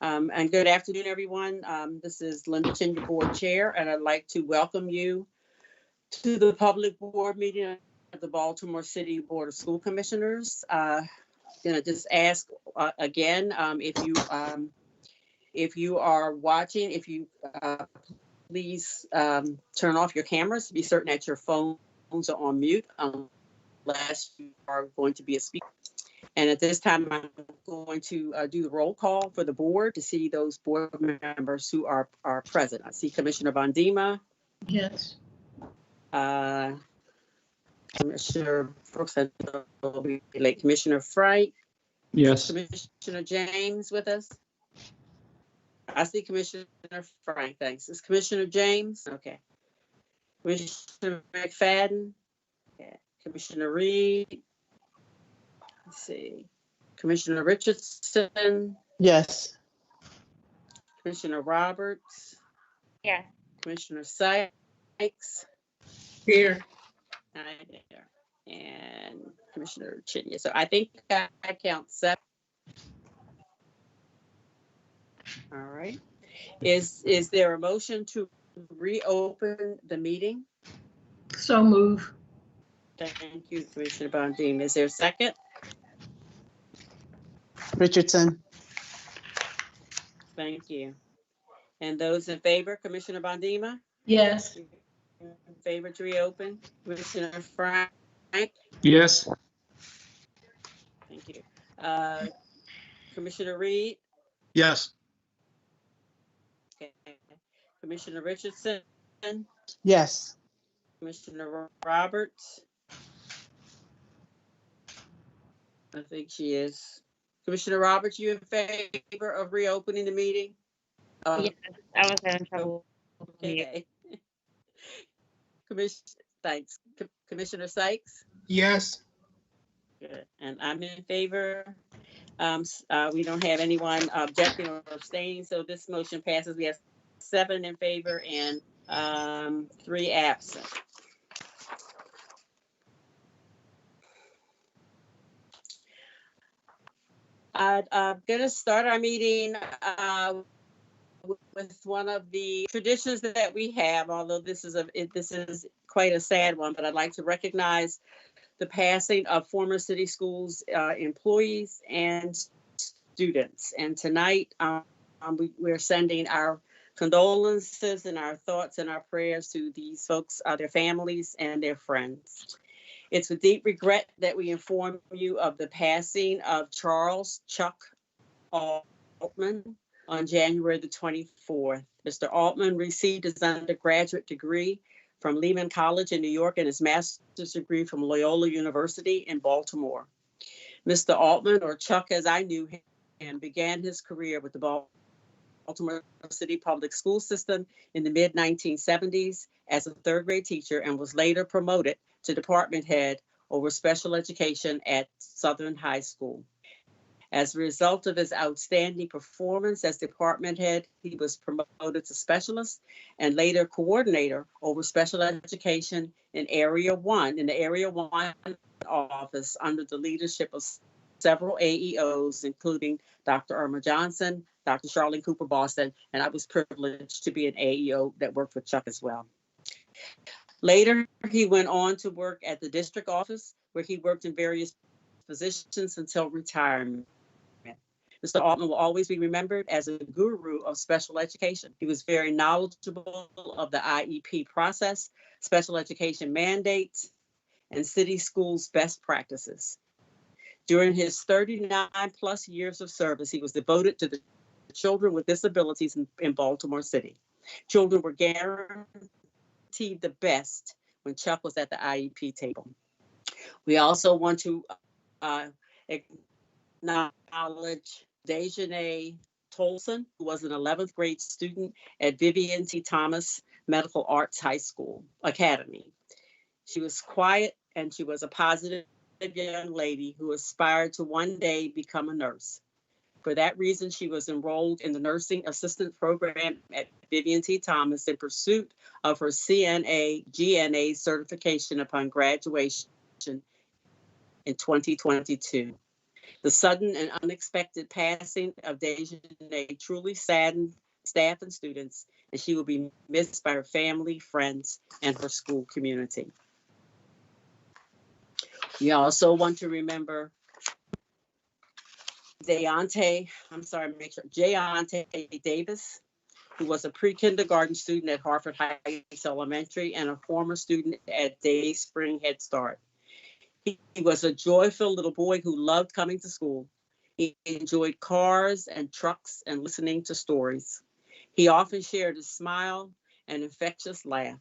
And good afternoon, everyone. This is Linda Chin, your board chair, and I'd like to welcome you to the public board meeting of the Baltimore City Board of School Commissioners. Just ask again, if you are watching, if you please turn off your cameras to be certain that your phones are on mute unless you are going to be a speaker. And at this time, I'm going to do the roll call for the board to see those board members who are present. I see Commissioner Bondima. Yes. Commissioner Brooks, will be late. Commissioner Fright. Yes. Commissioner James with us. I see Commissioner Frank, thanks. Is Commissioner James? Okay. Commissioner McFadden? Okay. Commissioner Reed? Let's see. Commissioner Richardson? Yes. Commissioner Roberts? Yeah. Commissioner Sykes? Here. Hi there. And Commissioner Chinya. So I think I count 7. All right. Is there a motion to reopen the meeting? So move. Thank you, Commissioner Bondima. Is there a second? Richardson. Thank you. And those in favor, Commissioner Bondima? Yes. In favor to reopen? Commissioner Frank? Yes. Thank you. Commissioner Reed? Yes. Okay. Commissioner Richardson? Yes. Commissioner Roberts? I think she is. Commissioner Roberts, you in favor of reopening the meeting? Yes, I was having trouble. Okay. Thanks. Commissioner Sykes? Yes. Good. And I'm in favor. We don't have anyone objecting or abstaining, so this motion passes. We have 7 in favor and 3 absent. I'm going to start our meeting with one of the traditions that we have, although this is quite a sad one, but I'd like to recognize the passing of former City Schools employees and students. And tonight, we're sending our condolences and our thoughts and our prayers to these folks, their families and their friends. It's with deep regret that we inform you of the passing of Charles Chuck Altman on January the 24th. Mr. Altman received his undergraduate degree from Lehman College in New York and his master's degree from Loyola University in Baltimore. Mr. Altman, or Chuck as I knew him, began his career with the Baltimore City Public School System in the mid-1970s as a 3rd grade teacher and was later promoted to department head over special education at Southern High School. As a result of his outstanding performance as department head, he was promoted to specialist and later coordinator over special education in the Area 1 office under the leadership of several AEOs, including Dr. Irma Johnson, Dr. Charlene Cooper Boston, and I was privileged to be an AEO that worked with Chuck as well. Later, he went on to work at the district office, where he worked in various positions until retirement. Mr. Altman will always be remembered as a guru of special education. He was very knowledgeable of the IEP process, special education mandates, and city schools' best practices. During his 39 plus years of service, he was devoted to the children with disabilities in Baltimore City. Children were guaranteed the best when Chuck was at the IEP table. We also want to acknowledge Dejanay Tolson, who was an 11th grade student at Vivian T. Thomas Medical Arts High School Academy. She was quiet and she was a positive young lady who aspired to one day become a nurse. For that reason, she was enrolled in the nursing assistant program at Vivian T. Thomas in pursuit of her CNA GNA certification upon graduation in 2022. The sudden and unexpected passing of Dejanay truly saddened staff and students, and she will be missed by her family, friends, and her school community. We also want to remember Jayante Davis, who was a pre-kindergarten student at Harvard Heights Elementary and a former student at Day Spring Head Start. He was a joyful little boy who loved coming to school. He enjoyed cars and trucks and listening to stories. He often shared a smile and infectious laugh.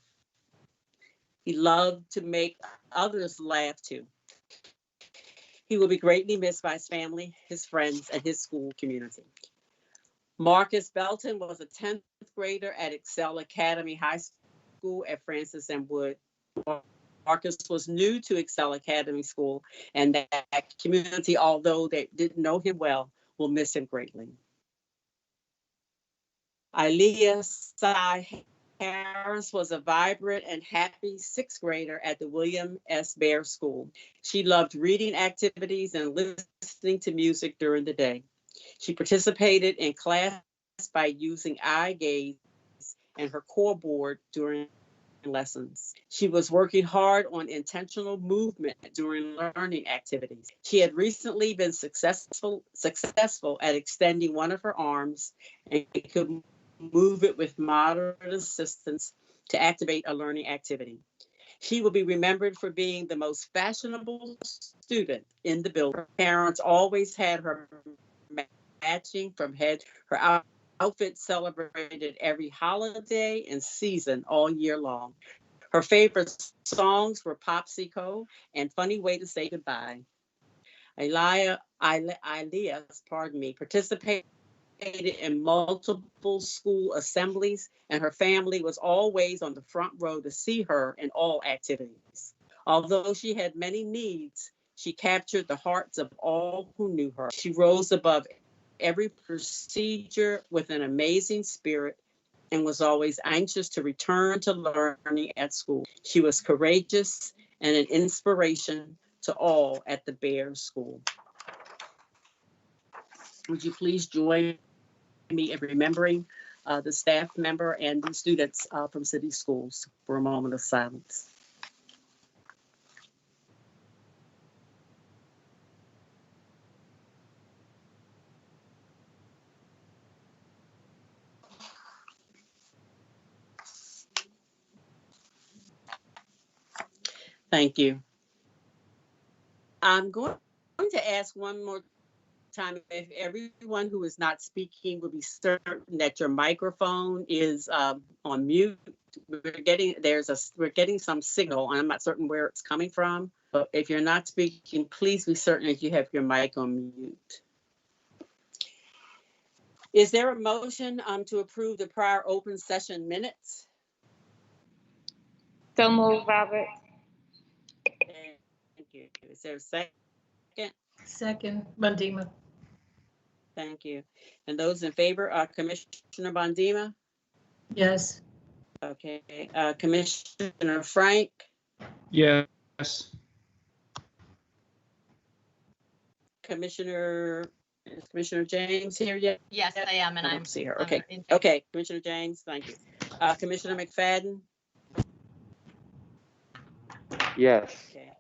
He loved to make others laugh too. He will be greatly missed by his family, his friends, and his school community. Marcus Belton was a 10th grader at Excel Academy High School at Francis M. Wood. Marcus was new to Excel Academy School, and that community, although they didn't know him well, will miss him greatly. Ilea Sy Harris was a vibrant and happy 6th grader at the William S. Bear School. She loved reading activities and listening to music during the day. She participated in class by using eye gaze and her core board during lessons. She was working hard on intentional movement during learning activities. She had recently been successful at extending one of her arms and could move it with moderate assistance to activate a learning activity. She will be remembered for being the most fashionable student in the building. Her parents always had her matching from head. Her outfit celebrated every holiday and season all year long. Her favorite songs were Popsicle and Funny Way to Say Goodbye. Ilea participated in multiple school assemblies, and her family was always on the front row to see her in all activities. Although she had many needs, she captured the hearts of all who knew her. She rose above every procedure with an amazing spirit and was always anxious to return to learning at school. She was courageous and an inspiration to all at the Bear School. Would you please join me in remembering the staff member and the students from city schools for a moment of silence? Thank you. I'm going to ask one more time if everyone who is not speaking will be certain that your microphone is on mute. We're getting some signal, and I'm not certain where it's coming from. But if you're not speaking, please be certain that you have your mic on mute. Is there a motion to approve the prior open session minutes? So move, Robert. Thank you. Is there a second? Second, Bandima. Thank you. And those in favor, Commissioner Bandima? Yes. Okay. Commissioner Frank? Yes. Commissioner James here yet? Yes, I am, and I I'm. don't see her. I'm Okay. in favor. Okay. Commissioner James, thank you. Commissioner McFadden? Yes. Okay.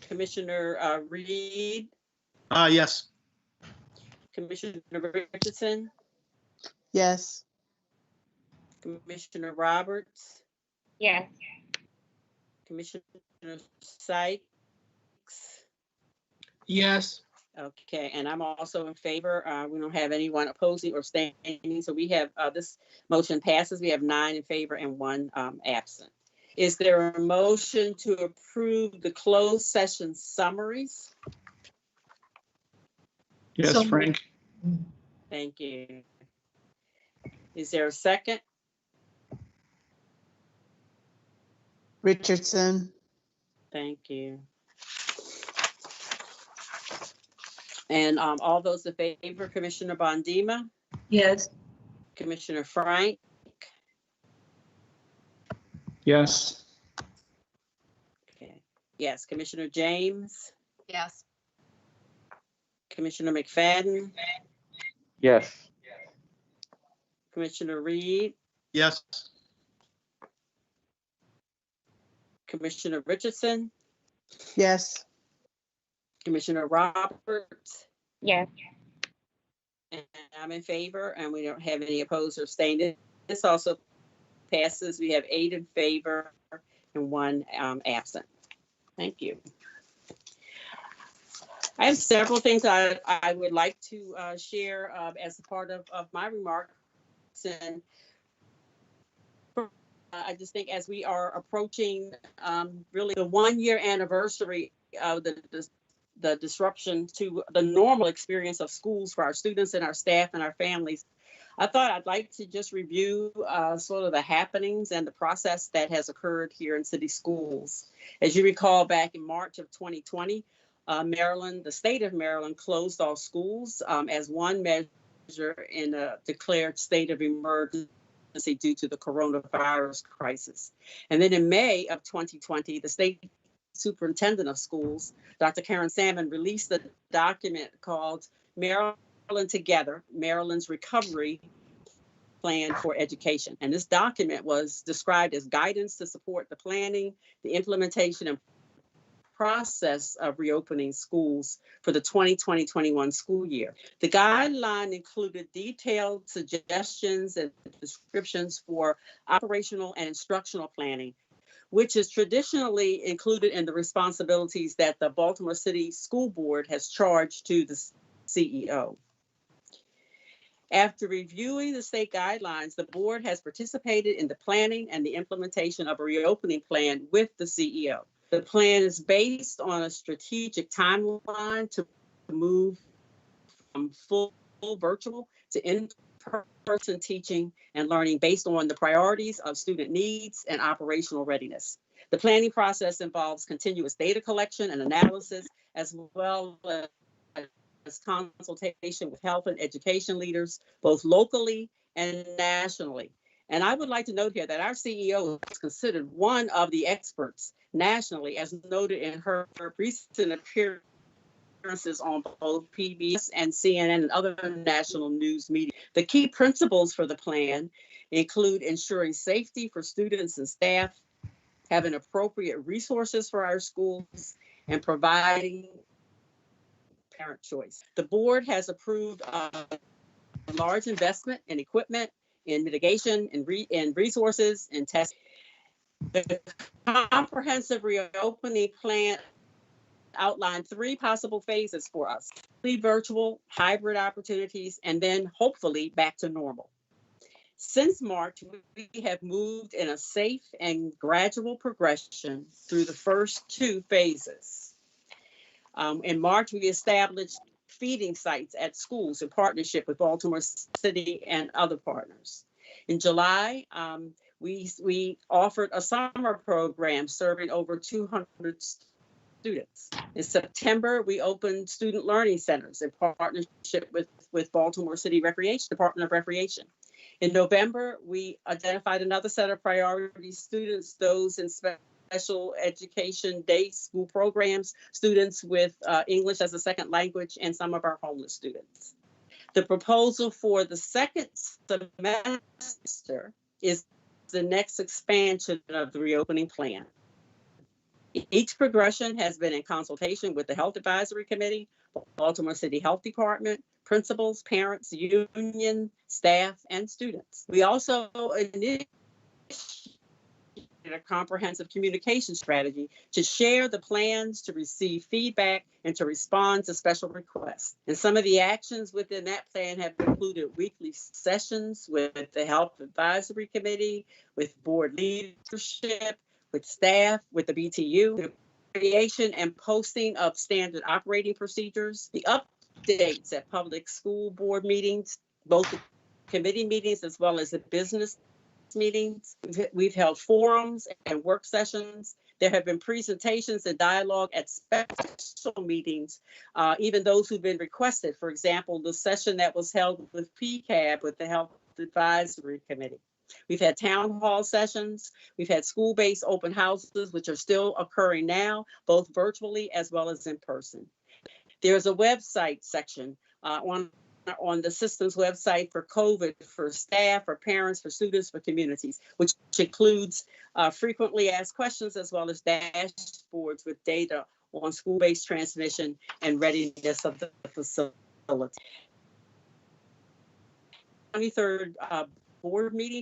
Commissioner Reed? Yes. Commissioner Richardson? Yes. Commissioner Roberts? Yes. Commissioner Sykes? Yes. Okay, and I'm also in favor. We don't have anyone opposing or abstaining, so we have this motion passes. We have 9 in favor and 1 absent. Is there a motion to approve the closed session summaries? Yes, So Frank. Thank you. Is there a second? Richardson. Thank you. And all those in favor, Commissioner Bandima, Yes. Commissioner Frank, Yes. okay. Yes, Commissioner James, Yes. Commissioner McFadden, Yes. Commissioner Reed, Yes. Commissioner Richardson, Yes. Commissioner Roberts, Yes. and I'm in favor, and we don't have any opposed or abstained. This also passes. We have 8 in favor and 1 absent. Thank you. I have several things I would like to share as a part of my remarks. And I just think as we are approaching really the 1-year anniversary of the disruption to the normal experience of schools for our students and our staff and our families, I thought I'd like to just review sort of the happenings and the process that has occurred here in city schools. As you recall, back in March of 2020, Maryland, the state of Maryland, closed all schools as one measure in a declared state of emergency due to the coronavirus crisis. And then in May of 2020, the state superintendent of schools, Dr. Karen Salmon, released a document called Maryland Together, Maryland's Recovery Plan for Education. And this document was described as guidance to support the planning, the implementation, and process of reopening schools for the 2020-21 school year. The guideline included detailed suggestions and descriptions for operational and instructional planning, which is traditionally included in the responsibilities that the Baltimore City School Board has charged to the CEO. After reviewing the state guidelines, the board has participated in the planning and the implementation of a reopening plan with the CEO. The plan is based on a strategic timeline to move from full virtual to in-person teaching and learning based on the priorities of student needs and operational readiness. The planning process involves continuous data collection and analysis, as well as consultation with health and education leaders, both locally and nationally. And I would like to note here that our CEO is considered one of the experts nationally, as noted in her recent appearances on both PBS and CNN and other national news media. The key principles for the plan include ensuring safety for students and staff, having appropriate resources for our schools, and providing parent choice. The board has approved a large investment in equipment, in mitigation, in resources, and testing. The comprehensive reopening plan outlined 3 possible phases for us: virtual, hybrid opportunities, and then hopefully back to normal. Since March, we have moved in a safe and gradual progression through the first 2 phases. In March, we established feeding sites at schools in partnership with Baltimore City and other partners. In July, we offered a summer program serving over 200 students. In September, we opened student learning centers in partnership with Baltimore City Department of Recreation. In November, we identified another set of priority students, those in special education day school programs, students with English as a second language, and some of our homeless students. The proposal for the second semester is the next expansion of the reopening plan. Each progression has been in consultation with the Health Advisory Committee, Baltimore City Health Department, principals, parents, union, staff, and students. We also initiated a comprehensive communication strategy to share the plans, to receive feedback, and to respond to special requests. And some of the actions within that plan have included weekly sessions with the Health Advisory Committee, with board leadership, with staff, with the BTU, the creation and posting of standard operating procedures, the updates at public school board meetings, both the committee meetings as well as the business meetings. We've held forums and work sessions. There have been presentations and dialogue at special meetings, even those who've been requested. For example, the session that was held with PCAB, with the Health Advisory Committee. We've had town hall sessions. We've had school-based open houses, which are still occurring now, both virtually as well as in person. There's a website section on the system's website for COVID, for staff, for parents, for students, for communities, which includes frequently asked questions as well as dashboards with data on school-based transmission and readiness of the facility. 23rd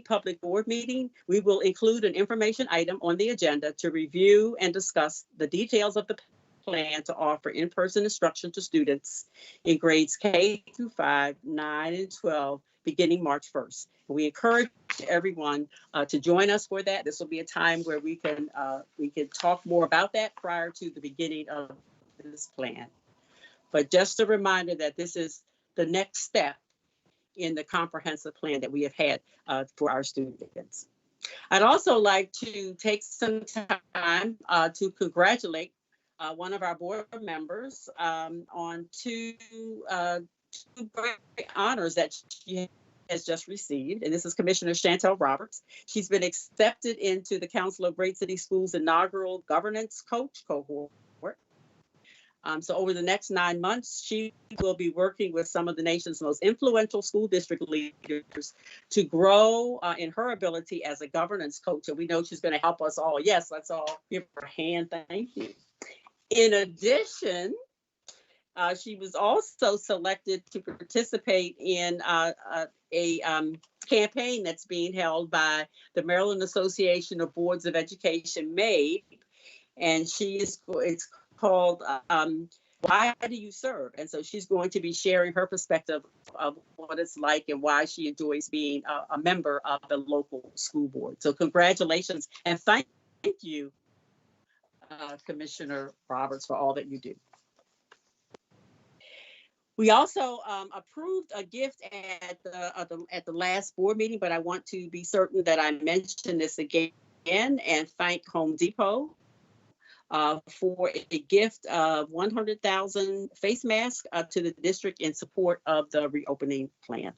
public board meeting, we will include an information item on the agenda to review and discuss the details of the plan to offer in-person instruction to students in grades K through 5, 9, and 12, beginning March 1st. We encourage everyone to join us for that. This will be a time where we can talk more about that prior to the beginning of this plan. But just a reminder that this is the next step in the comprehensive plan that we have had for our students. I'd also like to take some time to congratulate one of our board members on two great honors that she has just received, and this is Commissioner Chantel Roberts. She's been accepted into the Council of Great City Schools inaugural governance coach cohort. So over the next 9 months, she will be working with some of the nation's most influential school district leaders to grow in her ability as a governance coach. And we know she's going to help us all. Yes, let's all give her a hand. Thank you. In addition, she was also selected to participate in a campaign that's being held by the Maryland Association of Boards of Education, MABE, and it's called Why Do You Serve? And so she's going to be sharing her perspective of what it's like and why she enjoys being a member of the local school board. So congratulations and thank you, Commissioner Roberts, for all that you do. We also approved a gift at the last board meeting, but I want to be certain that I mention this again and thank Home Depot for a gift of 100,000 face masks to the district in support of the reopening plan.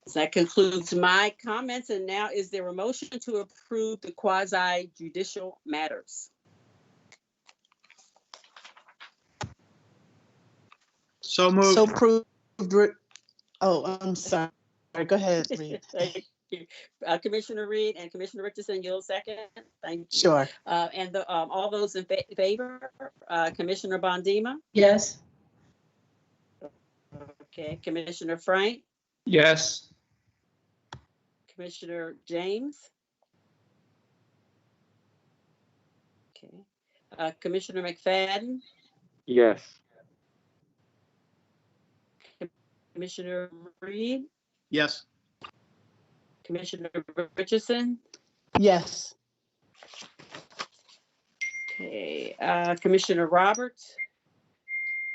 So that concludes my comments, and now is there a motion to approve the quasi-judicial matters? So moved. So approved. Oh, I'm sorry. Go ahead, Reed. Thank you. Commissioner Reed and Commissioner Richardson, you'll second. Thank you. Sure. And all those in favor, Commissioner Bondima? Yes. Okay, Commissioner Frank, Yes. Commissioner James? Okay, Commissioner McFadden, Yes. Commissioner Reed, Yes. Commissioner Richardson? Yes. Okay, Commissioner Roberts?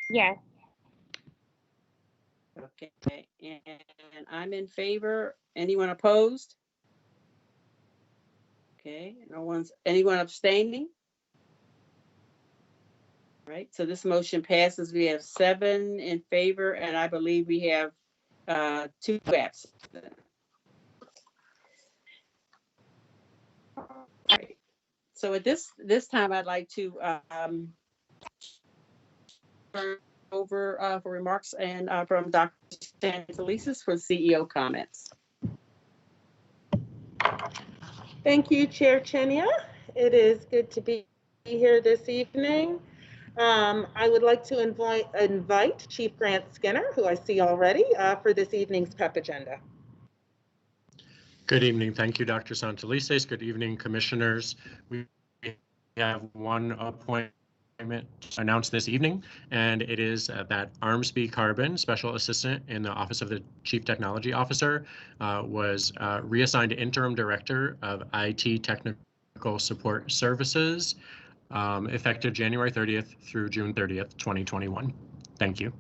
Yes. Okay, and I'm in favor. Anyone opposed? Okay, anyone abstaining? All right, so this motion passes. We have 7 in favor, and I believe we have 2 absent. All right. So at this time, I'd like to turn over for remarks and from Dr. Santelises for CEO comments. Thank you, Chair Chenia. It is good to be here this evening. I would like to invite Chief Grant Skinner, who I see already, for this evening's PEP agenda. Good evening. Thank you, Dr. Santelises. Good evening, commissioners. We have one appointment announced this evening, and it is that Armsby Carbon, Special Assistant in the Office of the Chief Technology Officer, was reassigned Interim Director of IT Technical Support Services, effective January 30th through June 30th, 2021. Thank you.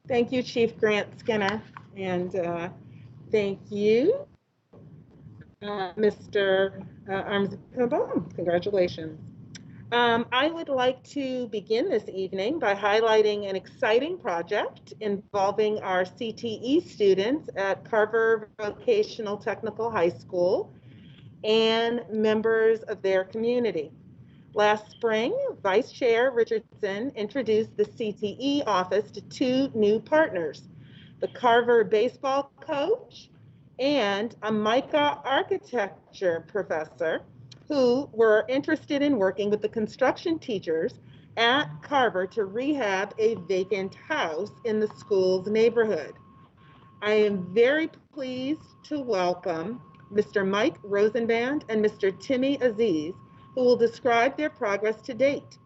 Thank you, Chief Grant Skinner, and thank you, Mr. Armsby. Congratulations. I would like to begin this evening by highlighting an exciting project involving our CTE students at Carver Vocational Technical High School. and members of their community. Last spring, Vice Chair Richardson introduced the CTE office to two new partners, the Carver baseball coach and a MICA architecture professor who were interested in working with the construction teachers at Carver to rehab a vacant house in the school's neighborhood. I am very pleased to welcome Mr. Mike Rosenband and Mr. Timmy Aziz, who will describe their progress to date.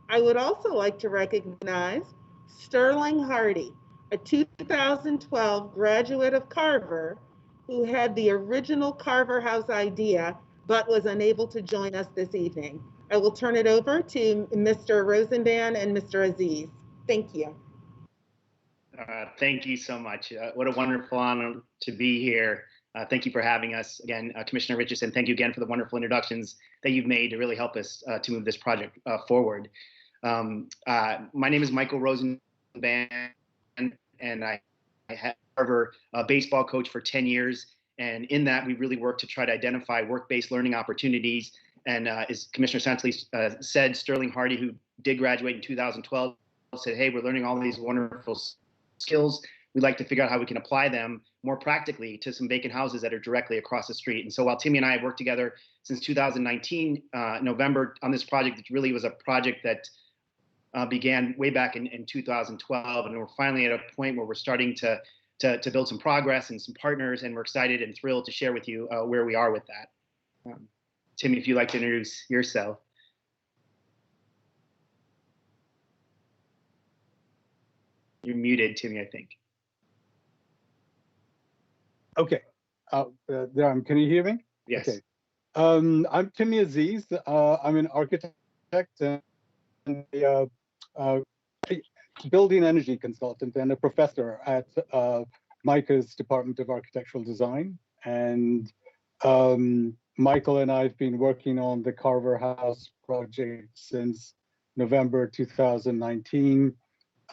I would also like to recognize Sterling Hardy, a 2012 graduate of Carver, who had the original Carver House idea, but was unable to join us this evening. I will turn it over to Mr. Rosenband and Mr. Aziz. Thank you. Thank you so much. What a wonderful honor to be here. Thank you for having us again, Commissioner Richardson. Thank you again for the wonderful introductions that you've made to really help us to move this project forward. My name is Michael Rosenband, and I have Carver baseball coach for 10 years. And in that, we really work to try to identify work-based learning opportunities. And as Commissioner Santley said, Sterling Hardy, who did graduate in 2012, said, hey, we're learning all these wonderful skills. We'd like to figure out how we can apply them more practically to some vacant houses that are directly across the street. And so while Timmy and I have worked together since 2019, November, on this project, it really was a project that began way back in 2012. And we're finally at a point where we're starting to build some progress and some partners, and we're excited and thrilled to share with you where we are with that. Timmy, if you'd like to introduce yourself. You're muted, Timmy, I think. Okay, there I'm. Can you hear me? Yes. Okay. I'm Timmy Aziz. I'm an architect and a building energy consultant and a professor at MICA's Department of Architectural Design. And Michael and I have been working on the Carver House project since November 2019.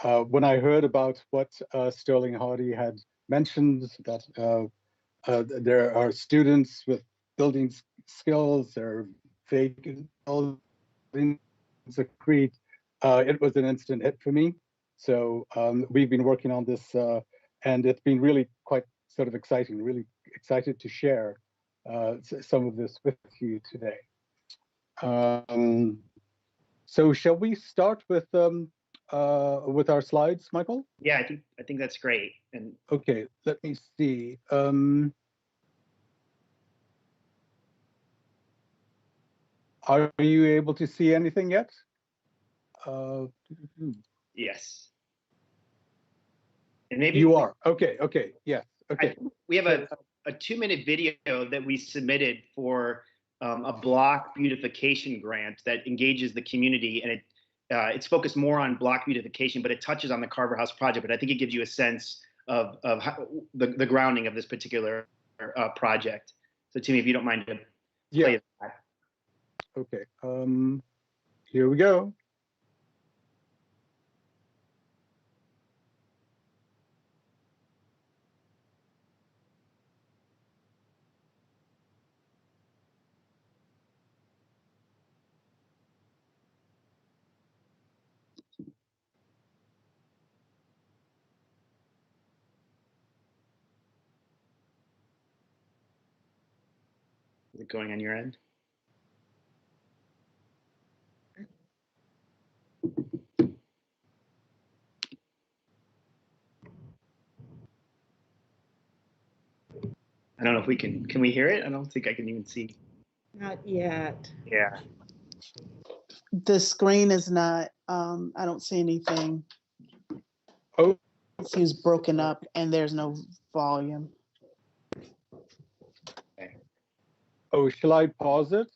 When I heard about what Sterling Hardy had mentioned, that there are students with building skills, there are vacant buildings agreed, it was an instant hit for me. So we've been working on this, and it's been really quite sort of exciting, really excited to share some of this with you today. So shall we start with our slides, Michael? Yeah, I think that's great. And okay, let me see. Are you able to see anything yet? yes. And maybe you are. Okay. Okay. Yes. Okay. We have a 2-minute video that we submitted for a block beautification grant that engages the community, and it's focused more on block beautification, but it touches on the Carver House project. But I think it gives you a sense of how, the grounding of this particular project. So Timmy, if you don't mind to play that. Okay. Here we go. Is it going on your end? I don't know if we can we hear it? I don't think I can even see. Not yet. Yeah. The screen is not, I don't see anything. Oh. It seems broken up and there's no volume. Okay. Oh, shall I pause it?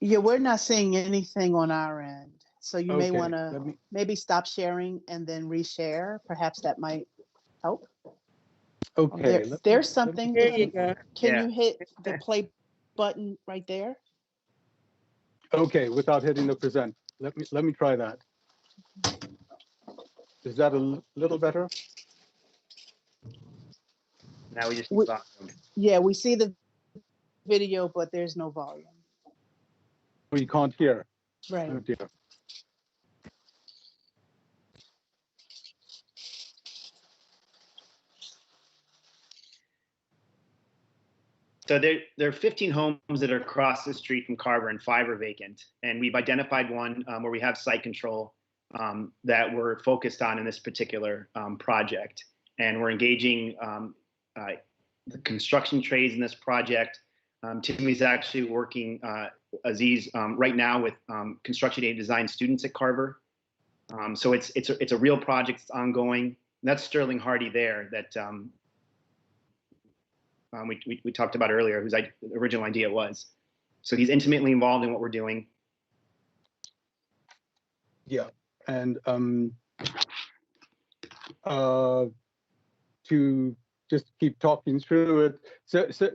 Yeah, we're not seeing anything on our end. So you may want to maybe stop sharing and then reshare. Perhaps that might help. Okay. There's something. There you go. Can you hit the play button right there? Okay, without hitting the present. Let me try that. Is that a little better? Now we just We- need volume. Yeah, we see the video, but there's no volume. We can't hear. Right. Oh dear. So there are 15 homes that are across the street from Carver and 5 are vacant. And we've identified one where we have site control that we're focused on in this particular project. And we're engaging the construction trades in this project. Timmy's actually working, Aziz, right now with construction aid design students at Carver. So it's a real project, it's ongoing. And that's Sterling Hardy there that we talked about earlier, whose original idea was. So he's intimately involved in what we're doing. Yeah, and to just keep talking through it.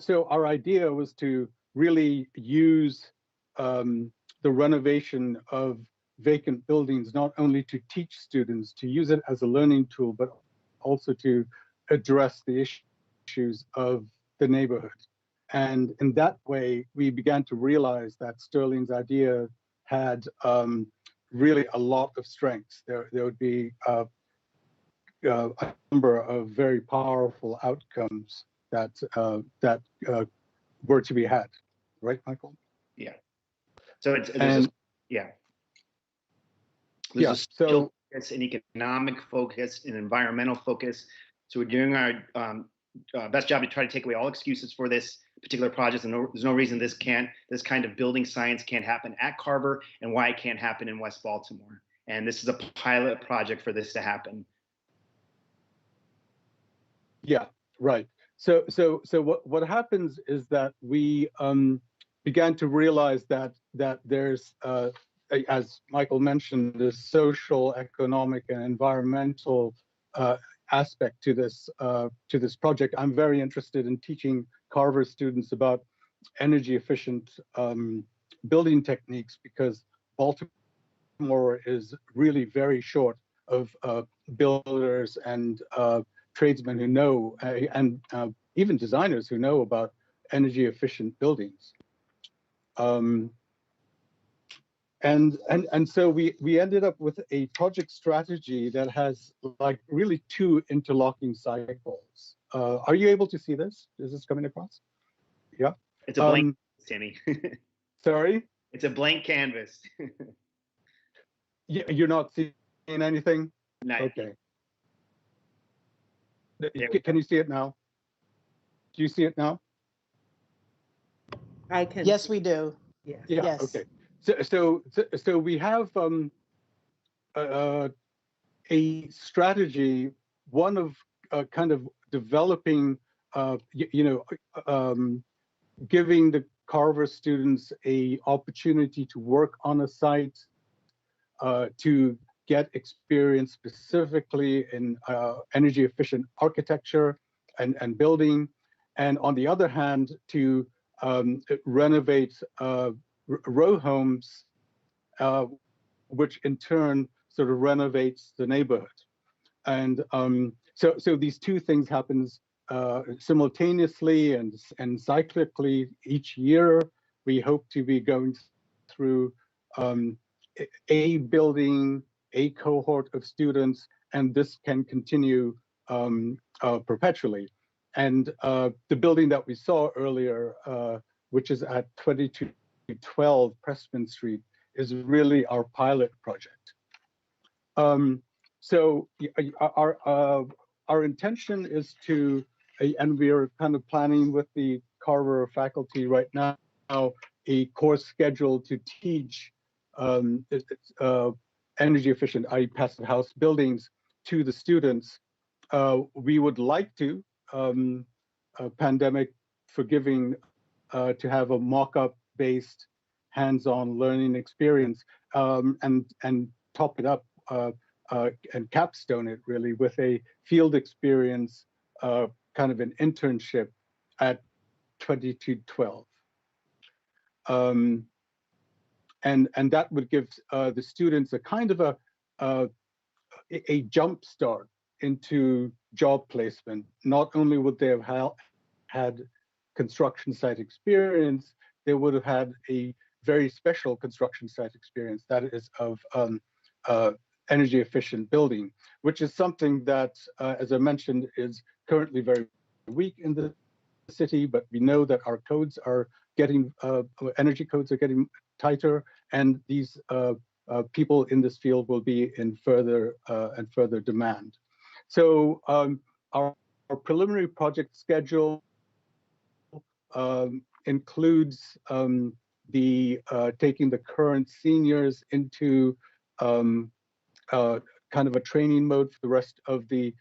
So our idea was to really use the renovation of vacant buildings, not only to teach students, to use it as a learning tool, but also to address the issues of the neighborhood. And in that way, we began to realize that Sterling's idea had really a lot of strengths. There would be a number of very powerful outcomes that were to be had, right, Michael? Yeah. So yeah. There's Yeah. a social focus, an economic focus, an environmental focus. So we're doing our best job to try to take away all excuses for this particular project. And there's no reason this kind of building science can't happen at Carver, and why it can't happen in West Baltimore. And this is a pilot project for this to happen. Yeah, right. So what happens is that we began to realize that there's as Michael mentioned, the social, economic, and environmental aspect to this project. I'm very interested in teaching Carver students about energy efficient building techniques, because Baltimore is really very short of builders and tradesmen who know, and even designers who know about energy efficient buildings. And so we ended up with a project strategy that has like really 2 interlocking cycles. Are you able to see this? Is this coming across? Yeah. It's a blank, Timmy. Sorry? It's a blank canvas. You're not seeing anything? No. Okay. Can you see it now? Do you see it now? I can. Yes, we do. Yes. Yeah. Yes. Okay. So we have a strategy, one of kind of developing, giving the Carver students a opportunity to work on a site, to get experience specifically in energy efficient architecture and building, and on the other hand, to renovate row homes, which in turn sort of renovates the neighborhood. And so these 2 things happens simultaneously and cyclically each year. We hope to be going through a building, a cohort of students, and this can continue perpetually. And the building that we saw earlier, which is at 2212 Pressman Street, is really our pilot project. So our intention is to, and we are kind of planning with the Carver faculty right now, a course schedule to teach energy efficient, i.e. passive house buildings to the students. We would like to, pandemic forgiving, to have a mock-up based hands-on learning experience, and top it up and capstone it really with a field experience, kind of an internship at 2212. And that would give the students a kind of a jump start into job placement. Not only would they have had construction site experience, they would have had a very special construction site experience, that is of energy efficient building, which is something that, as I mentioned, is currently very weak in the city, but we know that our codes are getting, energy codes are getting tighter, and these people in this field will be in further and further demand. So our preliminary project schedule includes the taking the current seniors into kind of a training mode for the rest of the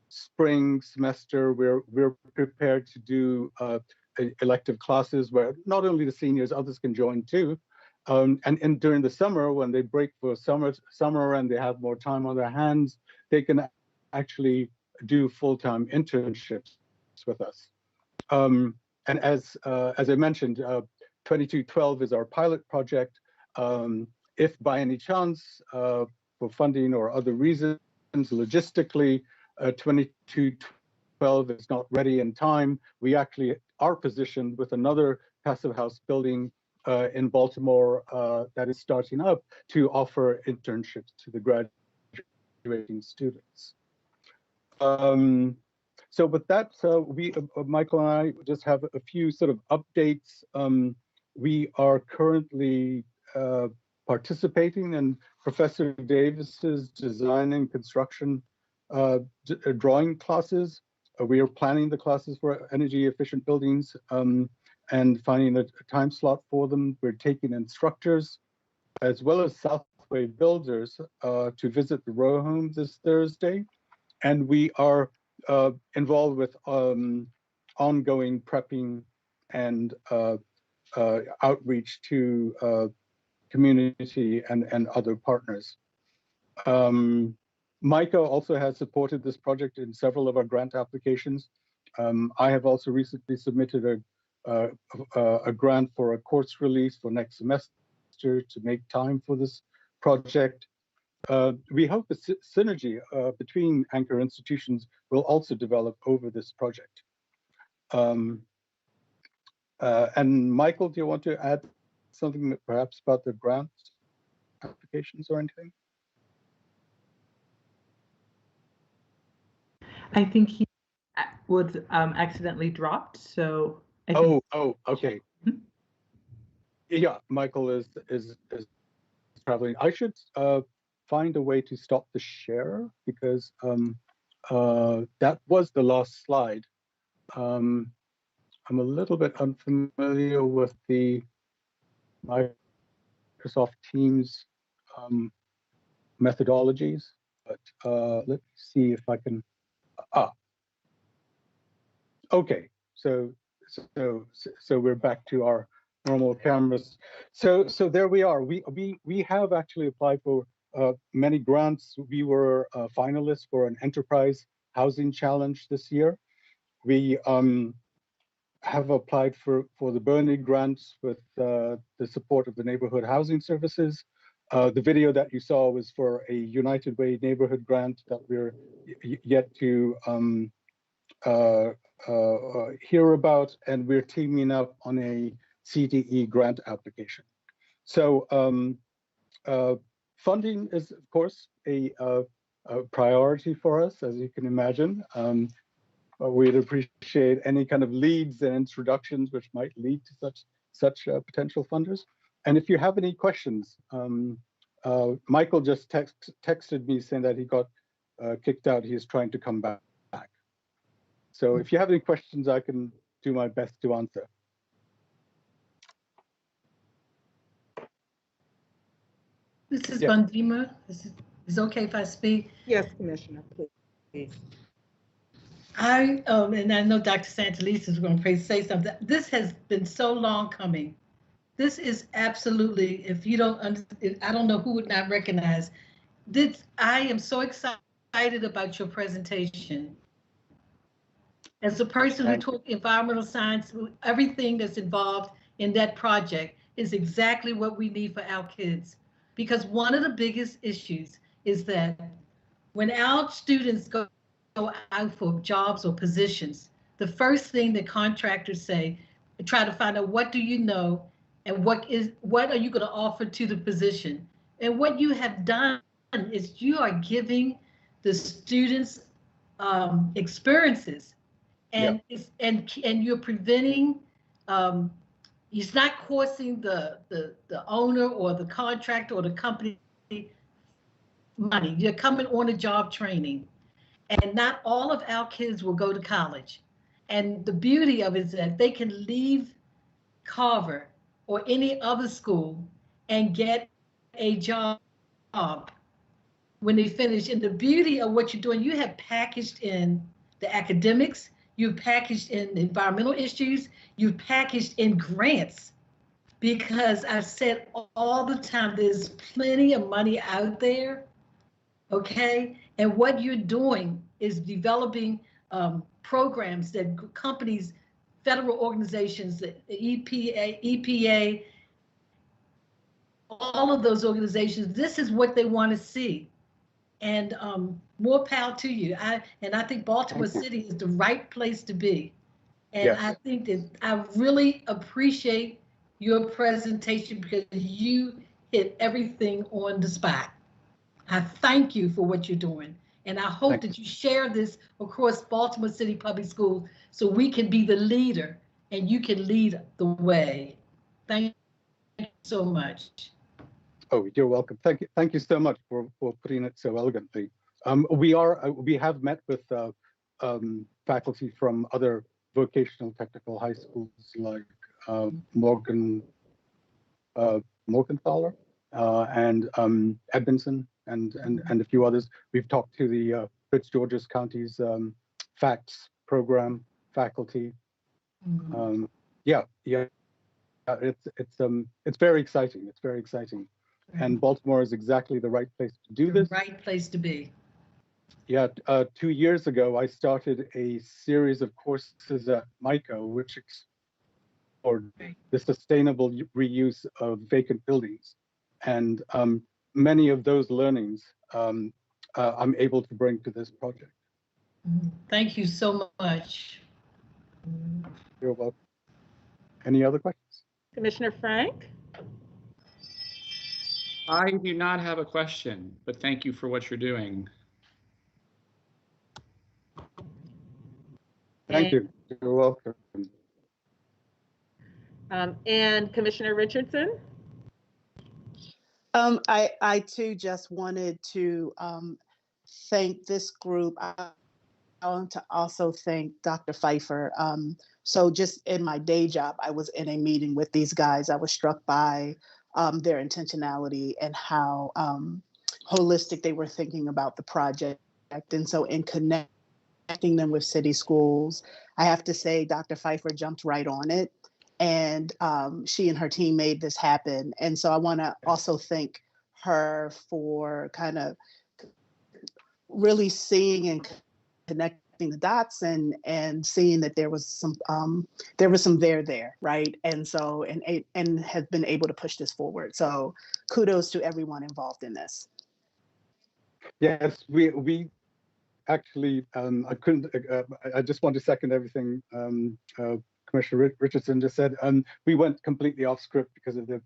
spring semester. We're prepared to do elective classes where not only the seniors, others can join too. And during the summer, when they break for summer and they have more time on their hands, they can actually do full-time internships with us. And as I mentioned, 2212 is our pilot project. If by any chance, for funding or other reasons, logistically, 2212 is not ready in time, we actually are positioned with another passive house building in Baltimore that is starting up to offer internships to the graduating students. So with that, we, Michael and I just have a few sort of updates. We are currently participating in Professor Davis's design and construction drawing classes. We are planning the classes for energy efficient buildings and finding a time slot for them. We're taking instructors as well as Southway builders to visit the row homes this Thursday. And we are involved with ongoing prepping and outreach to community and other partners. Micah also has supported this project in several of our grant applications. I have also recently submitted a grant for a course release for next semester to make time for this project. We hope the synergy between anchor institutions will also develop over this project. And Michael, do you want to add something perhaps about the grant applications or anything? I think he was accidentally dropped, so. Okay. Yeah, Michael is traveling. I should find a way to stop the share because that was the last slide. I'm a little bit unfamiliar with the Microsoft Teams methodologies, but let's see if I can. Okay, so we're back to our normal cameras. So there we are. We have actually applied for many grants. We were finalists for an enterprise housing challenge this year. We have applied for the Bernie grants with the support of the neighborhood housing services. The video that you saw was for a United Way neighborhood grant that we're yet to hear about, and we're teaming up on a CDE grant application. So funding is, of course, a priority for us, as you can imagine. We'd appreciate any kind of leads and introductions which might lead to such potential funders. And if you have any questions, Michael just texted me saying that he got kicked out. He is trying to come back. So if you have any questions, I can do my best to answer. This is Bandima. Is it okay if I speak? Yes, Commissioner, please. And I know Dr. Santelice is going to say something. This has been so long coming. This is absolutely, if you don't understand, I don't know who would not recognize this. I am so excited about your presentation. As a person who taught environmental science, everything that's involved in that project is exactly what we need for our kids. Because one of the biggest issues is that When our students go out for jobs or positions, the first thing the contractors say, try to find out what do you know and what are you going to offer to the position. And what you have done is you are giving the students experiences, and and you're preventing it's not costing the owner or the contractor or the company money. You're coming on a job training, and not all of our kids will go to college. And the beauty of it is that they can leave Carver or any other school and get a job when they finish. And the beauty of what you're doing, you have packaged in the academics, you've packaged in environmental issues, you've packaged in grants. Because I've said all the time, there's plenty of money out there, okay? And what you're doing is developing programs that companies, federal organizations, the EPA, all of those organizations, this is what they want to see. And more power to you. I think Baltimore City is the right place to be. And yes. I think that I really appreciate your presentation because you hit everything on the spot. I thank you for what you're doing. And I hope that you share this across Baltimore City Public Schools so we can be the leader and you can lead the way. Thank you so much. Oh, you're welcome. Thank you so much for putting it so elegantly. We have met with faculty from other vocational technical high schools like Morgenthaler and Edmondson and a few others. We've talked to the Prince George's County's FACTS program faculty. It's very exciting. It's very exciting. And Baltimore is exactly the right place to do this. The right place to be. Yeah, 2 years ago, I started a series of courses at MICO, which explored the sustainable reuse of vacant buildings. And many of those learnings I'm able to bring to this project. Thank you so much. You're welcome. Any other questions? Commissioner Frank? I do not have a question, but thank you for what you're doing. Thank you. You're welcome. And Commissioner Richardson? I too just wanted to thank this group. I want to also thank Dr. Pfeiffer. So just in my day job, I was in a meeting with these guys. I was struck by their intentionality and how holistic they were thinking about the project. And so in connecting them with city schools, I have to say Dr. Pfeiffer jumped right on it. And she and her team made this happen. And so I want to also thank her for kind of really seeing and connecting the dots and seeing that there was some there, right? And so and has been able to push this forward. So kudos to everyone involved in this. Yes, we actually I just want to second everything Commissioner Richardson just said. We went completely off script because of the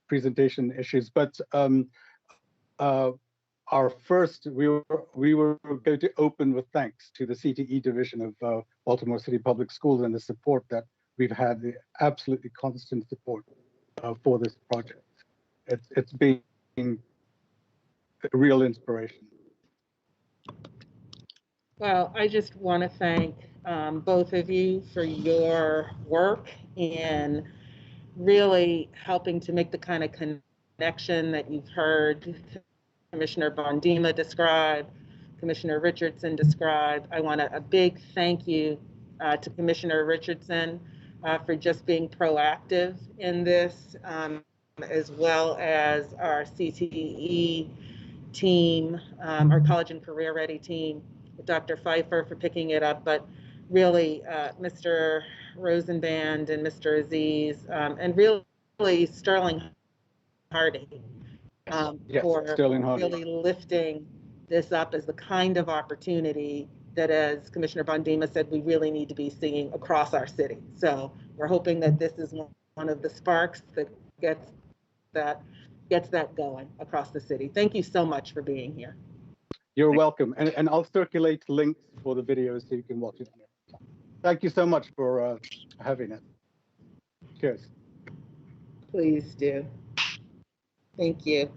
presentation issues, but our first, we were going to open with thanks to the CTE division of Baltimore City Public Schools and the support that we've had, the absolutely constant support for this project. It's been a real inspiration. Well, I just want to thank both of you for your work in really helping to make the kind of connection that you've heard Commissioner Bondima describe, Commissioner Richardson describe. I want a big thank you to Commissioner Richardson for just being proactive in this, as well as our CTE team, our college and career ready team, Dr. Pfeiffer for picking it up, but really Mr. Rosenband and Mr. Aziz, and really Sterling Hardy for Sterling Hardy. really lifting this up as the kind of opportunity that, as Commissioner Bondima said, we really need to be seeing across our city. So we're hoping that this is one of the sparks that gets that going across the city. Thank you so much for being here. You're welcome. And I'll circulate links for the videos so you can watch it here. Thank you so much for having us. Cheers. Please do. Thank you.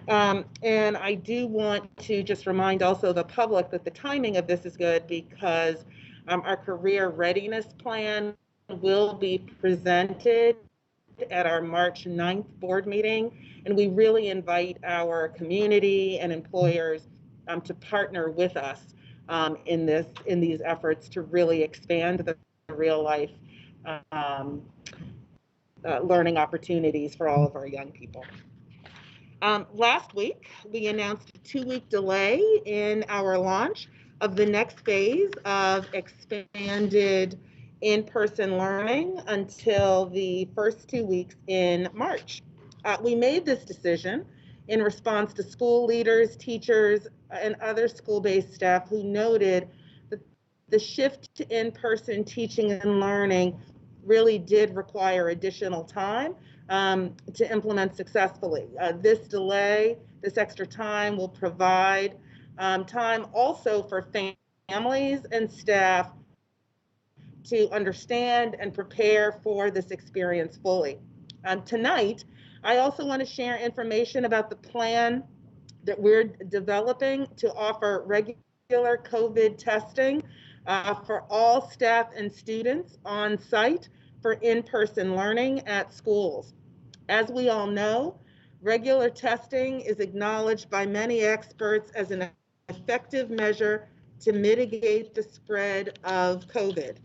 And I do want to just remind also the public that the timing of this is good because our career readiness plan will be presented at our March 9th board meeting. And we really invite our community and employers to partner with us in these efforts to really expand the real life learning opportunities for all of our young people. Last week, we announced a 2-week delay in our launch of the next phase of expanded in-person learning until the first 2 weeks in March. We made this decision in response to school leaders, teachers, and other school-based staff who noted that the shift to in-person teaching and learning really did require additional time to implement successfully. This delay, this extra time will provide time also for families and staff to understand and prepare for this experience fully. Tonight, I also want to share information about the plan that we're developing to offer regular COVID testing for all staff and students on site for in-person learning at schools. As we all know, regular testing is acknowledged by many experts as an effective measure to mitigate the spread of COVID.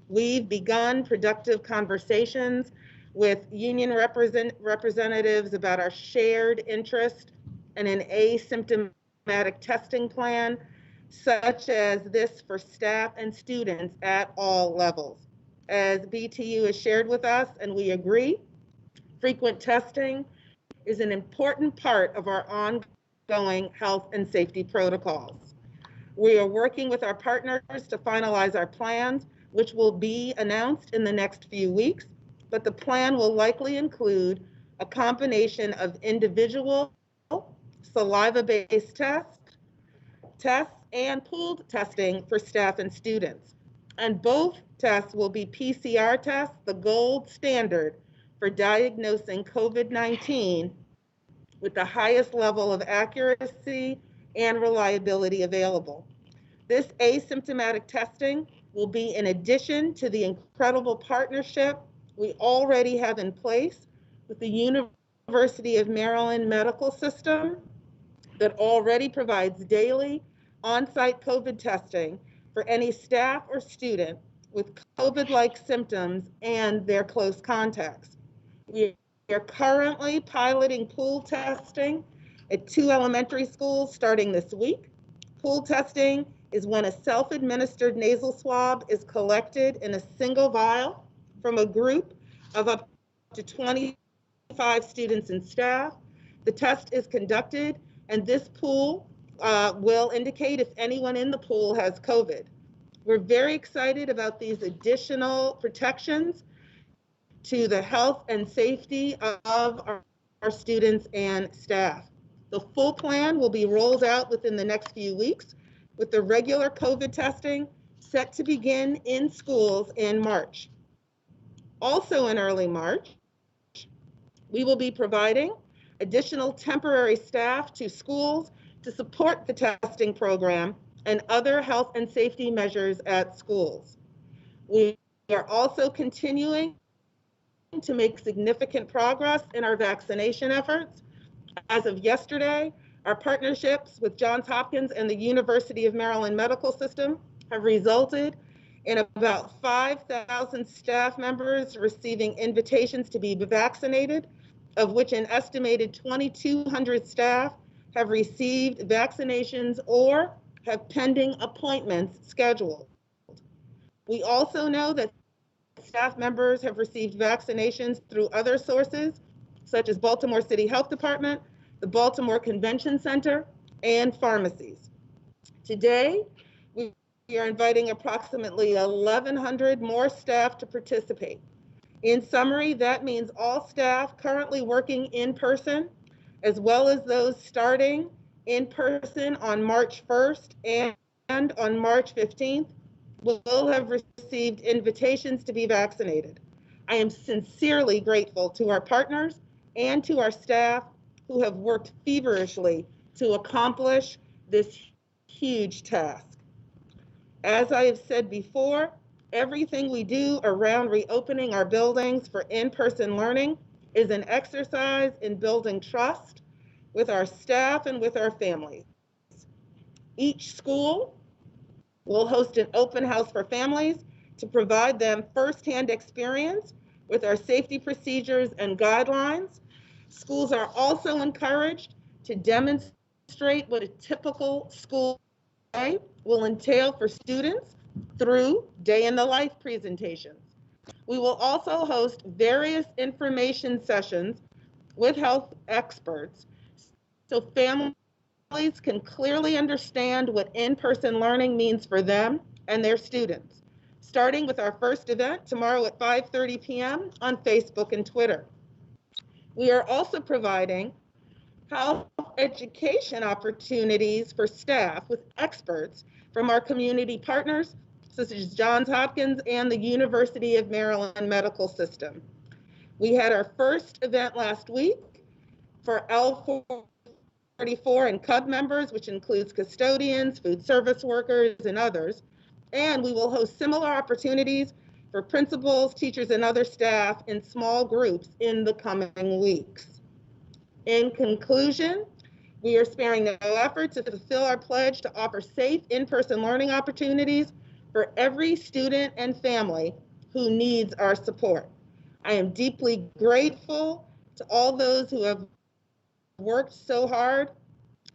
We've begun productive conversations with union representatives about our shared interest in an asymptomatic testing plan, such as this for staff and students at all levels. As BTU has shared with us, and we agree, frequent testing is an important part of our ongoing health and safety protocols. We are working with our partners to finalize our plans, which will be announced in the next few weeks, but the plan will likely include a combination of individual saliva-based tests and pooled testing for staff and students. And both tests will be PCR tests, the gold standard for diagnosing COVID-19 with the highest level of accuracy and reliability available. This asymptomatic testing will be in addition to the incredible partnership we already have in place with the University of Maryland Medical System that already provides daily on-site COVID testing for any staff or student with COVID-like symptoms and their close contacts. We are currently piloting pool testing at 2 elementary schools starting this week. Pool testing is when a self-administered nasal swab is collected in a single vial from a group of up to 25 students and staff. The test is conducted, and this pool will indicate if anyone in the pool has COVID. We're very excited about these additional protections to the health and safety of our students and staff. The full plan will be rolled out within the next few weeks, with the regular COVID testing set to begin in schools in March. Also in early March, we will be providing additional temporary staff to schools to support the testing program and other health and safety measures at schools. We are also continuing to make significant progress in our vaccination efforts. As of yesterday, our partnerships with Johns Hopkins and the University of Maryland Medical System have resulted in about 5,000 staff members receiving invitations to be vaccinated, of which an estimated 2,200 staff have received vaccinations or have pending appointments scheduled. We also know that staff members have received vaccinations through other sources, such as Baltimore City Health Department, the Baltimore Convention Center, and pharmacies. Today, we are inviting approximately 1,100 more staff to participate. In summary, that means all staff currently working in person, as well as those starting in person on March 1st and on March 15th, will have received invitations to be vaccinated. I am sincerely grateful to our partners and to our staff who have worked feverishly to accomplish this huge task. As I have said before, everything we do around reopening our buildings for in-person learning is an exercise in building trust with our staff and with our families. Each school will host an open house for families to provide them firsthand experience with our safety procedures and guidelines. Schools are also encouraged to demonstrate what a typical school day will entail for students through day in the life presentations. We will also host various information sessions with health experts so families can clearly understand what in-person learning means for them and their students, starting with our first event tomorrow at 5:30 p.m. on Facebook and Twitter. We are also providing health education opportunities for staff with experts from our community partners, such as Johns Hopkins and the University of Maryland Medical System. We had our first event last week for L44 and Cub members, which includes custodians, food service workers, and others. And we will host similar opportunities for principals, teachers, and other staff in small groups in the coming weeks. In conclusion, we are sparing no effort to fulfill our pledge to offer safe in-person learning opportunities for every student and family who needs our support. I am deeply grateful to all those who have worked so hard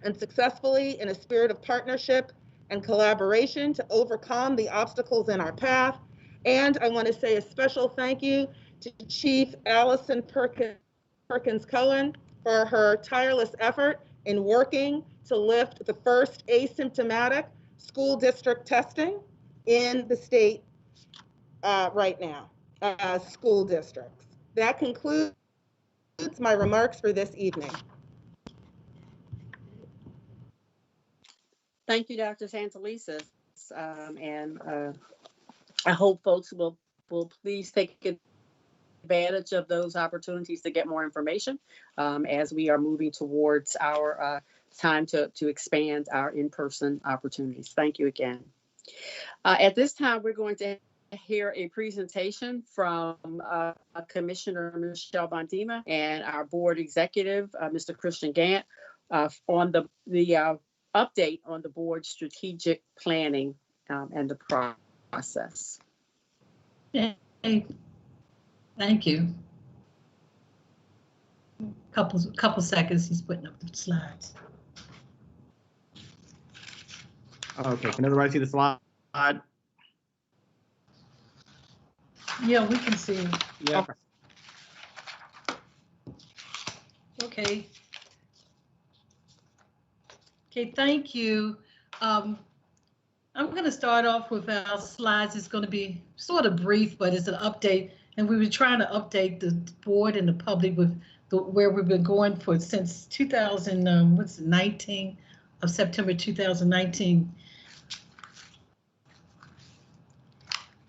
and successfully in a spirit of partnership and collaboration to overcome the obstacles in our path. And I want to say a special thank you to Chief Allison Perkins Cohen for her tireless effort in working to lift the first asymptomatic school district testing in the state right now, school districts. That concludes my remarks for this evening. Thank you, Dr. Santelises. I hope folks will please take advantage of those opportunities to get more information as we are moving towards our time to expand our in-person opportunities. Thank you again. At this time, we're going to hear a presentation from Commissioner Michelle Bondima and our board executive, Mr. Christian Gant, on the update on the board's strategic planning and the process. Hey, thank you. Couple seconds, he's putting up the slides. Okay, can everybody see the slide? Yeah, we can see. Yeah. Okay. Okay, thank you. I'm going to start off with our slides. It's going to be sort of brief, but it's an update. And we were trying to update the board and the public with where we've been going for since 2019 of September 2019.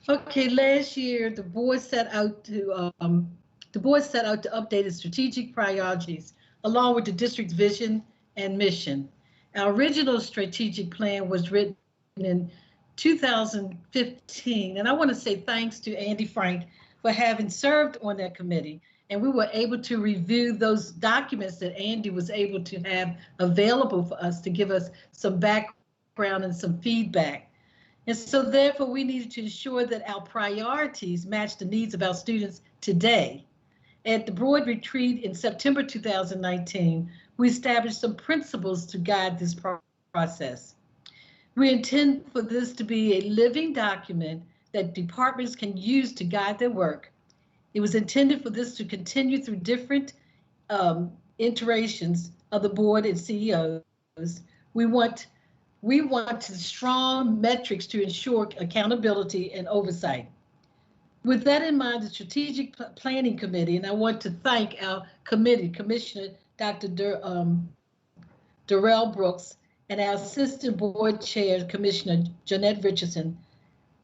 Okay, last year the board set out to update its strategic priorities along with the district's vision and mission. Our original strategic plan was written in 2015, and I want to say thanks to Andy Frank for having served on that committee. And we were able to review those documents that Andy was able to have available for us to give us some background and some feedback. And so therefore we needed to ensure that our priorities match the needs of our students today. At the board retreat in September 2019, we established some principles to guide this process. We intend for this to be a living document that departments can use to guide their work. It was intended for this to continue through different iterations of the board and CEOs, We want strong metrics to ensure accountability and oversight. With that in mind, the Strategic Planning Committee, and I want to thank our committee, Commissioner Dr. Darrell Brooks, and our Assistant Board Chair, Commissioner Jeanette Richardson,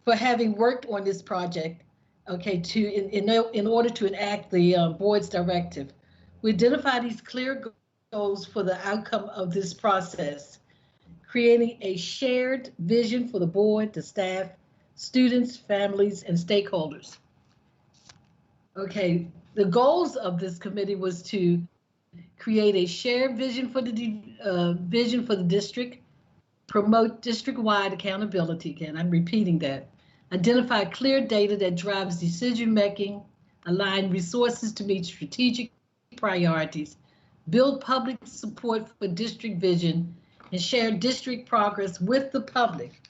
for having worked on this project, okay, in order to enact the board's directive. We identify these clear goals for the outcome of this process, creating a shared vision for the board, the staff, students, families, and stakeholders. Okay, the goals of this committee was to create a shared vision for the district, promote district-wide accountability. Again, I'm repeating that. Identify clear data that drives decision-making, align resources to meet strategic priorities, build public support for district vision, and share district progress with the public.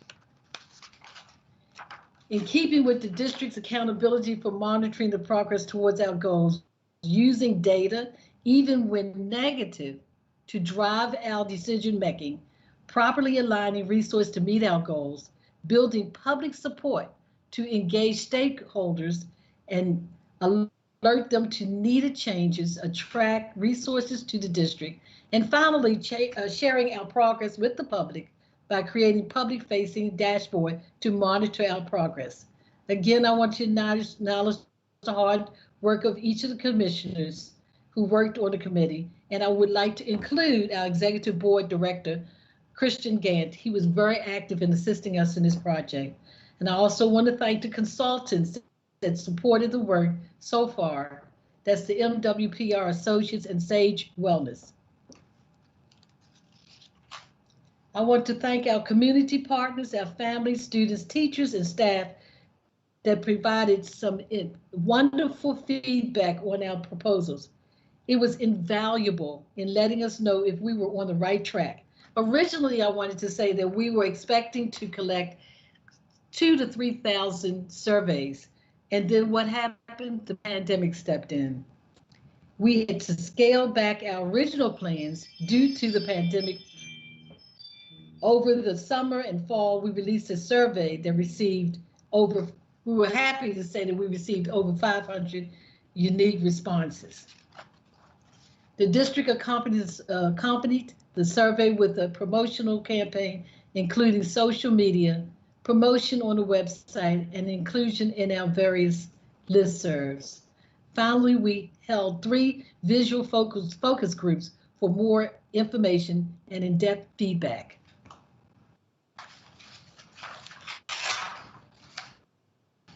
In keeping with the district's accountability for monitoring the progress towards our goals, using data, even when negative, to drive our decision-making, properly aligning resources to meet our goals, building public support to engage stakeholders and alert them to needed changes, attract resources to the district, and finally, sharing our progress with the public by creating public-facing dashboard to monitor our progress. Again, I want to acknowledge the hard work of each of the commissioners who worked on the committee, and I would like to include our Executive Board Director, Christian Gant. He was very active in assisting us in this project. And I also want to thank the consultants that supported the work so far. That's the MWPR Associates and Sage Wellness. I want to thank our community partners, our families, students, teachers, and staff that provided some wonderful feedback on our proposals. It was invaluable in letting us know if we were on the right track. Originally, I wanted to say that we were expecting to collect 2,000 to 3,000 surveys. And then what happened? The pandemic stepped in. We had to scale back our original plans due to the pandemic. Over the summer and fall, we released a survey that received we were happy to say that we received over 500 unique responses. The district accompanied the survey with a promotional campaign, including social media, promotion on the website, and inclusion in our various listservs. Finally, we held 3 visual focus groups for more information and in-depth feedback.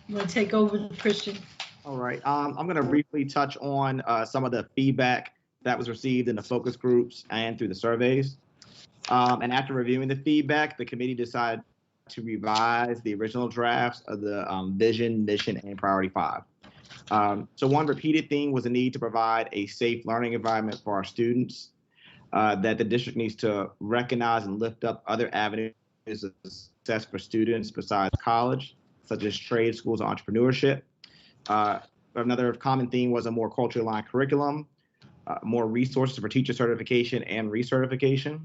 You want to take over, Christian? All right. I'm going to briefly touch on some of the feedback that was received in the focus groups and through the surveys. And after reviewing the feedback, the committee decided to revise the original drafts of the vision, mission, and priority 5. So one repeated theme was the need to provide a safe learning environment for our students, that the district needs to recognize and lift up other avenues of success for students besides college, such as trade schools and entrepreneurship. Another common theme was a more culturally aligned curriculum, more resources for teacher certification and recertification,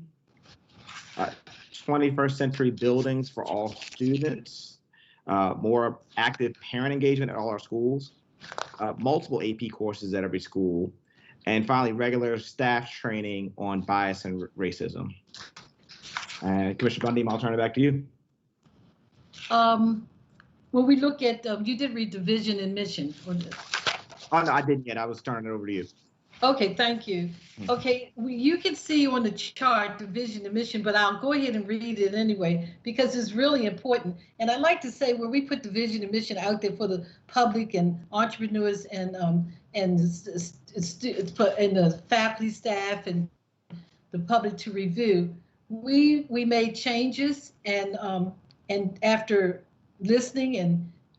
21st century buildings for all students, more active parent engagement at all our schools, multiple AP courses at every school, and finally, regular staff training on bias and racism. Commissioner Bundy, I'll turn it back to you. When we look at, you did read the vision and mission. Oh, no, I didn't yet. I was turning it over to you. Okay, thank you. Okay, you can see on the chart the vision and mission, but I'll go ahead and read it anyway because it's really important. And I'd like to say when we put the vision and mission out there for the public and entrepreneurs and the faculty, staff, and the public to review, we made changes and after listening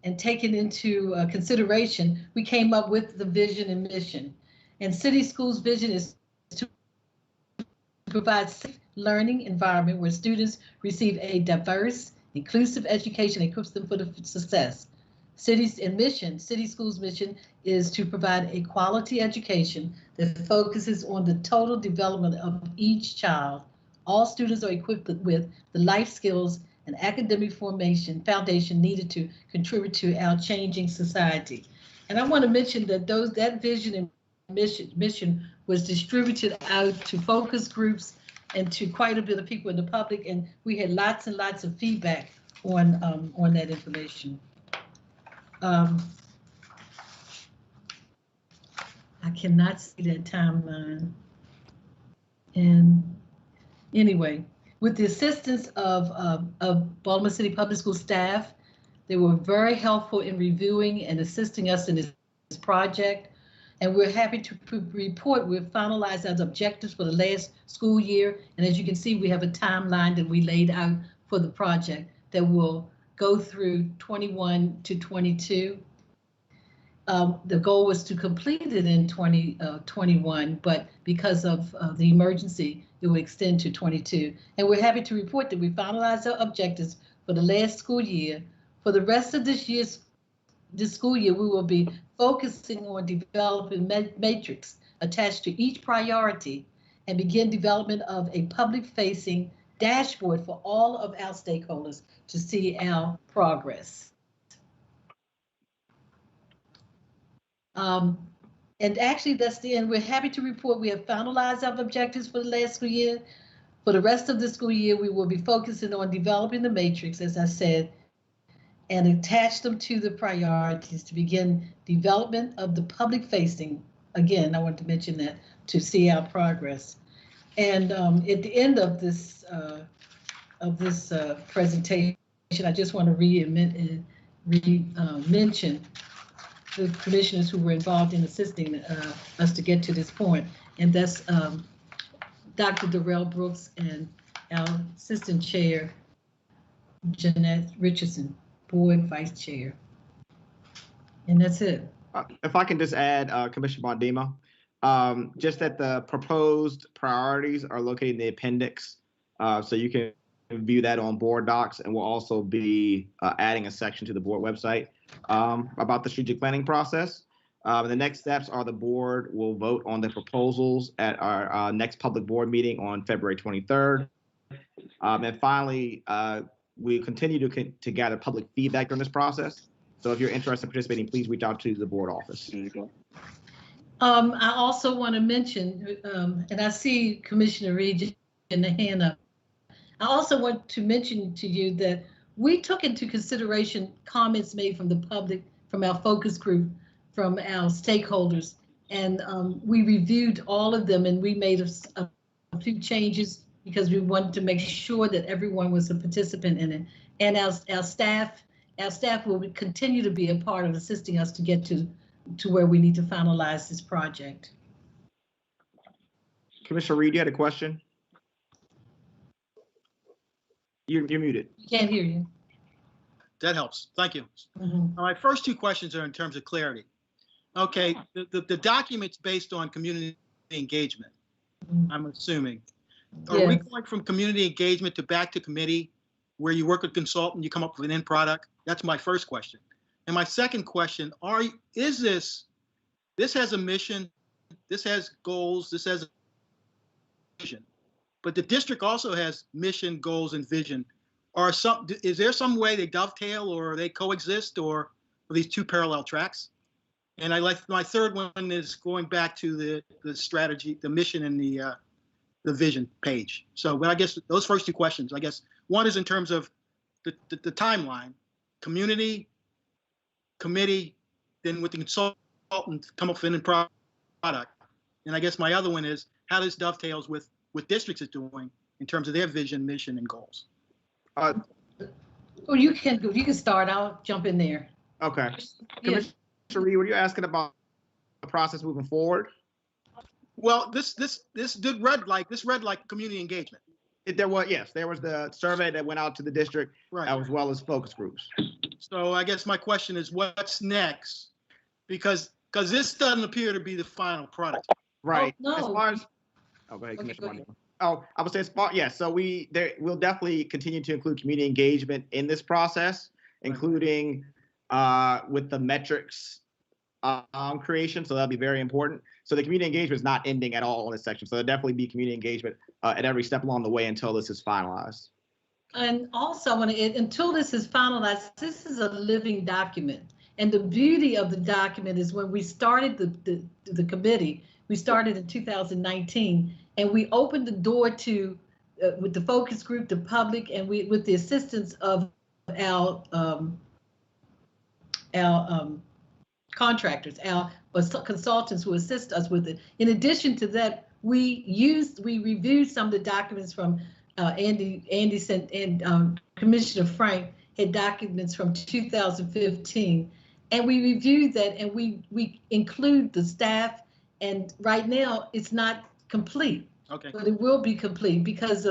and taking into consideration, we came up with the vision and mission. And City Schools' vision is to provide a safe learning environment where students receive a diverse, inclusive education that equips them for the success. City Schools' mission is to provide a quality education that focuses on the total development of each child All students are equipped with the life skills and academic foundation needed to contribute to our changing society. And I want to mention that that vision and mission was distributed out to focus groups and to quite a bit of people in the public, and we had lots and lots of feedback on that information. I cannot see that timeline. And anyway, with the assistance of Baltimore City Public School staff, they were very helpful in reviewing and assisting us in this project. And we're happy to report we've finalized our objectives for the last school year. And as you can see, we have a timeline that we laid out for the project that will go through 21 to 22. The goal was to complete it in 2021, but because of the emergency, it will extend to 22. And we're happy to report that we finalized our objectives for the last school year. For the rest of this school year, we will be focusing on developing matrix attached to each priority and begin development of a public-facing dashboard for all of our stakeholders to see our progress. And actually, that's the end. We're happy to report we have finalized our objectives for the last school year. For the rest of the school year, we will be focusing on developing the matrix, as I said, and attach them to the priorities to begin development of the public facing. Again, I want to mention that to see our progress. And at the end of this presentation, I just want to mention the commissioners who were involved in assisting us to get to this point. And that's Dr. Darrell Brooks and our assistant chair, Jeanette Richardson, board vice chair. And that's it. If I can just add, Commissioner Bondima, just that the proposed priorities are located in the appendix, so you can view that on board docs, and we'll also be adding a section to the board website about the strategic planning process. The next steps are the board will vote on the proposals at our next public board meeting on February 23rd. And finally, we continue to gather public feedback during this process. So if you're interested in participating, please reach out to the board office. I also want to mention, and I see Commissioner Reed in the hand up. I also want to mention to you that we took into consideration comments made from the public, from our focus group, from our stakeholders, and we reviewed all of them, and we made a few changes because we wanted to make sure that everyone was a participant in it. And our staff will continue to be a part of assisting us to get to where we need to finalize this project. Commissioner Reed, you had a question? You're muted. Can't hear you. That helps. Thank you. Mm-hmm. My first two questions are in terms of clarity. Okay, the document's based on community engagement, I'm assuming. Are we going from community engagement back to committee, where you work with a consultant, you come up with an end product? That's my first question. And my second question, this has a mission, this has goals, this has a vision, but the district also has mission, goals, and vision. Is there some way they dovetail, or they coexist, or are these two parallel tracks? And my third one is going back to the strategy, the mission, and the vision page. So I guess those first two questions, I guess one is in terms of the timeline, community, committee, then with the consultant come up with an end product. And I guess my other one is how this dovetails with what districts is doing in terms of their vision, mission, and goals. Well, you can start. I'll jump in there. Okay. Commissioner Reed, were you asking about the process moving forward? Well, this read like community engagement. There was the survey that went out to the district, right, as well as focus groups. So I guess my question is, what's next? Because this doesn't appear to be the final product. Right. Oh, no. As far as, go ahead, Commissioner. Oh, I would say, so we'll definitely continue to include community engagement in this process, including with the metrics creation. So that'll be very important. So the community engagement is not ending at all in this section. So there'll definitely be community engagement at every step along the way until this is finalized. And also, until this is finalized, this is a living document. And the beauty of the document is when we started the committee, we started in 2019, and we opened the door to, with the focus group, the public, and with the assistance of our contractors, our consultants who assist us with it. In addition to that, we reviewed some of the documents from Andy sent, and Commissioner Frank had documents from 2015, and we reviewed that, and we include the staff, and right now it's not complete. Okay. But it will be complete because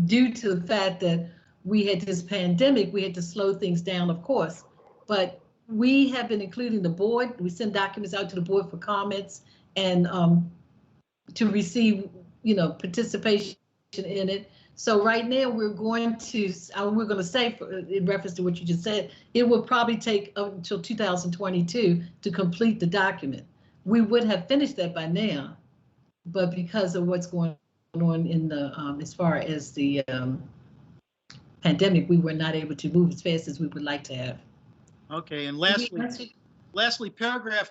due to the fact that we had this pandemic, we had to slow things down, of course, but we have been including the board. We send documents out to the board for comments and to receive, participation in it. So right now we're going to say, in reference to what you just said, it will probably take until 2022 to complete the document. We would have finished that by now, but because of what's going on in the, as far as the pandemic, we were not able to move as fast as we would like to have. Okay, and lastly, paragraph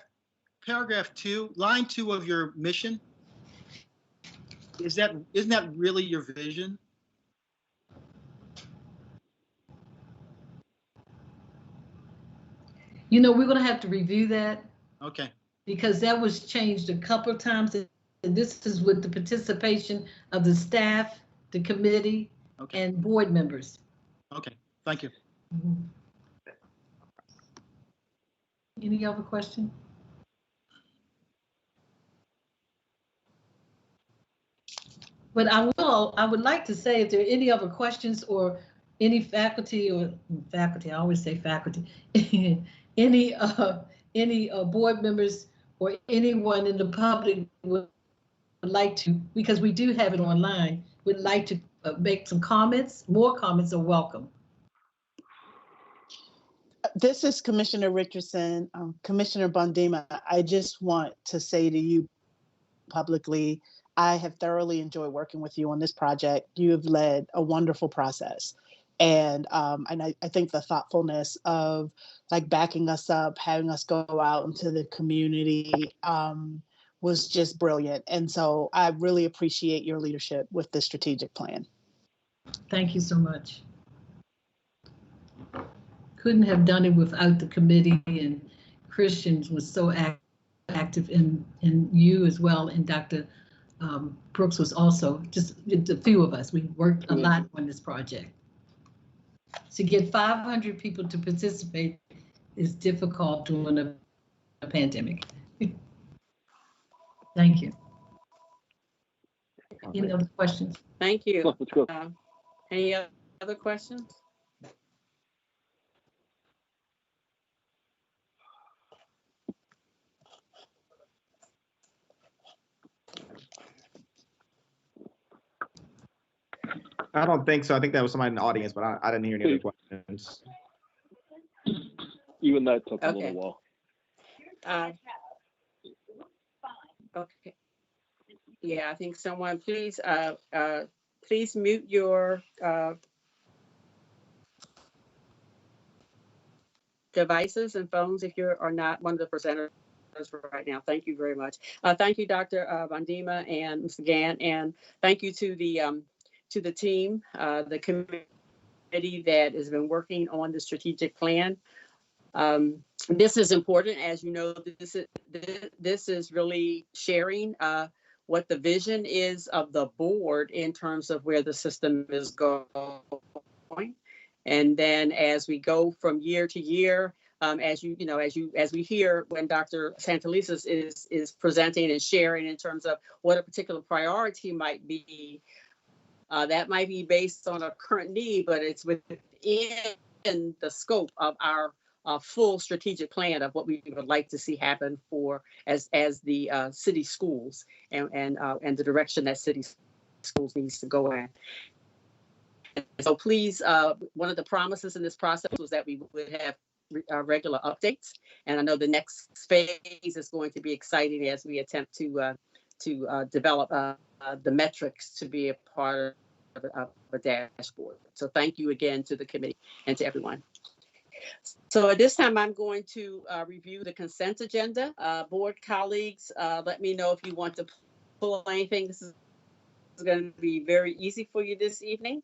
2, line 2 of your mission. Isn't that really your vision? We're going to have to review that. Okay. Because that was changed a couple of times, and this is with the participation of the staff, the committee, okay, and board members. Okay, thank you. Mm-hmm. Any other question? But I would like to say, if there are any other questions or any faculty, I always say faculty, any board members or anyone in the public would like to, because we do have it online, would like to make some comments, more comments are welcome. This is Commissioner Richardson. Commissioner Bondima, I just want to say to you publicly, I have thoroughly enjoyed working with you on this project. You have led a wonderful process. And I think the thoughtfulness of backing us up, having us go out into the community was just brilliant. And so I really appreciate your leadership with this strategic plan. Thank you so much. Couldn't have done it without the committee, and Christian was so active in you as well, and Dr. Brooks was also, just a few of us. We worked a lot on this project. To get 500 people to participate is difficult during a pandemic. Thank you. Any other questions? Thank you. Let's go. Any other questions? I don't think so. I think that was somebody in the audience, but I didn't hear any other questions. Even that took a little while. Okay. Yeah, I think someone, please mute your devices and phones if you are not one of the presenters right now. Thank you very much. Thank you, Dr. Bondima and Mr. Gann, and thank you to the team, the committee that has been working on the strategic plan. This is important, as you know. This is really sharing what the vision is of the board in terms of where the system is going. And then as we go from year to year, as we hear when Dr. Santelises is presenting and sharing in terms of what a particular priority might be, that might be based on a current need, but it's within the scope of our full strategic plan of what we would like to see happen for as the city schools and the direction that city schools needs to go in. So please, one of the promises in this process was that we would have regular updates. And I know the next phase is going to be exciting as we attempt to develop the metrics to be a part of a dashboard. So thank you again to the committee and to everyone. So at this time, I'm going to review the consent agenda. Board colleagues, let me know if you want to pull anything. This is going to be very easy for you this evening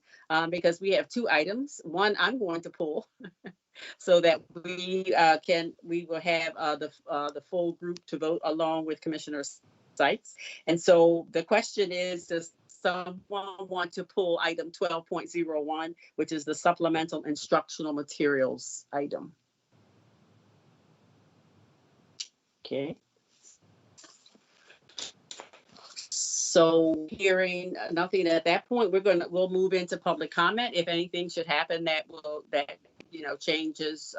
because we have 2 items. One I'm going to pull so that we will have the full group to vote along with Commissioner Seitz. And so the question is, does someone want to pull item 12.01, which is the supplemental instructional materials item? Okay. So hearing nothing at that point, we'll move into public comment. If anything should happen that changes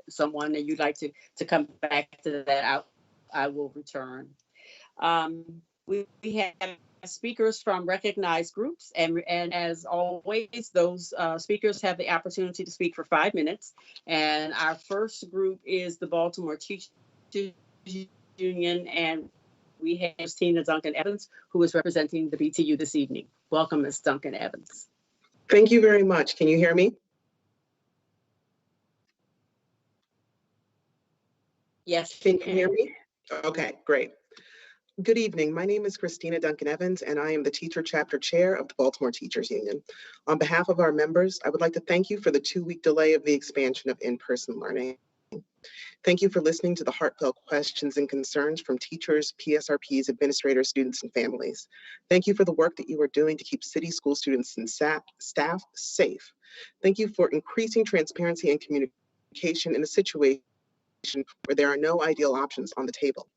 someone and you'd like to come back to that, I will return. We have speakers from recognized groups, and as always, those speakers have the opportunity to speak for 5 minutes. And our first group is the Baltimore Teachers Union, and we have Tina Duncan Evans, who is representing the BTU this evening. Welcome, Ms. Duncan Evans. Thank you very much. Can you hear me? Yes. Can you hear me? Okay, great. Good evening. My name is Christina Duncan Evans, and I am the Teacher Chapter Chair of the Baltimore Teachers Union. On behalf of our members, I would like to thank you for the 2-week delay of the expansion of in-person learning. Thank you for listening to the heartfelt questions and concerns from teachers, PSRPs, administrators, students, and families. Thank you for the work that you are doing to keep city school students and staff safe. Thank you for increasing transparency and communication in a situation where there are no ideal options on the table.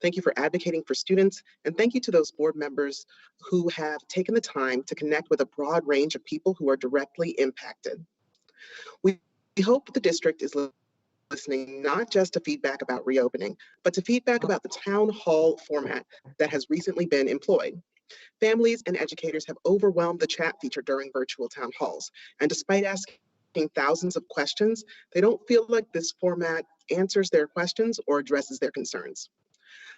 Thank you for advocating for students, and thank you to those board members who have taken the time to connect with a broad range of people who are directly impacted. We hope the district is listening not just to feedback about reopening, but to feedback about the town hall format that has recently been employed. Families and educators have overwhelmed the chat feature during virtual town halls, and despite asking thousands of questions, they don't feel like this format answers their questions or addresses their concerns.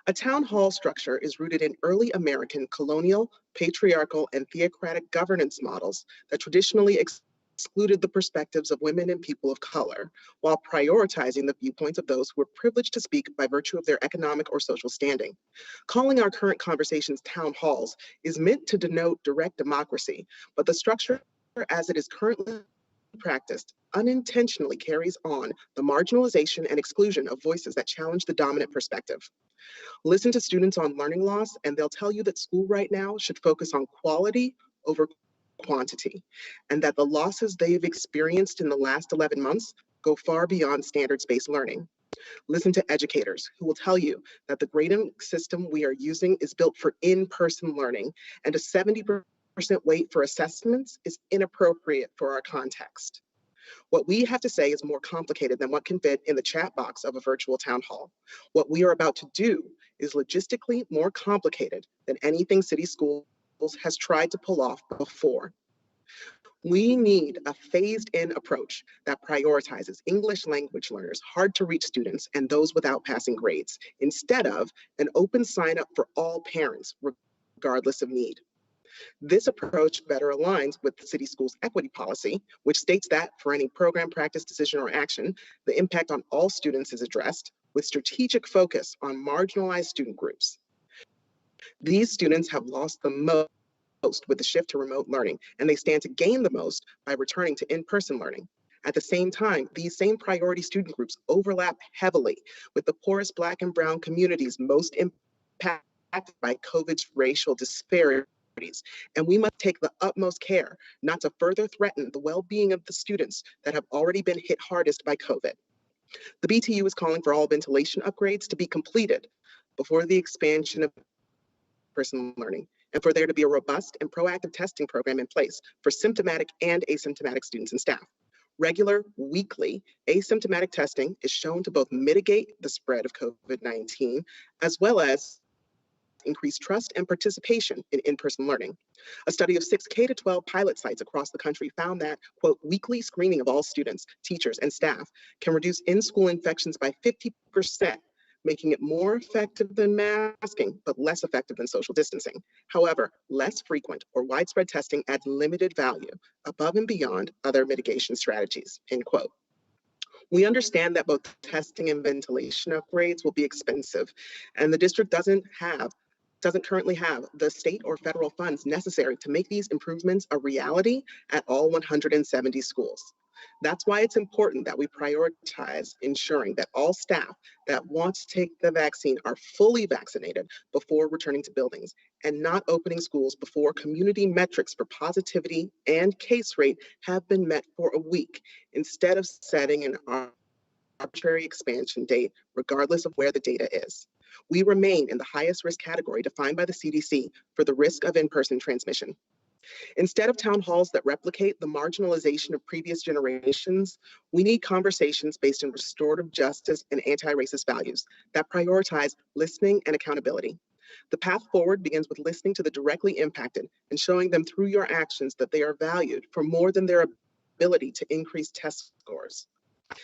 A town hall structure is rooted in early American colonial, patriarchal, and theocratic governance models that traditionally excluded the perspectives of women and people of color, while prioritizing the viewpoints of those who were privileged to speak by virtue of their economic or social standing. Calling our current conversations town halls is meant to denote direct democracy, but the structure as it is currently practiced unintentionally carries on the marginalization and exclusion of voices that challenge the dominant perspective. Listen to students on learning loss, and they'll tell you that school right now should focus on quality over quantity, and that the losses they've experienced in the last 11 months go far beyond standards-based learning. Listen to educators who will tell you that the grading system we are using is built for in-person learning, and a 70% wait for assessments is inappropriate for our context. What we have to say is more complicated than what can fit in the chat box of a virtual town hall. What we are about to do is logistically more complicated than anything city schools has tried to pull off before. We need a phased-in approach that prioritizes English language learners, hard-to-reach students, and those without passing grades, instead of an open sign-up for all parents, regardless of need. This approach better aligns with the city schools equity policy, which states that for any program, practice, decision, or action, the impact on all students is addressed with strategic focus on marginalized student groups. These students have lost the most with the shift to remote learning, and they stand to gain the most by returning to in-person learning. At the same time, these same priority student groups overlap heavily with the poorest Black and Brown communities most impacted by COVID's racial disparities. And we must take the utmost care not to further threaten the well-being of the students that have already been hit hardest by COVID. The BTU is calling for all ventilation upgrades to be completed before the expansion of in-person learning, and for there to be a robust and proactive testing program in place for symptomatic and asymptomatic students and staff. Regular, weekly, asymptomatic testing is shown to both mitigate the spread of COVID-19 as well as increase trust and participation in in-person learning. A study of 6 K-12 pilot sites across the country found that, quote, weekly screening of all students, teachers, and staff can reduce in-school infections by 50%, making it more effective than masking, but less effective than social distancing. However, less frequent or widespread testing adds limited value above and beyond other mitigation strategies, end quote. We understand that both testing and ventilation upgrades will be expensive, and the district doesn't currently have the state or federal funds necessary to make these improvements a reality at all 170 schools. That's why it's important that we prioritize ensuring that all staff that want to take the vaccine are fully vaccinated before returning to buildings, and not opening schools before community metrics for positivity and case rate have been met for a week, instead of setting an arbitrary expansion date, regardless of where the data is. We remain in the highest risk category defined by the CDC for the risk of in-person transmission. Instead of town halls that replicate the marginalization of previous generations, we need conversations based in restorative justice and anti-racist values that prioritize listening and accountability. The path forward begins with listening to the directly impacted and showing them through your actions that they are valued for more than their ability to increase test scores.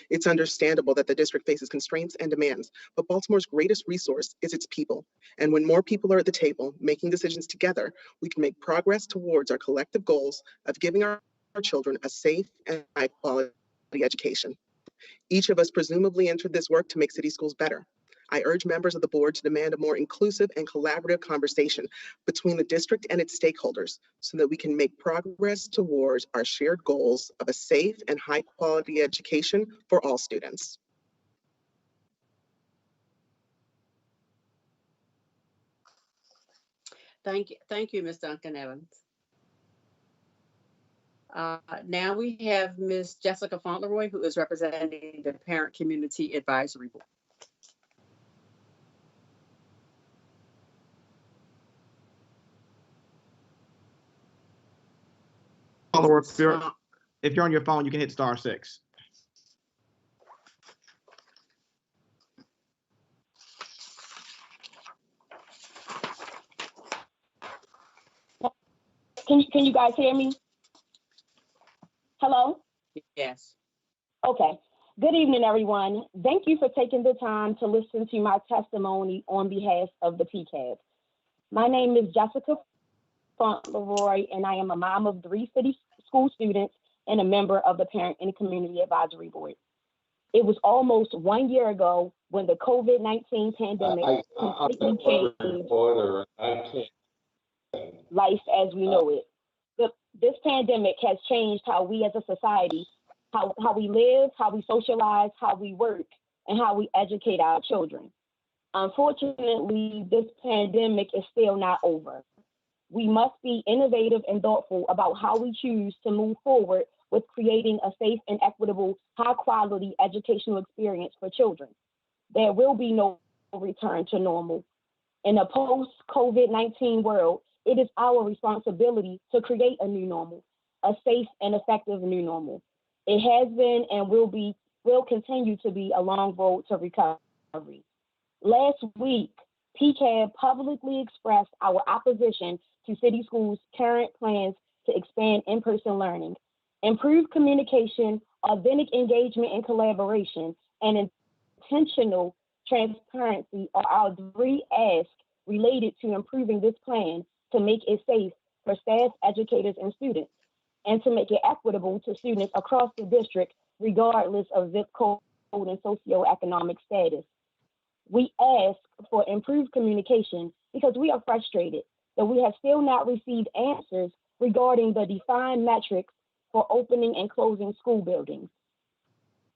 It's understandable that the district faces constraints and demands, but Baltimore's greatest resource is its people. And when more people are at the table making decisions together, we can make progress towards our collective goals of giving our children a safe and high quality education. Each of us presumably entered this work to make city schools better. I urge members of the board to demand a more inclusive and collaborative conversation between the district and its stakeholders so that we can make progress towards our shared goals of a safe and high quality education for all students. Thank you, Ms. Duncan Evans. Now we have Ms. Jessica Fauntleroy, who is representing the Parent Community Advisory Board. If you're on your phone, you can hit *6. Can you guys hear me? Hello? Yes. Okay. Good evening, everyone. Thank you for taking the time to listen to my testimony on behalf of the PCAD. My name is Jessica Fauntleroy, and I am a mom of 3 city school students and a member of the Parent and Community Advisory Board. It was almost 1 year ago when the COVID-19 pandemic completely changed life as we know it. This pandemic has changed how we as a society, how we live, how we socialize, how we work, and how we educate our children. Unfortunately, this pandemic is still not over. We must be innovative and thoughtful about how we choose to move forward with creating a safe and equitable, high-quality educational experience for children. There will be no return to normal. In a post-COVID-19 world, it is our responsibility to create a new normal, a safe and effective new normal. It has been and will continue to be a long road to recovery. Last week, PCAD publicly expressed our opposition to city schools' current plans to expand in-person learning. Improved communication, authentic engagement and collaboration, and intentional transparency are our 3 asks related to improving this plan to make it safe for staff, educators, and students, and to make it equitable to students across the district, regardless of zip code and socioeconomic status. We ask for improved communication because we are frustrated that we have still not received answers regarding the defined metrics for opening and closing school buildings.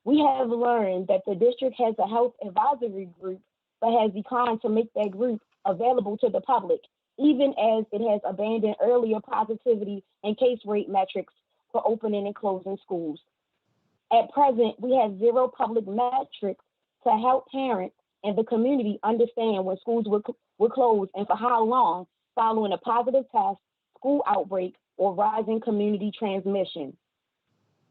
We have learned that the district has a health advisory group, but has declined to make that group available to the public, even as it has abandoned earlier positivity and case rate metrics for opening and closing schools. At present, we have 0 public metrics to help parents and the community understand when schools will close and for how long following a positive test, school outbreak, or rising community transmission.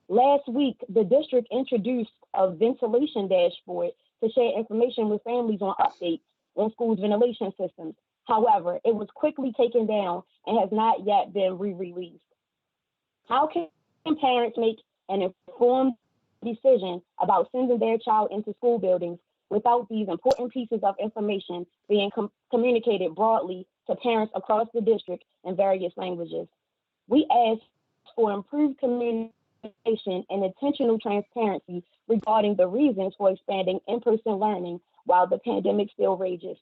Last week, the district introduced a ventilation dashboard to share information with families on updates on schools' ventilation systems. However, it was quickly taken down and has not yet been re-released. How can parents make an informed decision about sending their child into school buildings without these important pieces of information being communicated broadly to parents across the district in various languages? We ask for improved communication and intentional transparency regarding the reasons for expanding in-person learning while the pandemic still rages.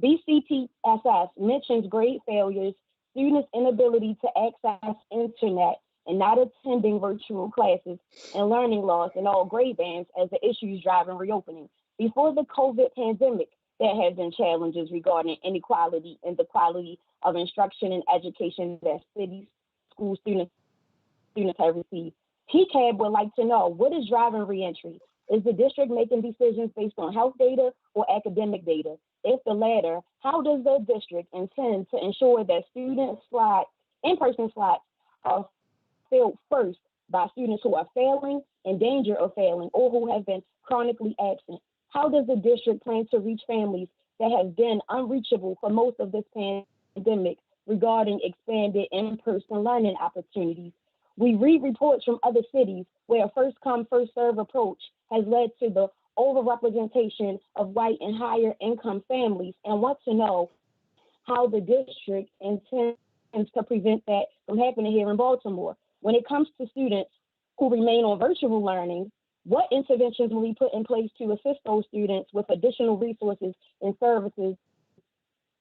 BCPSS mentions grade failures, students' inability to access internet, and not attending virtual classes, and learning loss in all grade bands as the issues driving reopening. Before the COVID pandemic, there have been challenges regarding inequality and the quality of instruction and education that school students have received. PCAB would like to know, what is driving reentry? Is the district making decisions based on health data or academic data? If the latter, how does the district intend to ensure that student slots, in-person slots, are filled first by students who are failing, in danger of failing, or who have been chronically absent? How does the district plan to reach families that have been unreachable for most of this pandemic regarding expanded in-person learning opportunities? We read reports from other cities where a first-come, first-served approach has led to the overrepresentation of white and higher income families, and want to know how the district intends to prevent that from happening here in Baltimore. When it comes to students who remain on virtual learning, what interventions will be put in place to assist those students with additional resources and services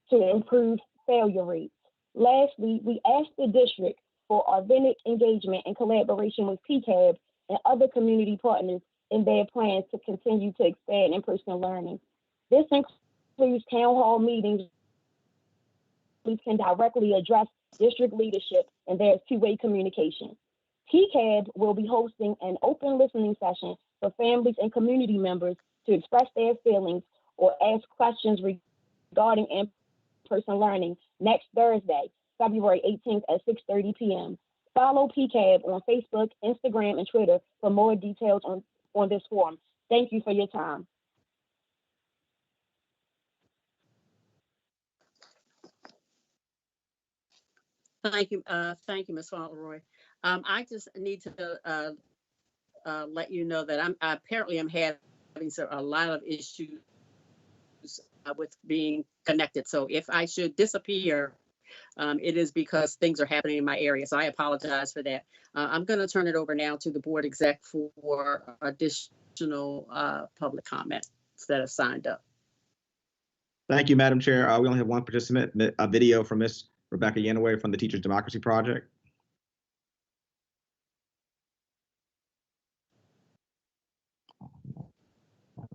to improve failure rates? Lastly, we ask the district for authentic engagement and collaboration with PCAB and other community partners in their plans to continue to expand in-person learning. This includes town hall meetings. We can directly address district leadership, and there's two-way communication. PCAB will be hosting an open listening session for families and community members to express their feelings or ask questions regarding in-person learning next Thursday, February 18th at 6:30 p.m. Follow PCAB on Facebook, Instagram, and Twitter for more details on this forum. Thank you for your time. Thank you, Ms. Fauntleroy. I just need to let you know that I apparently am having a lot of issues with being connected. So if I should disappear, it is because things are happening in my area. So I apologize for that. I'm going to turn it over now to the board exec for additional public comment that have signed up. Thank you, Madam Chair. We only have one participant, a video from Ms. Rebecca Yanaway from the Teachers Democracy Project.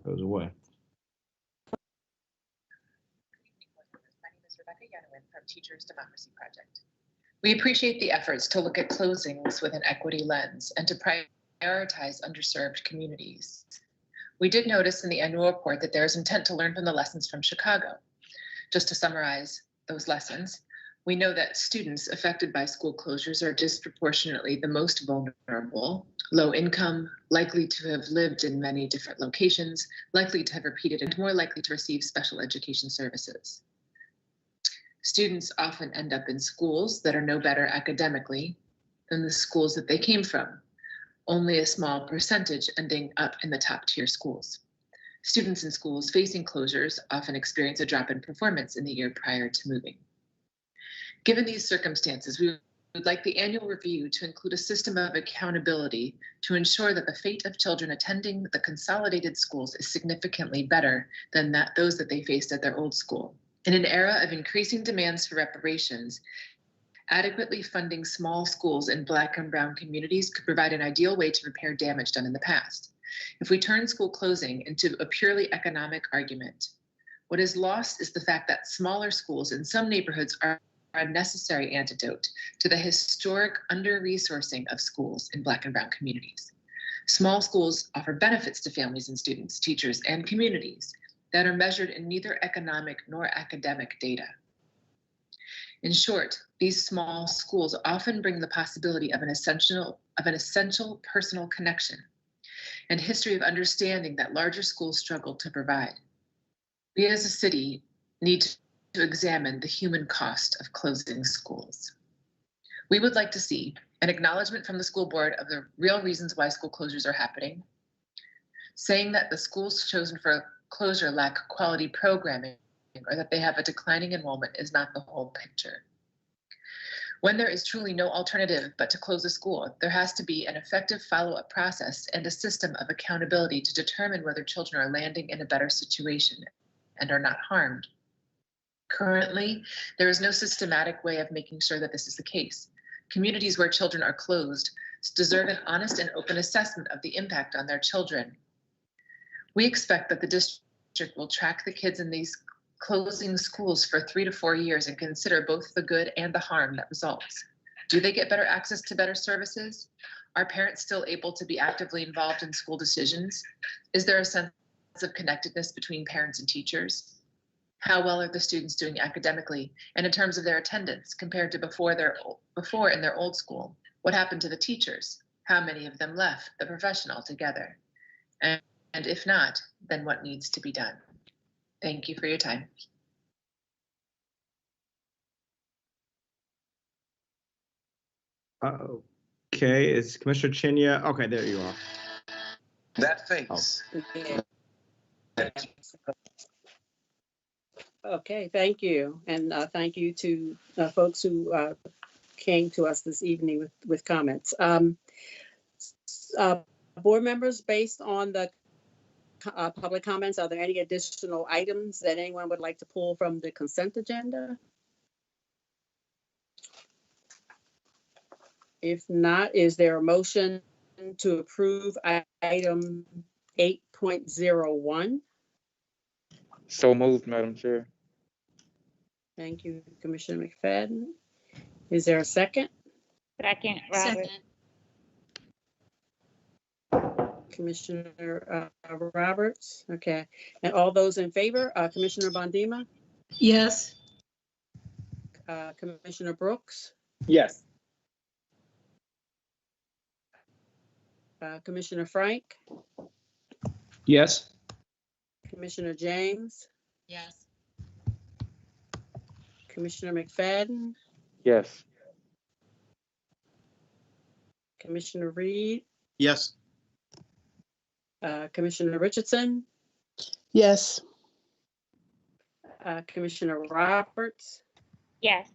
Goes away. My name is Rebecca Yanaway from Teachers Democracy Project. We appreciate the efforts to look at closings with an equity lens and to prioritize underserved communities. We did notice in the annual report that there is intent to learn from the lessons from Chicago. Just to summarize those lessons, we know that students affected by school closures are disproportionately the most vulnerable, low income, likely to have lived in many different locations, likely to have repeated, and more likely to receive special education services. Students often end up in schools that are no better academically than the schools that they came from, only a small percentage ending up in the top tier schools. Students in schools facing closures often experience a drop in performance in the year prior to moving. Given these circumstances, we would like the annual review to include a system of accountability to ensure that the fate of children attending the consolidated schools is significantly better than those that they faced at their old school. In an era of increasing demands for reparations, adequately funding small schools in Black and Brown communities could provide an ideal way to repair damage done in the past. If we turn school closing into a purely economic argument, what is lost is the fact that smaller schools in some neighborhoods are a necessary antidote to the historic under-resourcing of schools in Black and Brown communities. Small schools offer benefits to families and students, teachers, and communities that are measured in neither economic nor academic data. In short, these small schools often bring the possibility of an essential personal connection and history of understanding that larger schools struggle to provide. We as a city need to examine the human cost of closing schools. We would like to see an acknowledgement from the school board of the real reasons why school closures are happening, saying that the schools chosen for closure lack quality programming or that they have a declining enrollment is not the whole picture. When there is truly no alternative but to close a school, there has to be an effective follow-up process and a system of accountability to determine whether children are landing in a better situation and are not harmed. Currently, there is no systematic way of making sure that this is the case. Communities where children are closed deserve an honest and open assessment of the impact on their children. We expect that the district will track the kids in these closing schools for 3 to 4 years and consider both the good and the harm that results. Do they get better access to better services? Are parents still able to be actively involved in school decisions? Is there a sense of connectedness between parents and teachers? How well are the students doing academically and in terms of their attendance compared to before in their old school? What happened to the teachers? How many of them left the profession altogether? And if not, then what needs to be done? Thank you for your time. Okay, is Commissioner Chinya? Okay, there you are. That face. Yeah. Okay, thank you. And thank you to folks who came to us this evening with comments. Board members, based on the public comments, are there any additional items that anyone would like to pull from the consent agenda? If not, is there a motion to approve item 8.01? So moved, Madam Chair. Thank you, Commissioner McFadden. Is there a second? Second, Roberts. Commissioner Roberts, okay. And all those in favor, Commissioner Bondima? Yes. Commissioner Brooks? Yes. Commissioner Frank? Yes. Commissioner James? Yes. Commissioner McFadden? Yes. Commissioner Reed? Yes. Commissioner Richardson? Yes. Commissioner Roberts? Yes.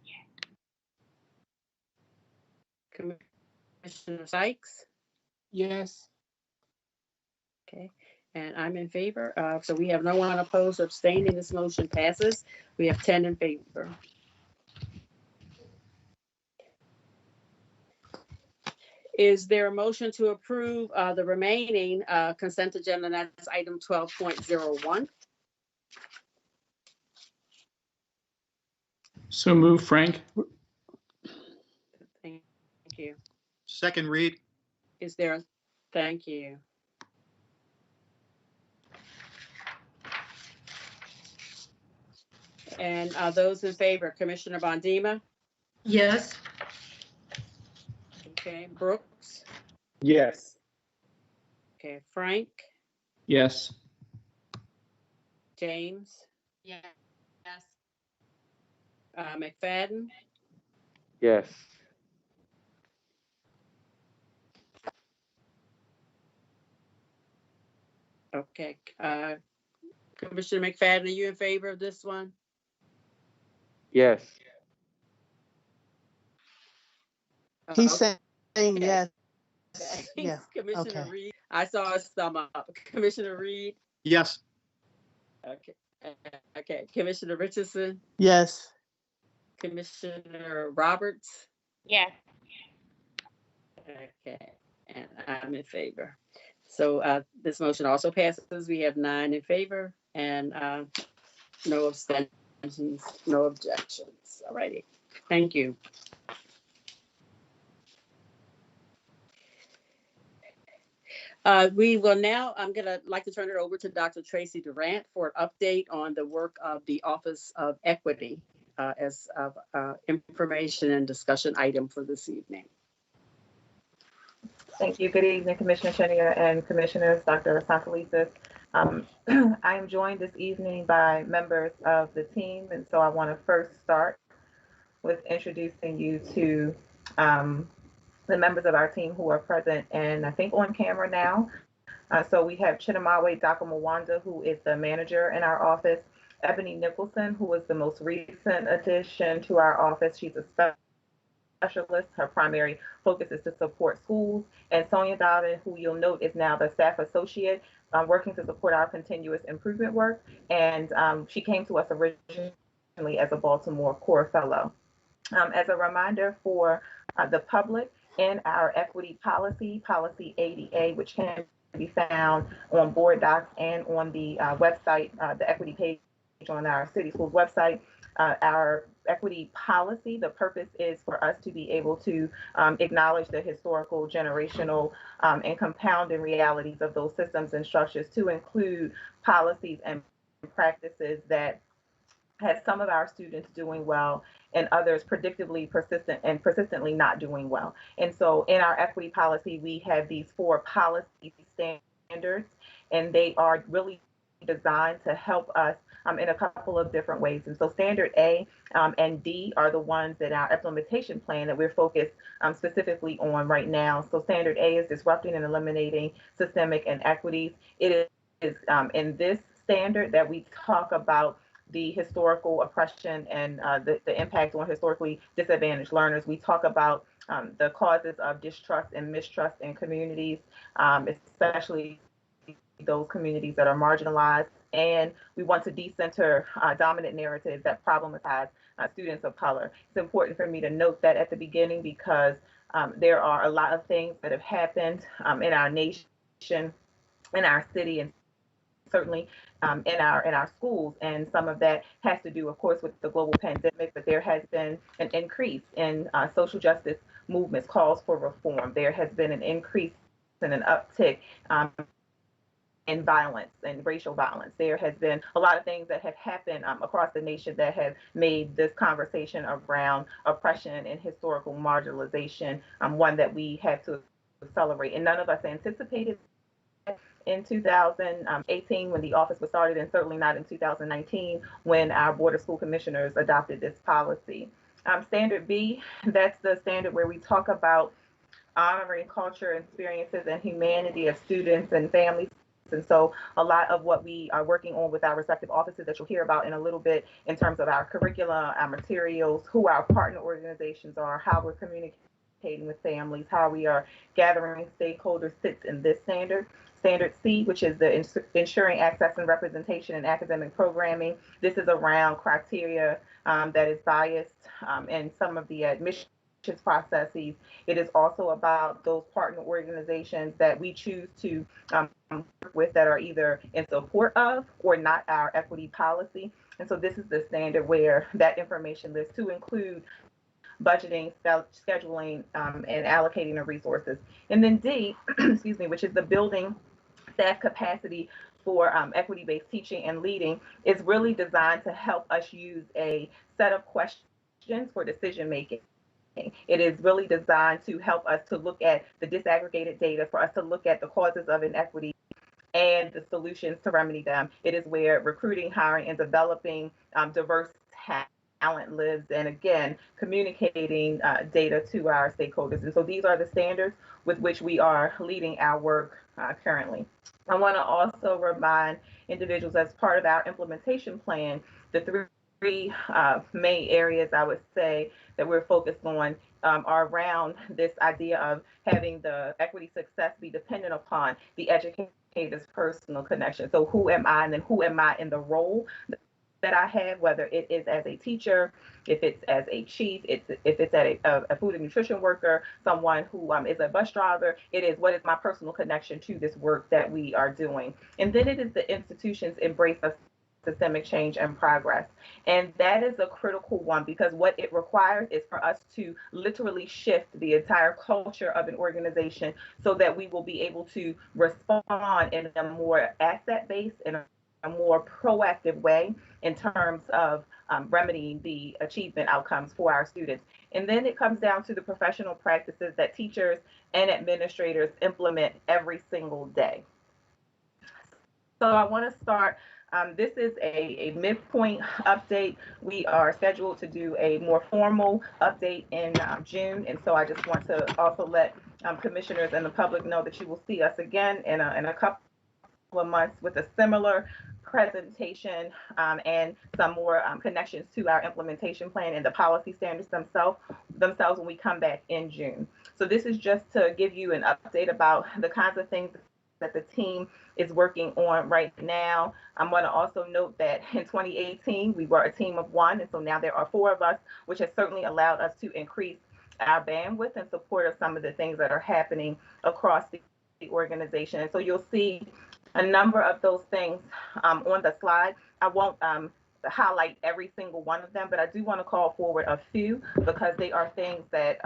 Commissioner Sykes? Yes. Okay, and I'm in favor. So we have no one opposed or abstaining. This motion passes. We have 10 in favor. Is there a motion to approve the remaining consent agenda? That's item 12.01. So move, Frank. Thank you. Second read. Is there, thank you. And those in favor, Commissioner Bondima? Yes. Okay, Brooks? Yes. Okay, Frank? Yes. James? Yes. McFadden? Yes. Okay, Commissioner McFadden, are you in favor of this one? Yes. He's saying Okay. yes. Thanks, Yeah. Commissioner Okay. Reed. I saw his thumb up. Commissioner Reed? Yes. Okay. Okay. Commissioner Richardson? Yes. Commissioner Roberts? Yes. Okay. And I'm in favor. So this motion also passes. We have 9 in favor and no abstentions, no objections. All righty. Thank you. We will now, I'm gonna like to turn it over to Dr. Tracy Durant for an update on the work of the Office of Equity as information and discussion item for this evening. Thank you. Good evening, Commissioner Chenier and Commissioners, Dr. Santelises. I am joined this evening by members of the team, and so I want to first start with introducing you to the members of our team who are present and I think on camera now. So we have Chinamawe Dakamawanda, who is the manager in our office, Ebony Nicholson, who is the most recent addition to our office. She's a specialist. Her primary focus is to support schools. And Sonia Dobbin, who you'll note is now the staff associate, working to support our continuous improvement work. And she came to us originally as a Baltimore Core Fellow. As a reminder for the public, in our equity policy, Policy 80A, which can be found on board docs and on the website, the equity page on our city schools website, our equity policy, the purpose is for us to be able to acknowledge the historical, generational, and compounding realities of those systems and structures to include policies and practices that has some of our students doing well and others predictably persistently not doing well. And so in our equity policy, we have these 4 policy standards, and they are really designed to help us in a couple of different ways. And so standard A and D are the ones that our implementation plan that we're focused specifically on right now. So standard A is disrupting and eliminating systemic inequities. It is in this standard that we talk about the historical oppression and the impact on historically disadvantaged learners. We talk about the causes of distrust and mistrust in communities, especially those communities that are marginalized. And we want to decenter dominant narratives that problematize students of color. It's important for me to note that at the beginning because there are a lot of things that have happened in our nation, in our city, and certainly in our schools, and some of that has to do, of course, with the global pandemic, but there has been an increase in social justice movements, calls for reform. There has been an increase and an uptick in violence and racial violence. There has been a lot of things that have happened across the nation that have made this conversation around oppression and historical marginalization one that we have to accelerate, and none of us anticipated in 2018 when the office was started, and certainly not in 2019 when our Board of School Commissioners adopted this policy. Standard B, that's the standard where we talk about honoring culture, experiences, and humanity of students and families. And so a lot of what we are working on with our respective offices that you'll hear about in a little bit in terms of our curricula, our materials, who our partner organizations are, how we're communicating with families, how we are gathering stakeholders sits in this standard. Standard C, which is the ensuring access and representation in academic programming. This is around criteria that is biased and some of the admissions processes. It is also about those partner organizations that we choose to work with that are either in support of or not our equity policy. And so this is the standard where that information lists to include budgeting, scheduling, and allocating the resources. And then D, excuse me, which is the building staff capacity for equity-based teaching and leading, is really designed to help us use a set of questions for decision making. It is really designed to help us to look at the disaggregated data, for us to look at the causes of inequity and the solutions to remedy them. It is where recruiting, hiring, and developing diverse talent lives, and again, communicating data to our stakeholders. And so these are the standards with which we are leading our work currently. I want to also remind individuals, as part of our implementation plan, the three main areas I would say that we're focused on are around this idea of having the equity success be dependent upon the educator's personal connection. So who am I, and then who am I in the role that I have, whether it is as a teacher, if it's as a chief, if it's a food and nutrition worker, someone who is a bus driver. It is, what is my personal connection to this work that we are doing? And then it is the institution's embrace of systemic change and progress. And that is a critical one, because what it requires is for us to literally shift the entire culture of an organization so that we will be able to respond in a more asset-based and a more proactive way in terms of remedying the achievement outcomes for our students. And then it comes down to the professional practices that teachers and administrators implement every single day. So I want to start. This is a midpoint update. We are scheduled to do a more formal update in June. And so I just want to also let commissioners and the public know that you will see us again in a couple of months with a similar presentation and some more connections to our implementation plan and the policy standards themselves when we come back in June. So this is just to give you an update about the kinds of things that the team is working on right now. I'm going to also note that in 2018, we were a team of one, and so now there are 4 of us, which has certainly allowed us to increase our bandwidth and support of some of the things that are happening across the organization. And so you'll see a number of those things on the slide. I won't highlight every single one of them, but I do want to call forward a few because they are things that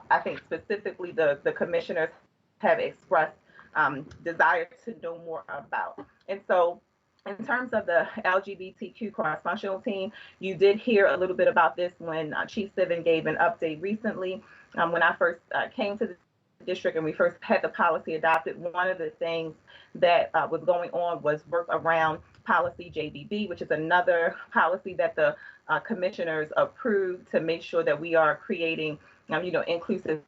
I think specifically the commissioners have expressed desire to know more about. And so in terms of the LGBTQ cross-functional team, you did hear a little bit about this when Chief Sivan gave an update recently. When I first came to the district and we first had the policy adopted, one of the things that was going on was work around policy JBB, which is another policy that the commissioners approved to make sure that we are creating, inclusive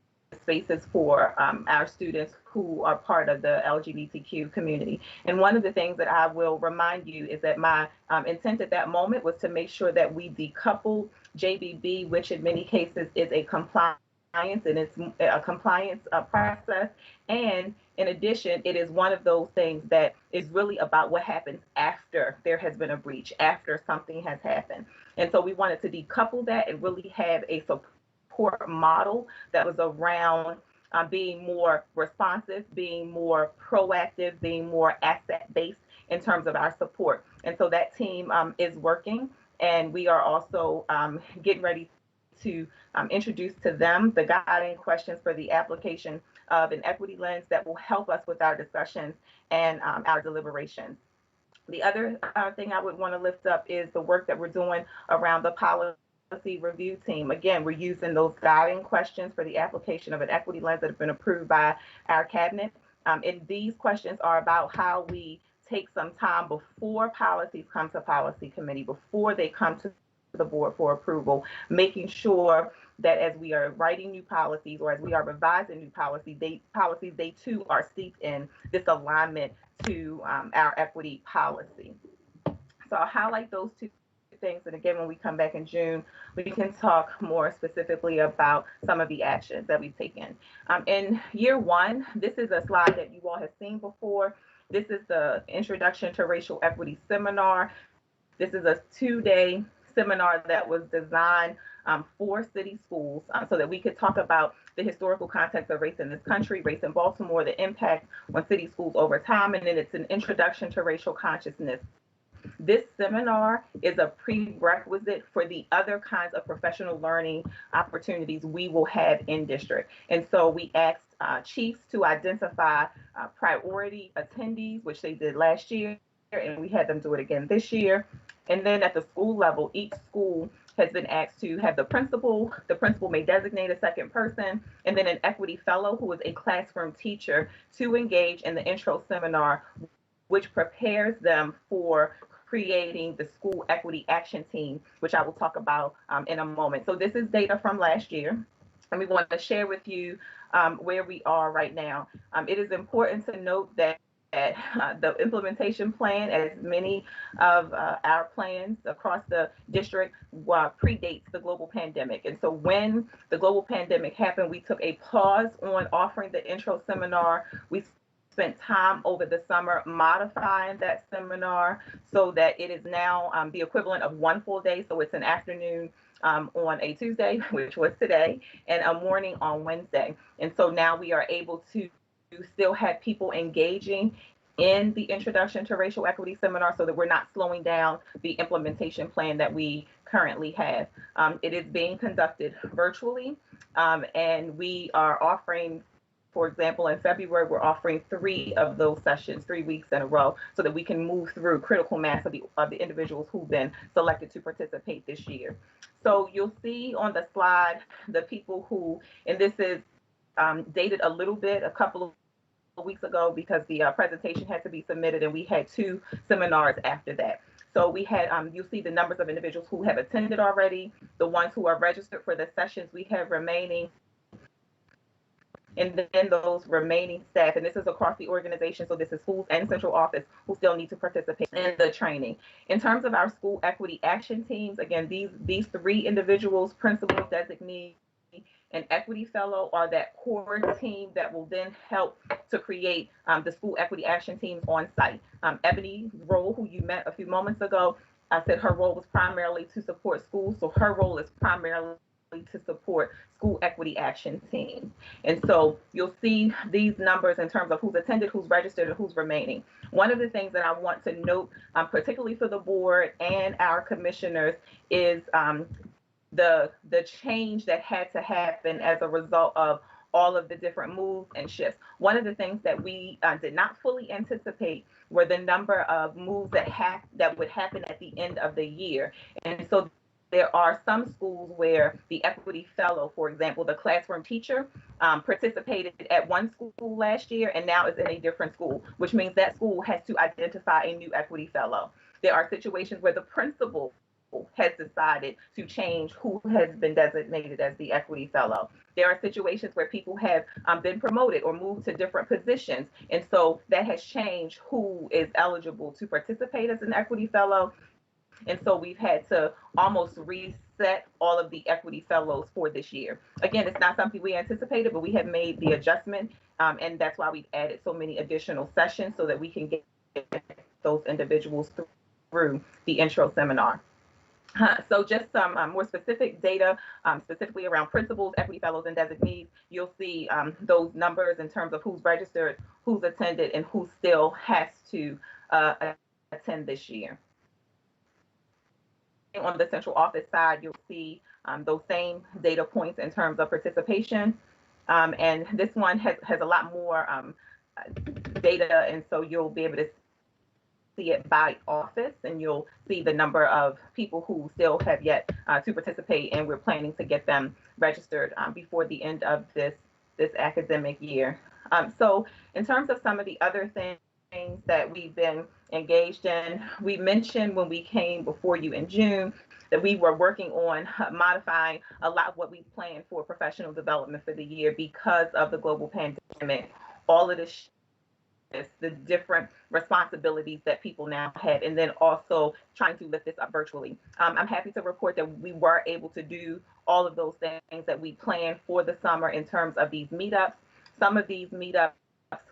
spaces for our students who are part of the LGBTQ community. And one of the things that I will remind you is that my intent at that moment was to make sure that we decouple JBB, which in many cases is a compliance and it's a compliance process. And in addition, it is one of those things that is really about what happens after there has been a breach, after something has happened. And so we wanted to decouple that and really have a support model that was around being more responsive, being more proactive, being more asset-based in terms of our support. And so that team is working, and we are also getting ready to introduce to them the guiding questions for the application of an equity lens that will help us with our discussions and our deliberations. The other thing I would want to lift up is the work that we're doing around the policy review team. Again, we're using those guiding questions for the application of an equity lens that have been approved by our cabinet. And these questions are about how we take some time before policies come to policy committee, before they come to the board for approval, making sure that as we are writing new policies or as we are revising new policies, they too are steeped in this alignment to our equity policy. So I'll highlight those 2 things. And again, when we come back in June, we can talk more specifically about some of the actions that we've taken. In year 1, this is a slide that you all have seen before. This is the Introduction to Racial Equity seminar. This is a 2-day seminar that was designed for city schools so that we could talk about the historical context of race in this country, race in Baltimore, the impact on city schools over time, and then it's an introduction to racial consciousness. This seminar is a prerequisite for the other kinds of professional learning opportunities we will have in district. And so we asked chiefs to identify priority attendees, which they did last year, and we had them do it again this year. And then at the school level, each school has been asked to have the principal may designate a second person, and then an equity fellow who is a classroom teacher to engage in the intro seminar, which prepares them for creating the school equity action team, which I will talk about in a moment. So this is data from last year, and we want to share with you where we are right now. It is important to note that the implementation plan, as many of our plans across the district, predates the global pandemic. And so when the global pandemic happened, we took a pause on offering the intro seminar. We spent time over the summer modifying that seminar so that it is now the equivalent of 1 full day. So it's an afternoon on a Tuesday, which was today, and a morning on Wednesday. And so now we are able to still have people engaging in the Introduction to Racial Equity seminar so that we're not slowing down the implementation plan that we currently have. It is being conducted virtually, and we are offering, for example, in February, we're offering 3 of those sessions, 3 weeks in a row, so that we can move through critical mass of the individuals who've been selected to participate this year. So you'll see on the slide the people who, and this is dated a little bit, a couple weeks ago because the presentation had to be submitted, and we had 2 seminars after that. So we had, you'll see the numbers of individuals who have attended already, the ones who are registered for the sessions we have remaining, and then those remaining staff, and this is across the organization, so this is schools and central office who still need to participate in the training. In terms of our school equity action teams, again, these 3 individuals, principal, designee, and equity fellow, are that core team that will then help to create the school equity action teams on site. Ebony's role, who you met a few moments ago, I said her role was primarily to support schools, so her role is primarily to support school equity action teams. And so you'll see these numbers in terms of who's attended, who's registered, and who's remaining. One of the things that I want to note, particularly for the board and our commissioners, is the change that had to happen as a result of all of the different moves and shifts. One of the things that we did not fully anticipate were the number of moves that would happen at the end of the year. And so there are some schools where the equity fellow, for example, the classroom teacher, participated at one school last year and now is in a different school, which means that school has to identify a new equity fellow. There are situations where the principal has decided to change who has been designated as the equity fellow. There are situations where people have been promoted or moved to different positions, and so that has changed who is eligible to participate as an equity fellow. And so we've had to almost reset all of the equity fellows for this year. Again, it's not something we anticipated, but we have made the adjustment, and that's why we've added so many additional sessions so that we can get those individuals through the intro seminar. So just some more specific data, specifically around principals, equity fellows, and designees. You'll see those numbers in terms of who's registered, who's attended, and who still has to attend this year. On the central office side, you'll see those same data points in terms of participation. And this one has a lot more data, and so you'll be able to see it by office, and you'll see the number of people who still have yet to participate, and we're planning to get them registered before the end of this academic year. So in terms of some of the other things that we've been engaged in, we mentioned when we came before you in June that we were working on modifying a lot of what we planned for professional development for the year because of the global pandemic. All of this, the different responsibilities that people now have, and then also trying to lift this up virtually. I'm happy to report that we were able to do all of those things that we planned for the summer in terms of these meetups. Some of these meetups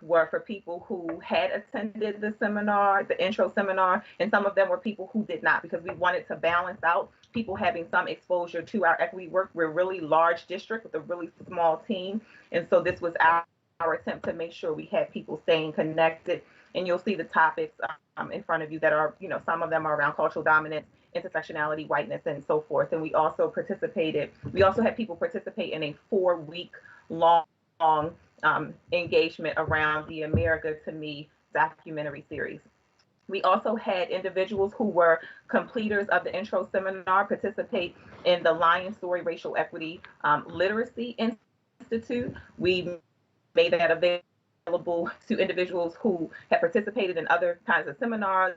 were for people who had attended the seminar, the intro seminar, and some of them were people who did not, because we wanted to balance out people having some exposure to our equity work. We're a really large district with a really small team, and so this was our attempt to make sure we had people staying connected. And you'll see the topics in front of you that are, some of them are around cultural dominance, intersectionality, whiteness, and so forth. And we also had people participate in a 4-week long engagement around the America to Me documentary series. We also had individuals who were completers of the intro seminar participate in the Lion Story Racial Equity Literacy Institute. We made that available to individuals who have participated in other kinds of seminars.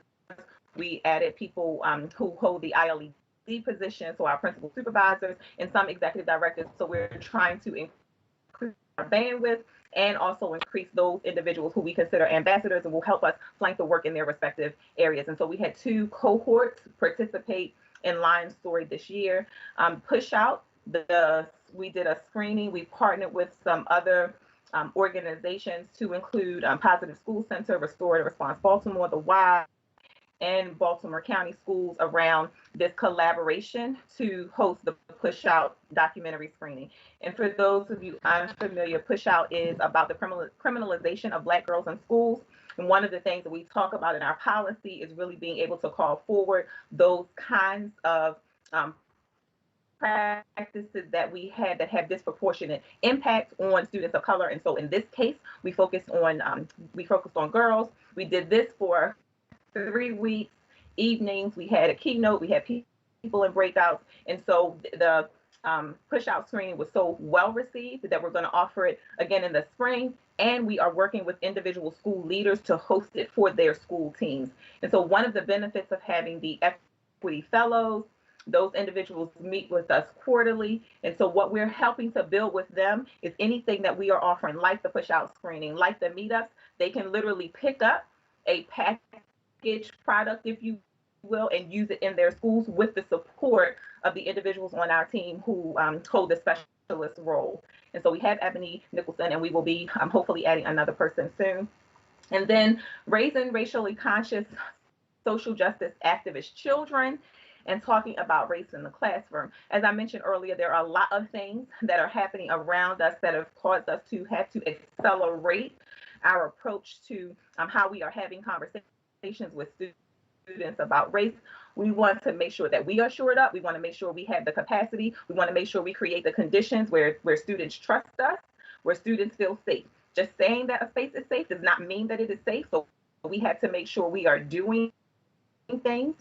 We added people who hold the ILED position, so our principal supervisors and some executive directors. So we're trying to increase our bandwidth and also increase those individuals who we consider ambassadors and will help us flank the work in their respective areas. And so we had 2 cohorts participate in Lion Story this year. Push Out, we did a screening. We partnered with some other organizations to include Positive School Center, Restorative Response Baltimore, the Y, and Baltimore County Schools around this collaboration to host the Push Out documentary screening. And for those of you unfamiliar, Push Out is about the criminalization of Black girls in schools. And one of the things that we talk about in our policy is really being able to call forward those kinds of practices that we had that have disproportionate impact on students of color. And so in this case, we focused on girls. We did this for 3 weeks, evenings. We had a keynote, we had people in breakouts. And so the Push Out screening was so well received that we're going to offer it again in the spring and we are working with individual school leaders to host it for their school teams. And so one of the benefits of having the Equity Fellows, those individuals meet with us quarterly. And so what we're helping to build with them is anything that we are offering, like the push-out screening, like the meetups. They can literally pick up a package product, if you will, and use it in their schools with the support of the individuals on our team who hold the specialist role. And so we have Ebony Nicholson, and we will be hopefully adding another person soon. And then raising racially conscious social justice activist children and talking about race in the classroom. As I mentioned earlier, there are a lot of things that are happening around us that have caused us to have to accelerate our approach to how we are having conversations with students about race. We want to make sure that we are shored up. We want to make sure we have the capacity. We want to make sure we create the conditions where students trust us, where students feel safe. Just saying that a space is safe does not mean that it is safe. So we have to make sure we are doing things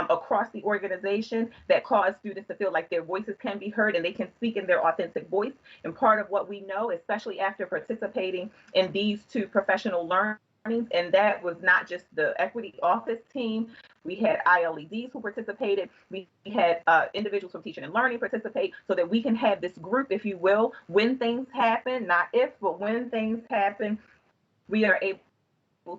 across the organization that cause students to feel like their voices can be heard and they can speak in their authentic voice. And part of what we know, especially after participating in these two professional learnings, and that was not just the equity office team, we had ILEDs who participated, we had individuals from teaching and learning participate, so that we can have this group, if you will, when things happen, not if, but when things happen, we are able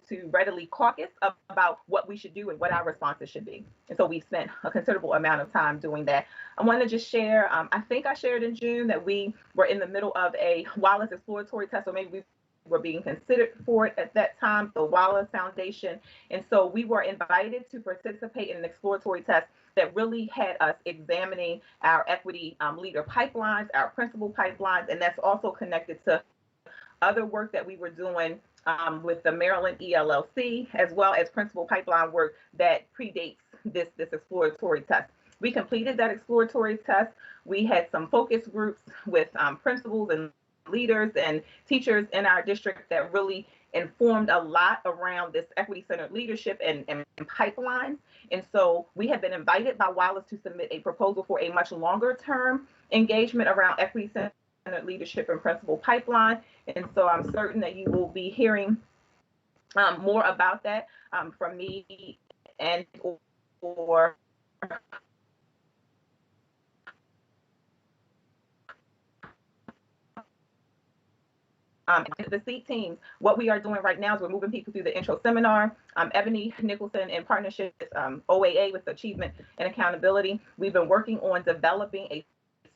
to readily caucus about what we should do and what our responses should be. And so we've spent a considerable amount of time doing that. I want to just share, I think I shared in June that we were in the middle of a Wallace exploratory test, or maybe we were being considered for it at that time, the Wallace Foundation. And so we were invited to participate in an exploratory test that really had us examining our equity leader pipelines, our principal pipelines, and that's also connected to other work that we were doing with the Maryland ELLC, as well as principal pipeline work that predates this exploratory test. We completed that exploratory test. We had some focus groups with principals and leaders and teachers in our district that really informed a lot around this equity-centered leadership and pipelines. And so we have been invited by Wallace to submit a proposal for a much longer term engagement around equity-centered leadership and principal pipeline. And so I'm certain that you will be hearing more about that from me and or the seat teams. What we are doing right now is we're moving people through the intro seminar. Ebony Nicholson, in partnership with OAA, with Achievement and Accountability, we've been working on developing a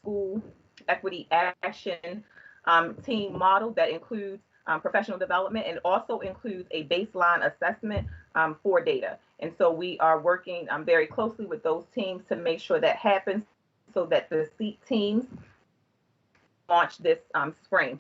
school equity action team model that includes professional development and also includes a baseline assessment for data. And so we are working very closely with those teams to make sure that happens, so that the seat teams launch this spring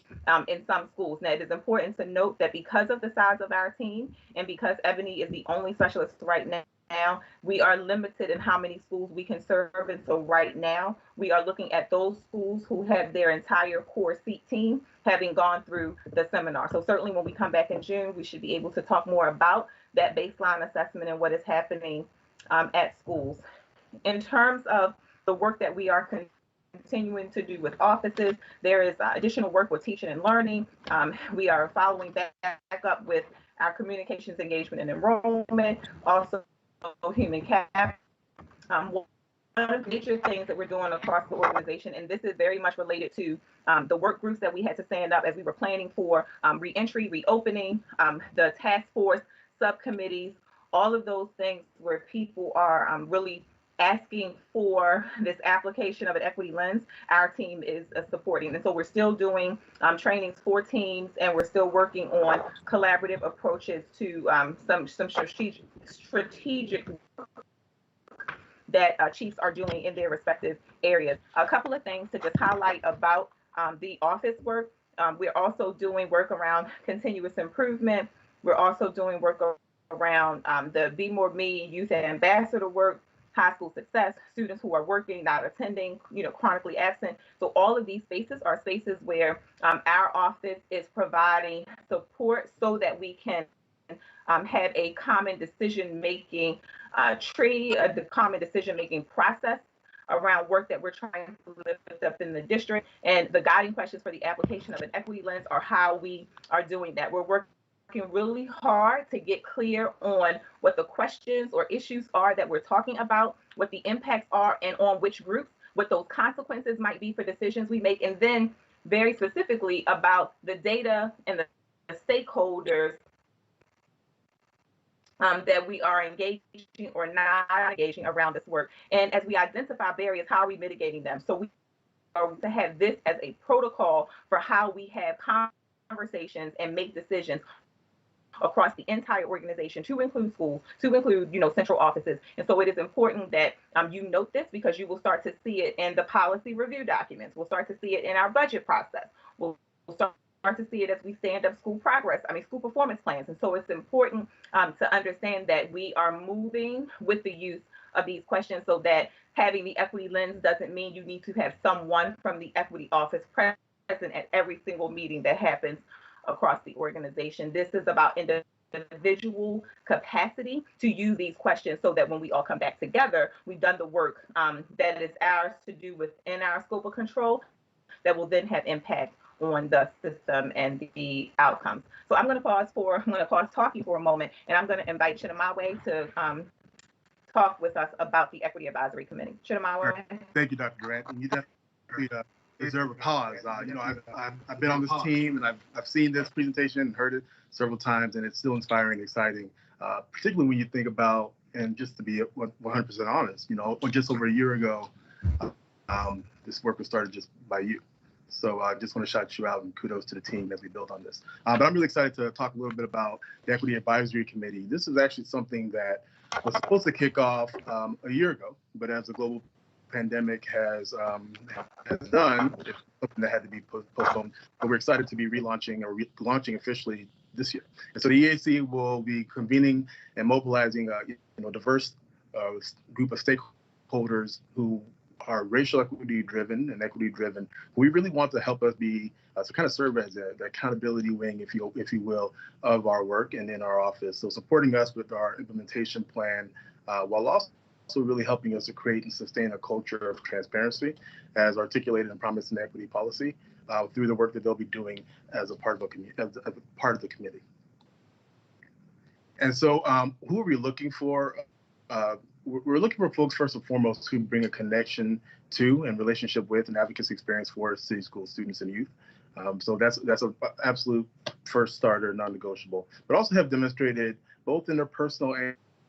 in some schools. Now, it is important to note that because of the size of our team and because Ebony is the only specialist right now, we are limited in how many schools we can serve. And so right now, we are looking at those schools who have their entire core seat team having gone through the seminar. So certainly when we come back in June, we should be able to talk more about that baseline assessment and what is happening at schools. In terms of the work that we are continuing to do with offices, there is additional work with teaching and learning. We are following back up with our communications, engagement, and enrollment, also human capital. One of the major things that we're doing across the organization, and this is very much related to the work groups that we had to stand up as we were planning for reentry, reopening, the task force, subcommittees, all of those things where people are really asking for this application of an equity lens, our team is supporting. And so we're still doing trainings for teams, and we're still working on collaborative approaches to some strategic that chiefs are doing in their respective areas. A couple of things to just highlight about the office work. We're also doing work around continuous improvement. We're also doing work around the Be More Me youth ambassador work, high school success, students who are working, not attending, chronically absent. So all of these spaces are spaces where our office is providing support so that we can have a common decision-making tree, the common decision-making process around work that we're trying to lift up in the district. And the guiding questions for the application of an equity lens are how we are doing that. We're working really hard to get clear on what the questions or issues are that we're talking about, what the impacts are, and on which groups, what those consequences might be for decisions we make, and then very specifically about the data and the stakeholders that we are engaging or not engaging around this work. And as we identify barriers, how are we mitigating them? So we are to have this as a protocol for how we have conversations and make decisions across the entire organization, to include schools, to include, central offices. And so it is important that you note this, because you will start to see it in the policy review documents. We'll start to see it in our budget process. We'll start to see it as we stand up school performance plans. And so it's important to understand that we are moving with the use of these questions, so that having the equity lens doesn't mean you need to have someone from the equity office present at every single meeting that happens across the organization. This is about individual capacity to use these questions, so that when we all come back together, we've done the work that is ours to do within our scope of control that will then have impact on the system and the outcomes. So I'm going to pause talking for a moment, and I'm going to invite Chidamawe to talk with us about the Equity Advisory Committee. Chidamawe. Thank you, Dr. Durant. And you definitely deserve a pause. I've been on this team, and I've seen this presentation and heard it several times, and it's still inspiring and exciting, particularly when you think about, and just to be 100% honest, just over a year ago, this work was started just by you. So I just want to shout you out, and kudos to the team as we build on this. But I'm really excited to talk a little bit about the Equity Advisory Committee. This is actually something that was supposed to kick off a year ago, but as the global pandemic has done, it's something that had to be postponed. But we're excited to be relaunching or launching officially this year. And so the EAC will be convening and mobilizing a diverse group of stakeholders who are racial equity driven and equity driven. We really want to help us be to kind of serve as the accountability wing, if you will, of our work and in our office. So supporting us with our implementation plan, while also really helping us to create and sustain a culture of transparency as articulated and promised in equity policy through the work that they'll be doing as a part of the committee. And so who are we looking for? We're looking for folks, first and foremost, who bring a connection to and relationship with and advocacy experience for city school students and youth. So that's an absolute first starter, non-negotiable, but also have demonstrated both in their personal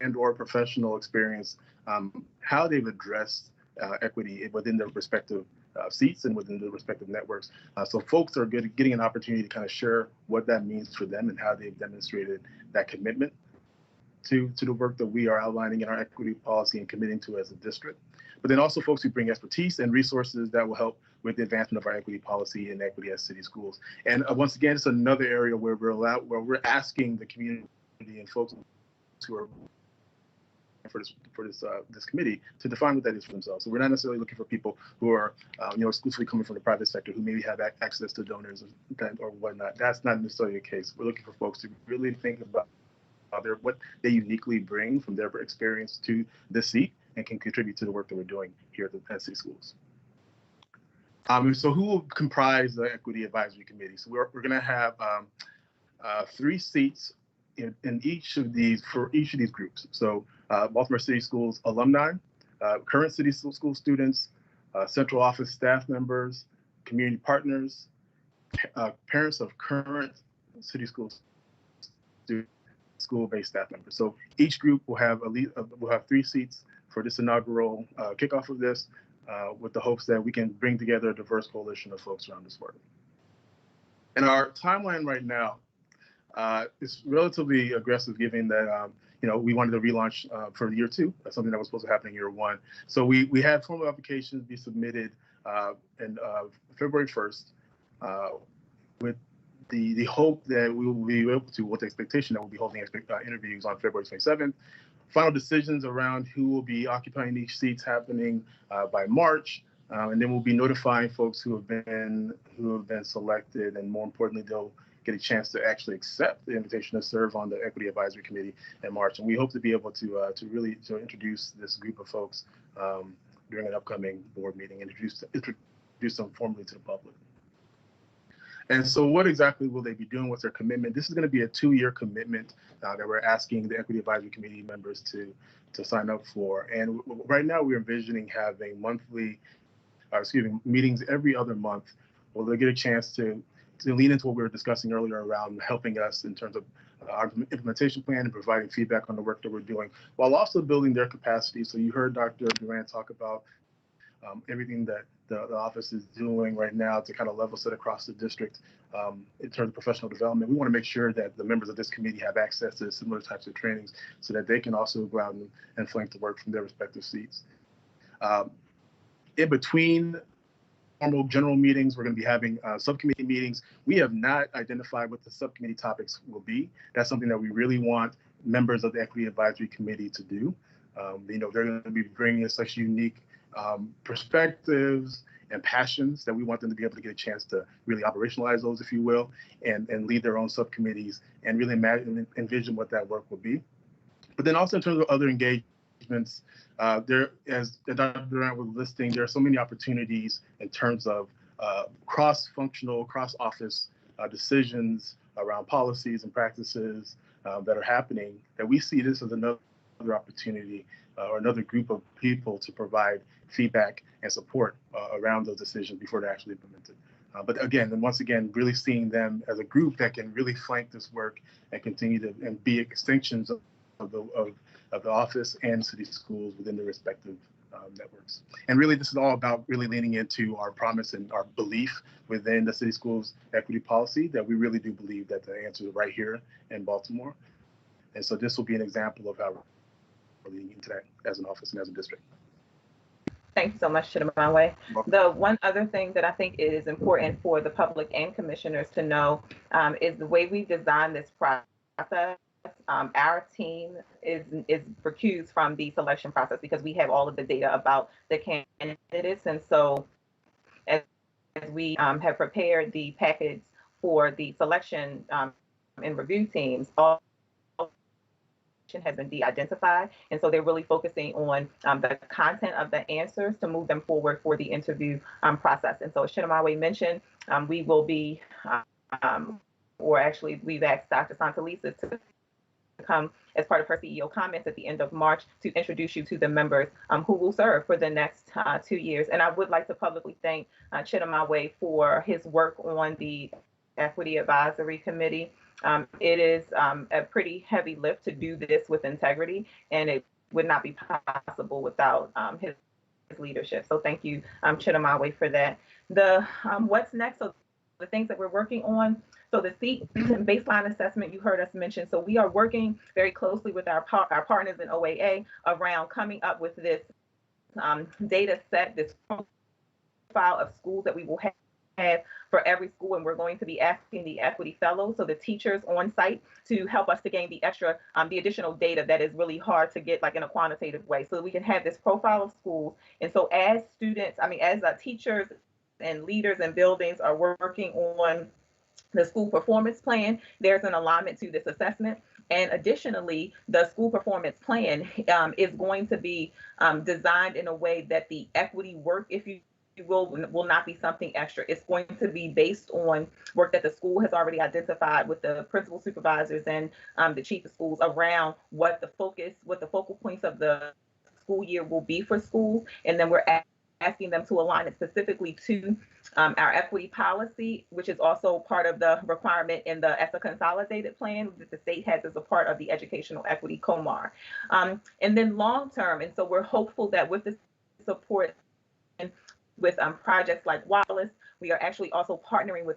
and or professional experience how they've addressed equity within their respective seats and within their respective networks. So folks are getting an opportunity to kind of share what that means for them and how they've demonstrated that commitment to the work that we are outlining in our equity policy and committing to as a district. But then also folks who bring expertise and resources that will help with the advancement of our equity policy and equity at city schools. And once again, it's another area where we're asking the community and folks who are for this committee to define what that is for themselves. So we're not necessarily looking for people who are exclusively coming from the private sector, who maybe have access to donors or whatnot. That's not necessarily the case. We're looking for folks to really think about what they uniquely bring from their experience to this seat and can contribute to the work that we're doing here at city schools. So who will comprise the Equity Advisory Committee? So we're going to have 3 seats in each of these groups. So Baltimore City Schools alumni, current city school students, central office staff members, community partners, parents of current city school students, school-based staff members. So each group will have 3 seats for this inaugural kickoff of this, with the hopes that we can bring together a diverse coalition of folks around this work. And our timeline right now is relatively aggressive, given that we wanted to relaunch for year 2. That's something that was supposed to happen in year 1. So we had formal applications be submitted in February 1st, with the hope that we will be able to, with the expectation that we'll be holding interviews on February 27th. Final decisions around who will be occupying each seats happening by March, and then we'll be notifying folks who have been selected, and more importantly, they'll get a chance to actually accept the invitation to serve on the Equity Advisory Committee in March. And we hope to be able to really introduce this group of folks during an upcoming board meeting and introduce them formally to the public. And so what exactly will they be doing? What's their commitment? This is going to be a 2-year commitment that we're asking the Equity Advisory Committee members to sign up for. And right now we're envisioning having meetings every other month where they'll get a chance to lean into what we were discussing earlier around helping us in terms of our implementation plan and providing feedback on the work that we're doing, while also building their capacity. So you heard Dr. Durant talk about everything that the office is doing right now to kind of level set across the district in terms of professional development. We want to make sure that the members of this committee have access to similar types of trainings so that they can also go out and flank the work from their respective seats. In between formal general meetings, we're going to be having subcommittee meetings. We have not identified what the subcommittee topics will be. That's something that we really want members of the Equity Advisory Committee to do. They're going to be bringing us such unique perspectives and passions that we want them to be able to get a chance to really operationalize those, if you will, and lead their own subcommittees and really imagine and envision what that work will be. But then also in terms of other engagements, there, as Dr. Durant was listing, there are so many opportunities in terms of cross-functional, cross-office decisions around policies and practices that are happening, that we see this as another opportunity or another group of people to provide feedback and support around those decisions before they're actually implemented. But again, and once again, really seeing them as a group that can really flank this work and continue to and be extensions of the office and city schools within their respective networks. And really, this is all about really leaning into our promise and our belief within the city schools equity policy that we really do believe that the answer is right here in Baltimore. And so this will be an example of how we're leaning into that as an office and as a district. Thank you so much, Chidamaway. The one other thing that I think is important for the public and commissioners to know is the way we design this process. Our team is recused from the selection process because we have all of the data about the candidates. And so as we have prepared the package for the selection and review teams, all has been de-identified, and so they're really focusing on the content of the answers to move them forward for the interview process. And so as Chidamaway mentioned, we will be, or actually we've asked Dr. Santalisa to come as part of her CEO comments at the end of March to introduce you to the members who will serve for the next 2 years. And I would like to publicly thank Chidamaway for his work on the Equity Advisory Committee. It is a pretty heavy lift to do this with integrity, and it would not be possible without his leadership. So thank you, Chidamaway, for that. The what's next? So the things that we're working on. So the seat baseline assessment you heard us mention. So we are working very closely with our partners in OAA around coming up with this data set, this profile of schools that we will have for every school, and we're going to be asking the equity fellows, so the teachers on site, to help us to gain the additional data that is really hard to get like in a quantitative way, so we can have this profile of schools. And so as students, as teachers and leaders and buildings are working on the school performance plan, there's an alignment to this assessment. And additionally, the school performance plan is going to be designed in a way that the equity work, if you will not be something extra. It's going to be based on work that the school has already identified with the principal supervisors and the chief of schools around what the focal points of the school year will be for schools. And then we're asking them to align it specifically to our equity policy, which is also part of the requirement in the ESSA consolidated plan that the state has as a part of the educational equity COMAR. And then long term, and so we're hopeful that with this support with projects like Wallace, we are actually also partnering with,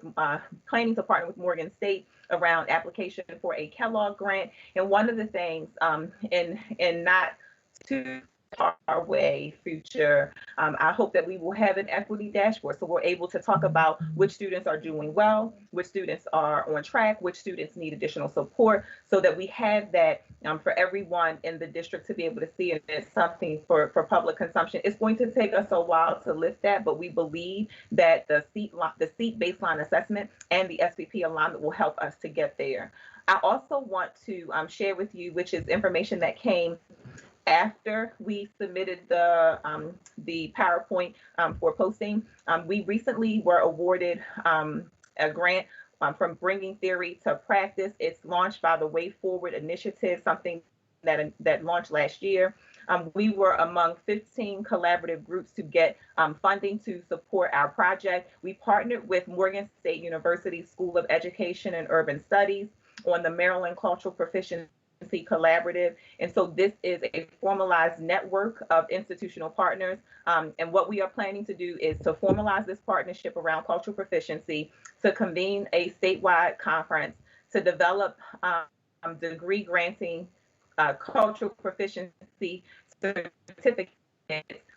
planning to partner with Morgan State around application for a Kellogg grant. And one of the things in not too far away future, I hope that we will have an equity dashboard, so we're able to talk about which students are doing well, which students are on track, which students need additional support, so that we have that for everyone in the district to be able to see, and it's something for public consumption. It's going to take us a while to lift that, but we believe that the seat baseline assessment and the SPP alignment will help us to get there. I also want to share with you, which is information that came after we submitted the PowerPoint for posting. We recently were awarded a grant from Bringing Theory to Practice. It's launched by the Way Forward Initiative, something that launched last year. We were among 15 collaborative groups to get funding to support our project. We partnered with Morgan State University School of Education and Urban Studies on the Maryland Cultural Proficiency Collaborative. And so this is a formalized network of institutional partners. And what we are planning to do is to formalize this partnership around cultural proficiency, to convene a statewide conference, to develop degree granting cultural proficiency certificates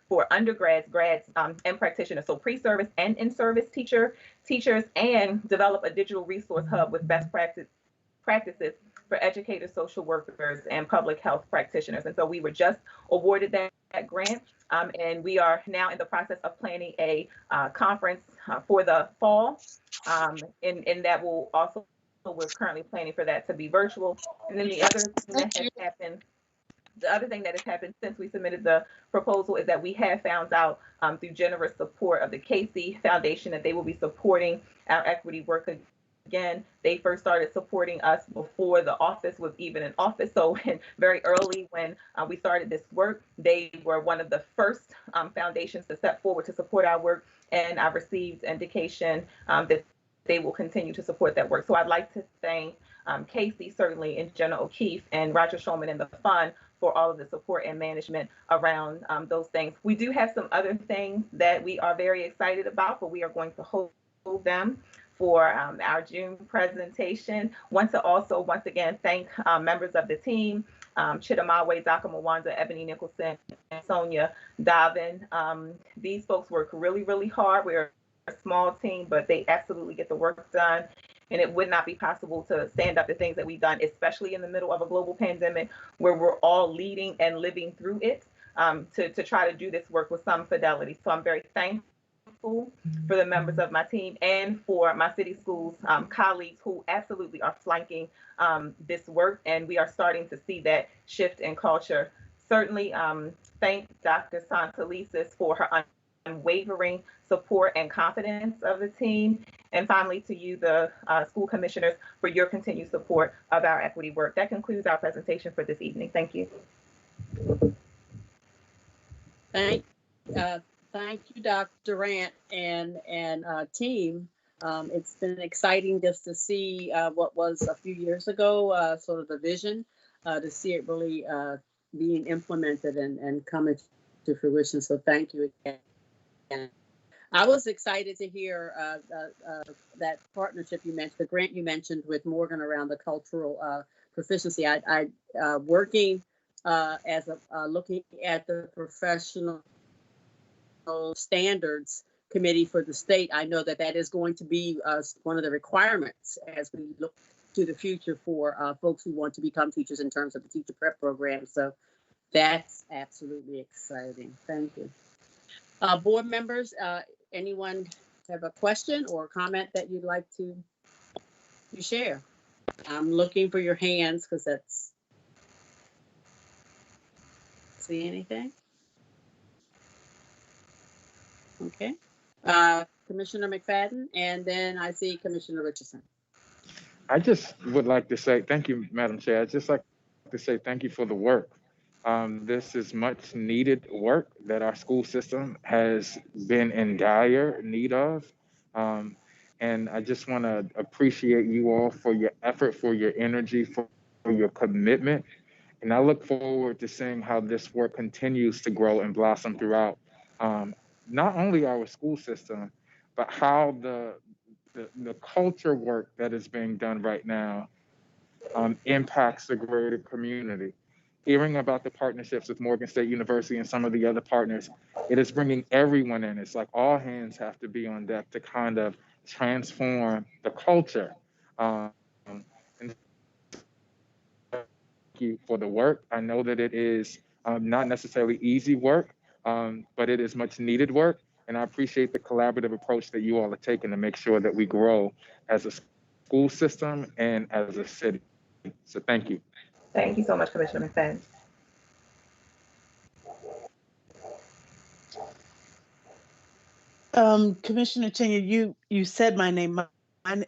for undergrads, grads, and practitioners, so pre-service and in-service teachers, and develop a digital resource hub with best practices for educators, social workers, and public health practitioners. And so we were just awarded that grant, and we are now in the process of planning a conference for the fall, and that will also, we're currently planning for that to be virtual. And then the other thing that has happened since we submitted the proposal is that we have found out through generous support of the Casey Foundation that they will be supporting our equity work again. They first started supporting us before the office was even in office. So very early when we started this work, they were one of the first foundations to step forward to support our work. And I've received indication that they will continue to support that work. So I'd like to thank Casey, certainly, and Jenna O'Keefe and Roger Shulman and the fund for all of the support and management around those things. We do have some other things that we are very excited about, but we are going to hold them for our June presentation. Want to also once again thank members of the team, Chidamawe, Daka Mwanda, Ebony Nicholson, and Sonia Davin. These folks work really, really hard. We're a small team, but they absolutely get the work done. And it would not be possible to stand up the things that we've done, especially in the middle of a global pandemic where we're all leading and living through it, to try to do this work with some fidelity. So I'm very thankful for the members of my team and for my city schools colleagues who absolutely are flanking this work. And we are starting to see that shift in culture. Certainly thank Dr. Santelises for her unwavering support and confidence of the team. And finally, to you, the school commissioners, for your continued support of our equity work. That concludes our presentation for this evening. Thank you. Thank you, Dr. Durant and team. It's been exciting just to see what was a few years ago, sort of the vision, to see it really being implemented and coming to fruition. So thank you again. I was excited to hear that partnership you mentioned, the grant you mentioned with Morgan around the cultural proficiency. I working as looking at the professional standards committee for the state. I know that is going to be one of the requirements as we look to the future for folks who want to become teachers in terms of the teacher prep program. So that's absolutely exciting. Thank you. Board members, anyone have a question or comment that you'd like to share? I'm looking for your hands because that's, see anything? Okay. Commissioner McFadden, and then I see Commissioner Richardson. I just would like to say, thank you, Madam Chair. I'd just like to say thank you for the work. This is much needed work that our school system has been in dire need of. And I just want to appreciate you all for your effort, for your energy, for your commitment. And I look forward to seeing how this work continues to grow and blossom throughout not only our school system, but how the culture work that is being done right now impacts the greater community. Hearing about the partnerships with Morgan State University and some of the other partners, it is bringing everyone in. It's like all hands have to be on deck to kind of transform the culture. And thank you for the work. I know that it is not necessarily easy work, but it is much needed work. And I appreciate the collaborative approach that you all are taking to make sure that we grow as a school system and as a city. So thank you. Thank you so much, Commissioner McFadden. Commissioner Cheney, you said my name.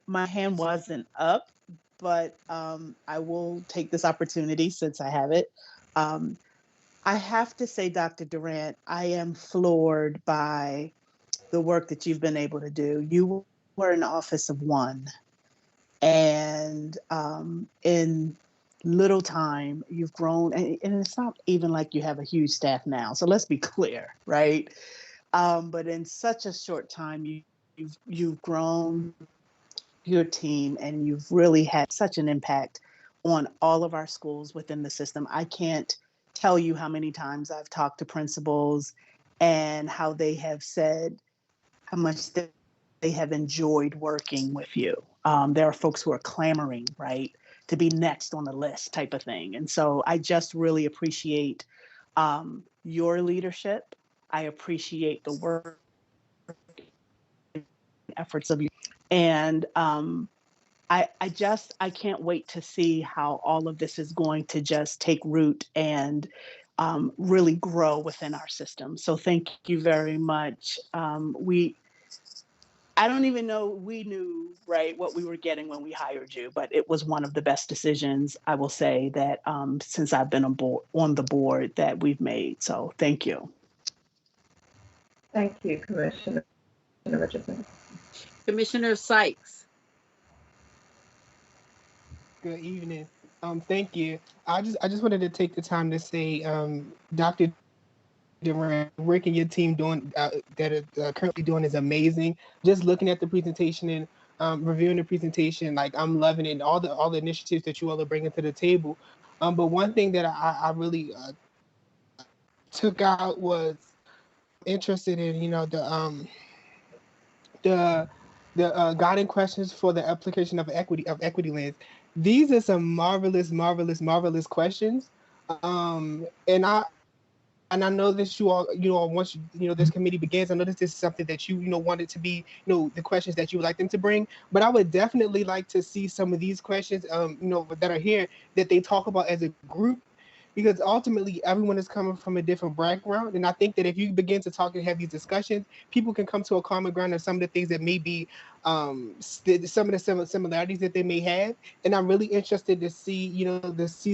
My hand wasn't up, but I will take this opportunity since I have it. I have to say, Dr. Durant, I am floored by the work that you've been able to do. You were an office of one, and in little time, you've grown, and it's not even like you have a huge staff now. So let's be clear, right? But in such a short time, you've grown your team, and you've really had such an impact on all of our schools within the system. I can't tell you how many times I've talked to principals and how they have said how much they have enjoyed working with you. There are folks who are clamoring, right, to be next on the list type of thing. And so I just really appreciate your leadership. I appreciate the work efforts of you. And I can't wait to see how all of this is going to just take root and really grow within our system. So thank you very much. I don't even know we knew, right, what we were getting when we hired you, but it was one of the best decisions, I will say, that since I've been on the board that we've made. So thank you. Thank you, Commissioner Richardson. Commissioner Sykes. Good evening. Thank you. I just wanted to take the time to say, Dr. Durant, work and your team doing that are currently doing is amazing. Just looking at the presentation and reviewing the presentation, like I'm loving it. All the initiatives that you all are bringing to the table. But one thing that I really took out was interested in, the guiding questions for the application of equity lens. These are some marvelous questions. And I know that you all once this committee begins, I know this is something that you wanted to be, the questions that you would like them to bring. But I would definitely like to see some of these questions, that are here, that they talk about as a group, because ultimately everyone is coming from a different background. And I think that if you begin to talk and have these discussions, people can come to a common ground of some of the things that may be some of the similarities that they may have. And I'm really interested to see,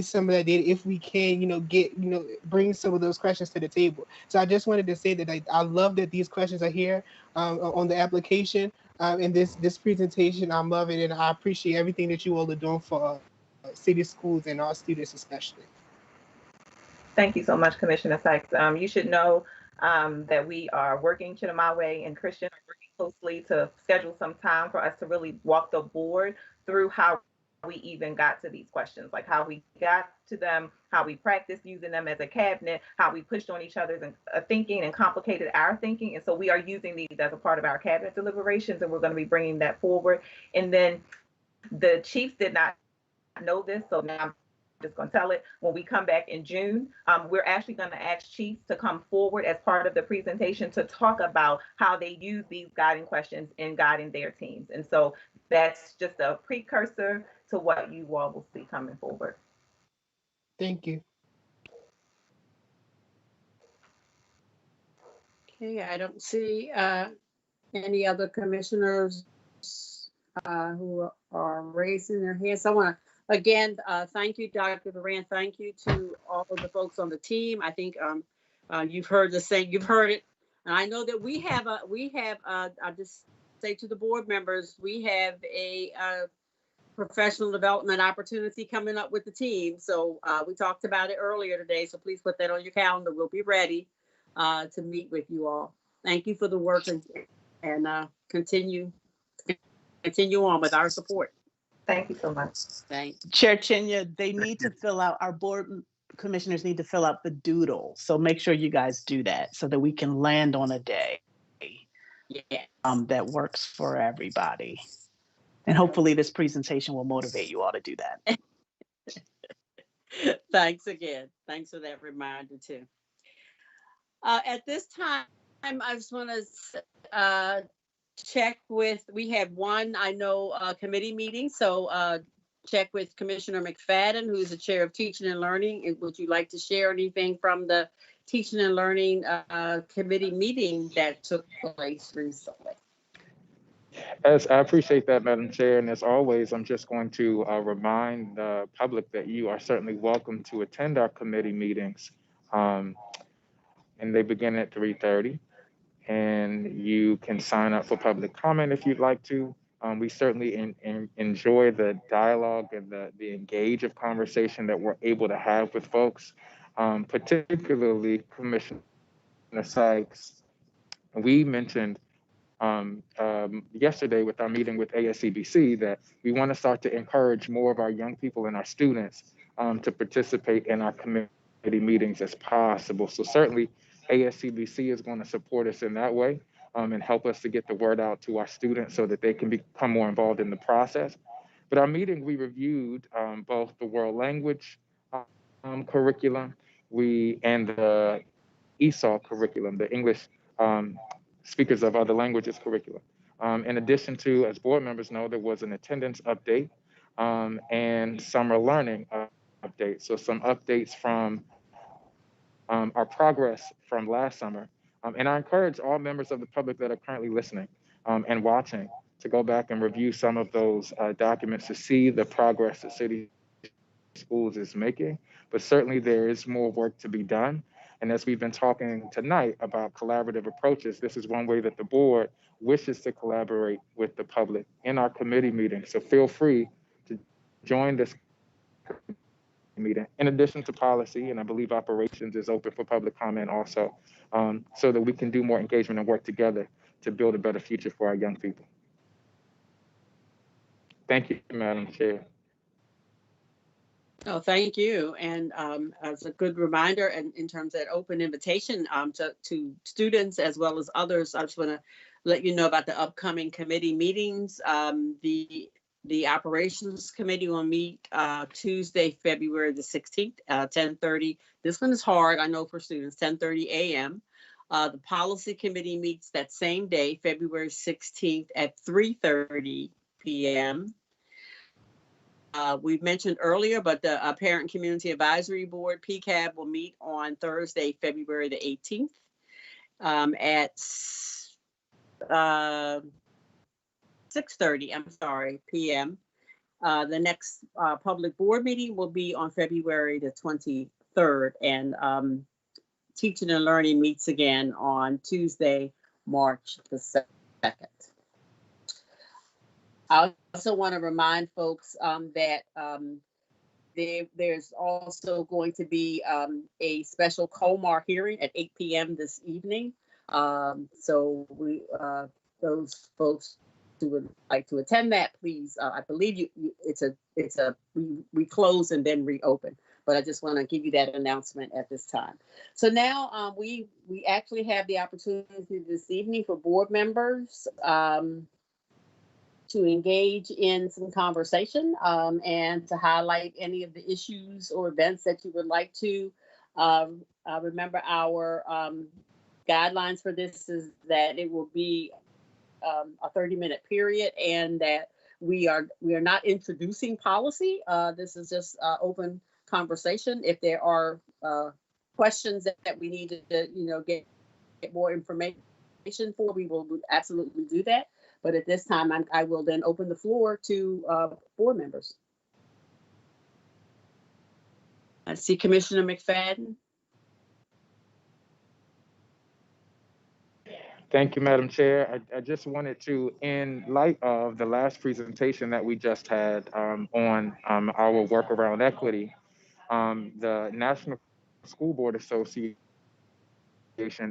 some of that data, if we can, bring some of those questions to the table. So I just wanted to say that I love that these questions are here on the application and this presentation. I'm loving it, and I appreciate everything that you all are doing for city schools and our students especially. Thank you so much, Commissioner Sykes. You should know that we are working, Chinamawe and Christian are working closely to schedule some time for us to really walk the board through how we even got to these questions, like how we got to them, how we practiced using them as a cabinet, how we pushed on each other's thinking and complicated our thinking. And so we are using these as a part of our cabinet deliberations, and we're going to be bringing that forward. And then the chiefs did not know this, so now I'm just going to tell it. When we come back in June, we're actually going to ask chiefs to come forward as part of the presentation to talk about how they use these guiding questions in guiding their teams. And so that's just a precursor to what you all will see coming forward. Thank you. Okay, I don't see any other commissioners who are raising their hands. I want to again thank you, Dr. Durant. Thank you to all of the folks on the team. I think you've heard the same. You've heard it, and I know that we have. I'll just say to the board members, we have a professional development opportunity coming up with the team. So we talked about it earlier today. So please put that on your calendar. We'll be ready to meet with you all. Thank you for the work and continue on with our support. Thank you so much. Thanks. Chair Chinya, they need to fill out, our board commissioners need to fill out the doodle. So make sure you guys do that so that we can land on a day that works for everybody. And hopefully this presentation will motivate you all to do that. Thanks again. Thanks for that reminder too. At this time, I just want to check with, we have one, I know, committee meeting. So check with Commissioner McFadden, who's the chair of teaching and learning. Would you like to share anything from the teaching and learning committee meeting that took place recently. As I appreciate that, Madam Chair, and as always, I'm just going to remind the public that you are certainly welcome to attend our committee meetings. And they begin at 3:30, and you can sign up for public comment if you'd like to. We certainly enjoy the dialogue and the engage of conversation that we're able to have with folks, particularly Commissioner Sykes. We mentioned yesterday with our meeting with ASCBC that we want to start to encourage more of our young people and our students to participate in our committee meetings as possible. So certainly ASCBC is going to support us in that way and help us to get the word out to our students so that they can become more involved in the process. But our meeting, we reviewed both the world language curriculum and the ESOL curriculum, the English speakers of other languages curriculum. In addition to, as board members know, there was an attendance update and summer learning update. So some updates from our progress from last summer. And I encourage all members of the public that are currently listening and watching to go back and review some of those documents to see the progress that City Schools is making. But certainly there is more work to be done. And as we've been talking tonight about collaborative approaches, this is one way that the board wishes to collaborate with the public in our committee meetings. So feel free to join this meeting. In addition to policy, and I believe operations is open for public comment also, so that we can do more engagement and work together to build a better future for our young people. Thank you, Madam Chair. Oh, thank you. And as a good reminder, and in terms of that open invitation to students as well as others, I just want to let you know about the upcoming committee meetings. The operations committee will meet Tuesday, February the 16th, 10:30. This one is hard, I know, for students, 10:30 a.m. The policy committee meets that same day, February 16th at 3:30 p.m. We've mentioned earlier, but the Parent Community Advisory Board, PCAB, will meet on Thursday, February the 18th at 6:30, p.m. The next public board meeting will be on February the 23rd, and Teaching and Learning meets again on Tuesday, March the 2nd. I also want to remind folks that there's also going to be a special COMAR hearing at 8 p.m. this evening. So those folks who would like to attend that, please. I believe we close and then reopen. But I just want to give you that announcement at this time. So now we actually have the opportunity this evening for board members to engage in some conversation and to highlight any of the issues or events that you would like to. Remember, our guidelines for this is that it will be a 30-minute period, and that we are not introducing policy. This is just open conversation. If there are questions that we need to get more information for, we will absolutely do that. But at this time, I will then open the floor to board members. I see Commissioner McFadden. Thank you, Madam Chair. I just wanted to, in light of the last presentation that we just had on our work around equity, the National School Board Association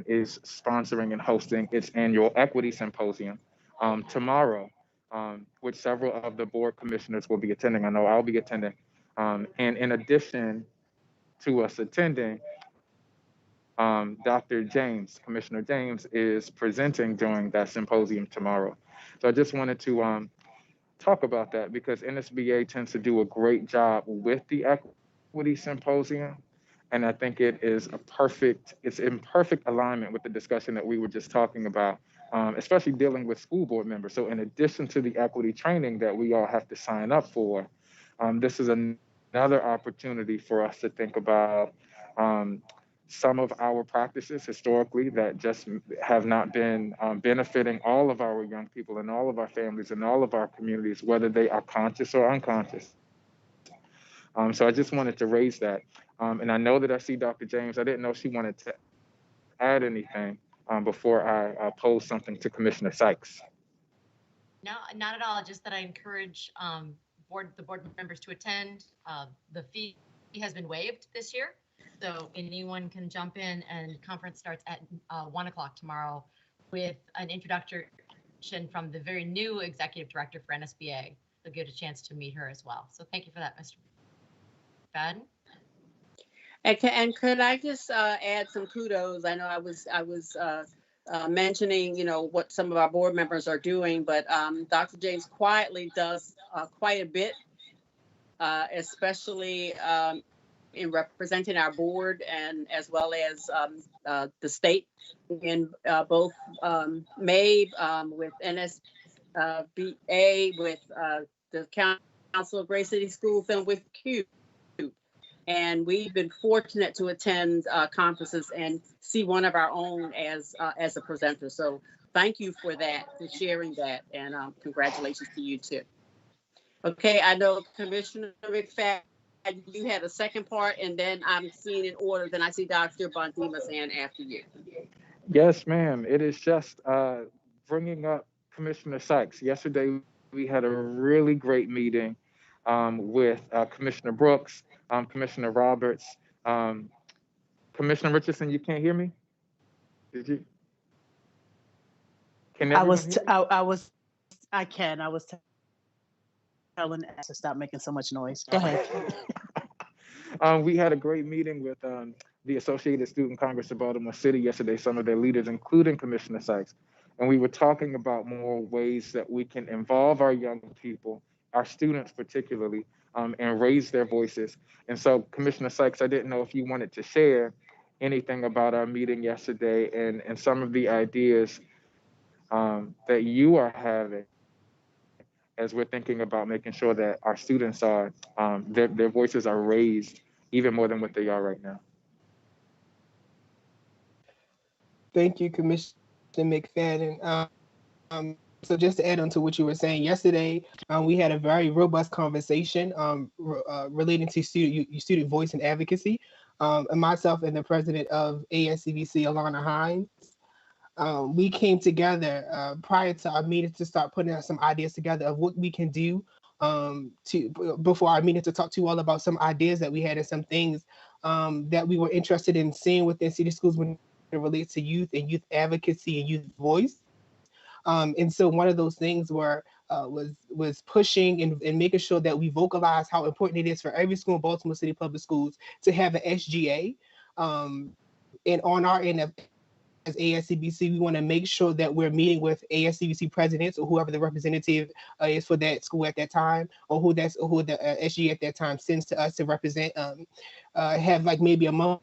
is sponsoring and hosting its annual Equity Symposium tomorrow, which several of the board commissioners will be attending. I know I'll be attending. And in addition to us attending, Dr. James, Commissioner James, is presenting during that symposium tomorrow. So I just wanted to talk about that, because NSBA tends to do a great job with the Equity Symposium. And I think it's in perfect alignment with the discussion that we were just talking about, especially dealing with school board members. So in addition to the equity training that we all have to sign up for, this is another opportunity for us to think about some of our practices historically that just have not been benefiting all of our young people and all of our families and all of our communities, whether they are conscious or unconscious. So I just wanted to raise that. And I know that I see Dr. James. I didn't know she wanted to add anything before I pose something to Commissioner Sykes. No, not at all. Just that I encourage the board members to attend. The fee has been waived this year, so anyone can jump in, and conference starts at 1 o'clock tomorrow with an introduction from the very new executive director for NSBA. You'll get a chance to meet her as well. So thank you for that, Mr. Fadden. And could I just add some kudos? I know I was mentioning, what some of our board members are doing, but Dr. James quietly does quite a bit, especially in representing our board and as well as the state in both May with NSBA, with the Council of Great City Schools, and with Q. And we've been fortunate to attend conferences and see one of our own as a presenter. So thank you for that, for sharing that, and congratulations to you too. Okay, I know Commissioner McFadden, you had a second part, and then I'm seeing in order. Then I see Dr. Bondima's hand after you. Yes, ma'am. It is just bringing up Commissioner Sykes. Yesterday, we had a really great meeting with Commissioner Brooks, Commissioner Roberts, Commissioner Richardson. You can't hear me? Did you? Can I was telling Ash to stop making so much noise. Go ahead. We had a great meeting with the Associated Student Congress of Baltimore City yesterday, some of their leaders, including Commissioner Sykes. And we were talking about more ways that we can involve our young people, our students particularly, and raise their voices. And so, Commissioner Sykes, I didn't know if you wanted to share anything about our meeting yesterday and some of the ideas that you are having as we're thinking about making sure that our students are, their voices are raised even more than what they are right now. Thank you, Commissioner McFadden. So just to add on to what you were saying, yesterday we had a very robust conversation relating to student voice and advocacy. And myself and the president of ASCBC, Alana Hines, we came together prior to our meeting to start putting some ideas together of what we can do before our meeting, to talk to you all about some ideas that we had and some things that we were interested in seeing within city schools when it relates to youth and youth advocacy and youth voice. And so one of those things was pushing and making sure that we vocalize how important it is for every school in Baltimore City Public Schools to have an SGA. And on our end as ASCBC, we want to make sure that we're meeting with ASCBC presidents or whoever the representative is for that school at that time, or who the SGA at that time sends to us to represent, have like maybe a monthly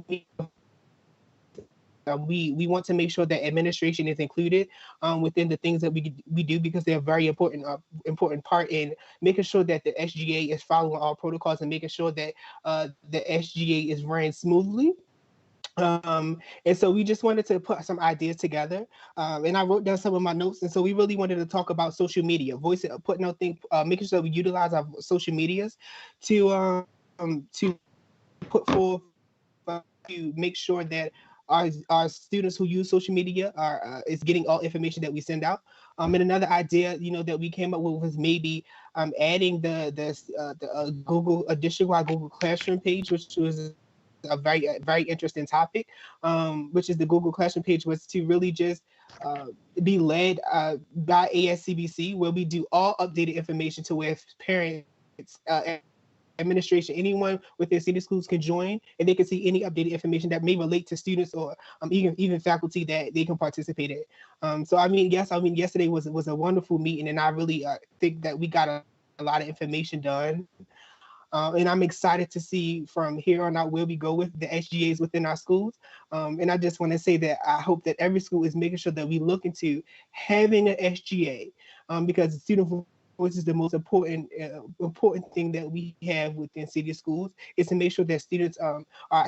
meeting. We want to make sure that administration is included within the things that we do, because they're a very important part in making sure that the SGA is following all protocols and making sure that the SGA is ran smoothly. And so we just wanted to put some ideas together, and I wrote down some of my notes. And so we really wanted to talk about social media, putting out things, making sure that we utilize our social medias to put forth to make sure that our students who use social media is getting all information that we send out. And another idea, that we came up with was maybe adding the Google district-wide Google Classroom page, which was a very interesting topic, which is the Google Classroom page, was to really just be led by ASCBC, where we do all updated information to where parents, administration, anyone within city schools can join, and they can see any updated information that may relate to students or even faculty that they can participate in. So yesterday was a wonderful meeting, and I really think that we got a lot of information done. And I'm excited to see from here on out where we go with the SGAs within our schools. And I just want to say that I hope that every school is making sure that we look into having an SGA, because student voice is the most important thing that we have within city schools, is to make sure that students are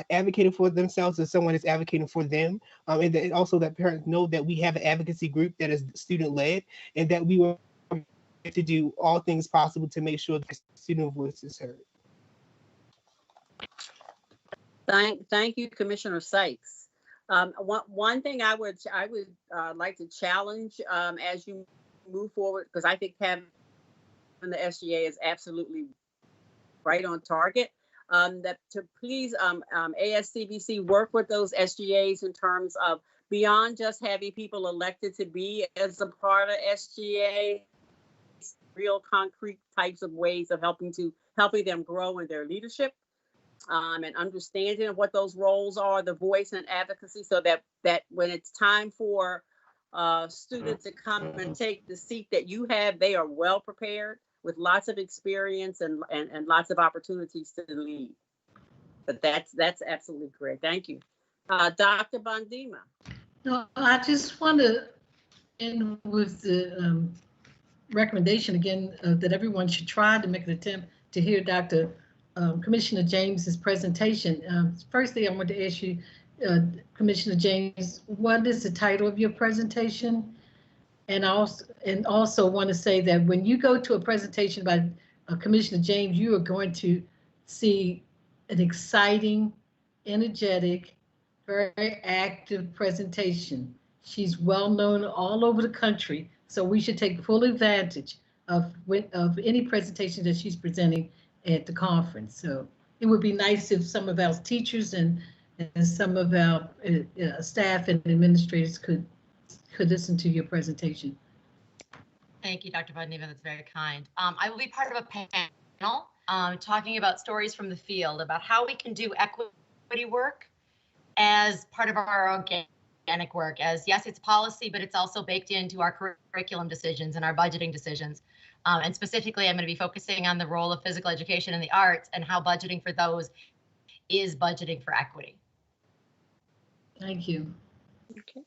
advocating for themselves and someone is advocating for them, and that also that parents know that we have an advocacy group that is student led, and that we will to do all things possible to make sure that student voice is heard. Thank you, Commissioner Sykes. One thing I would like to challenge as you move forward, because I think having the SGA is absolutely right on target. That to please ASCBC work with those SGAs in terms of beyond just having people elected to be as a part of SGA, real concrete types of ways of helping them grow in their leadership. And understanding of what those roles are, the voice and advocacy, so that when it's time for students to come and take the seat that you have, they are well prepared with lots of experience and lots of opportunities to lead. But that's absolutely great. Thank you. Dr. Bondima. No, I just want to end with the recommendation again that everyone should try to make an attempt to hear Dr. Commissioner James's presentation. Firstly, I want to ask you, Commissioner James, what is the title of your presentation? And also want to say that when you go to a presentation by Commissioner James, you are going to see an exciting, energetic, very active presentation. She's well known all over the country, so we should take full advantage of any presentation that she's presenting at the conference. So it would be nice if some of our teachers and some of our staff and administrators could listen to your presentation. Thank you, Dr. Budniva. That's very kind. I will be part of a panel talking about stories from the field about how we can do equity work as part of our organic work. As yes, it's policy, but it's also baked into our curriculum decisions and our budgeting decisions. And specifically, I'm going to be focusing on the role of physical education and the arts and how budgeting for those is budgeting for equity. Thank you. Okay.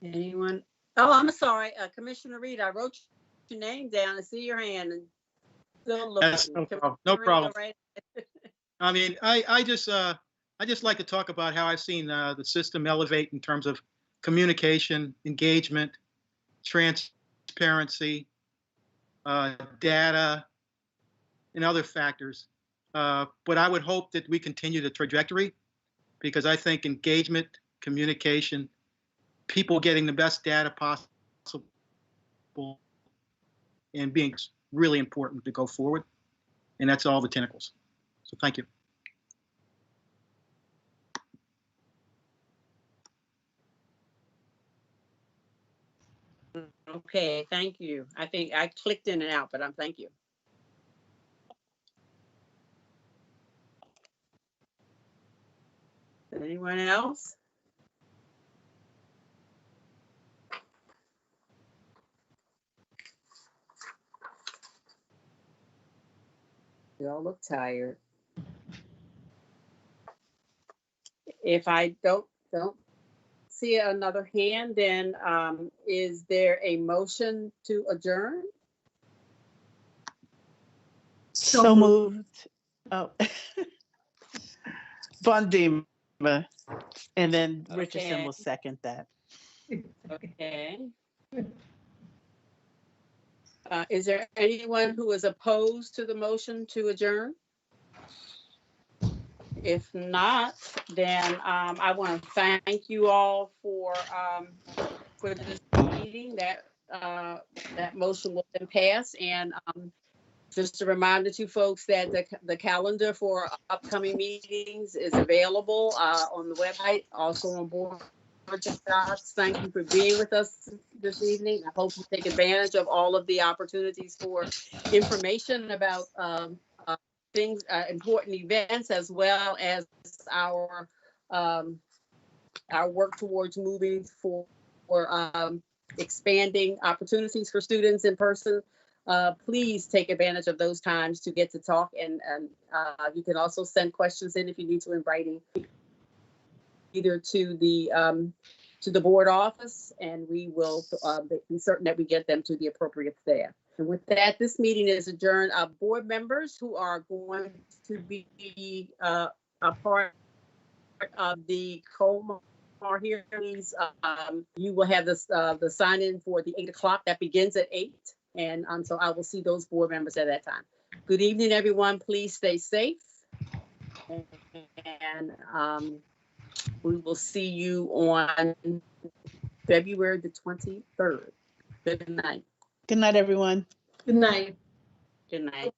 Anyone? Oh, I'm sorry, Commissioner Reed. I wrote your name down. I see your hand. And still looking. That's no problem. No problem. Right? I mean, I just like to talk about how I've seen the system elevate in terms of communication, engagement, transparency, data, and other factors. But I would hope that we continue the trajectory, because I think engagement, communication, people getting the best data possible, and being really important to go forward. And that's all the tentacles. So thank you. Okay, thank you. I think I clicked in and out, but thank you. Anyone else? They all look tired. If I don't see another hand, then is there a motion to adjourn? So moved. Oh, Bondima, and then Richardson will second that. Okay. Is there anyone who is opposed to the motion to adjourn? If not, then I want to thank you all for this meeting. That motion will then pass. And just a reminder to folks that the calendar for upcoming meetings is available on the website, also on board docs. Thank you for being with us this evening. I hope you take advantage of all of the opportunities for information about things, important events, as well as our work towards moving for expanding opportunities for students in person. Please take advantage of those times to get to talk, and you can also send questions in if you need to in writing, either to the to the board office, and we will be certain that we get them to the appropriate staff. And with that, this meeting is adjourned. Our board members who are going to be a part of the COMAR hearings, you will have this, the sign in for the 8 o'clock that begins at 8. And so I will see those board members at that time. Good evening, everyone. Please stay safe. And we will see you on February the 23rd. Good night. Good night, everyone. Good night. Good night.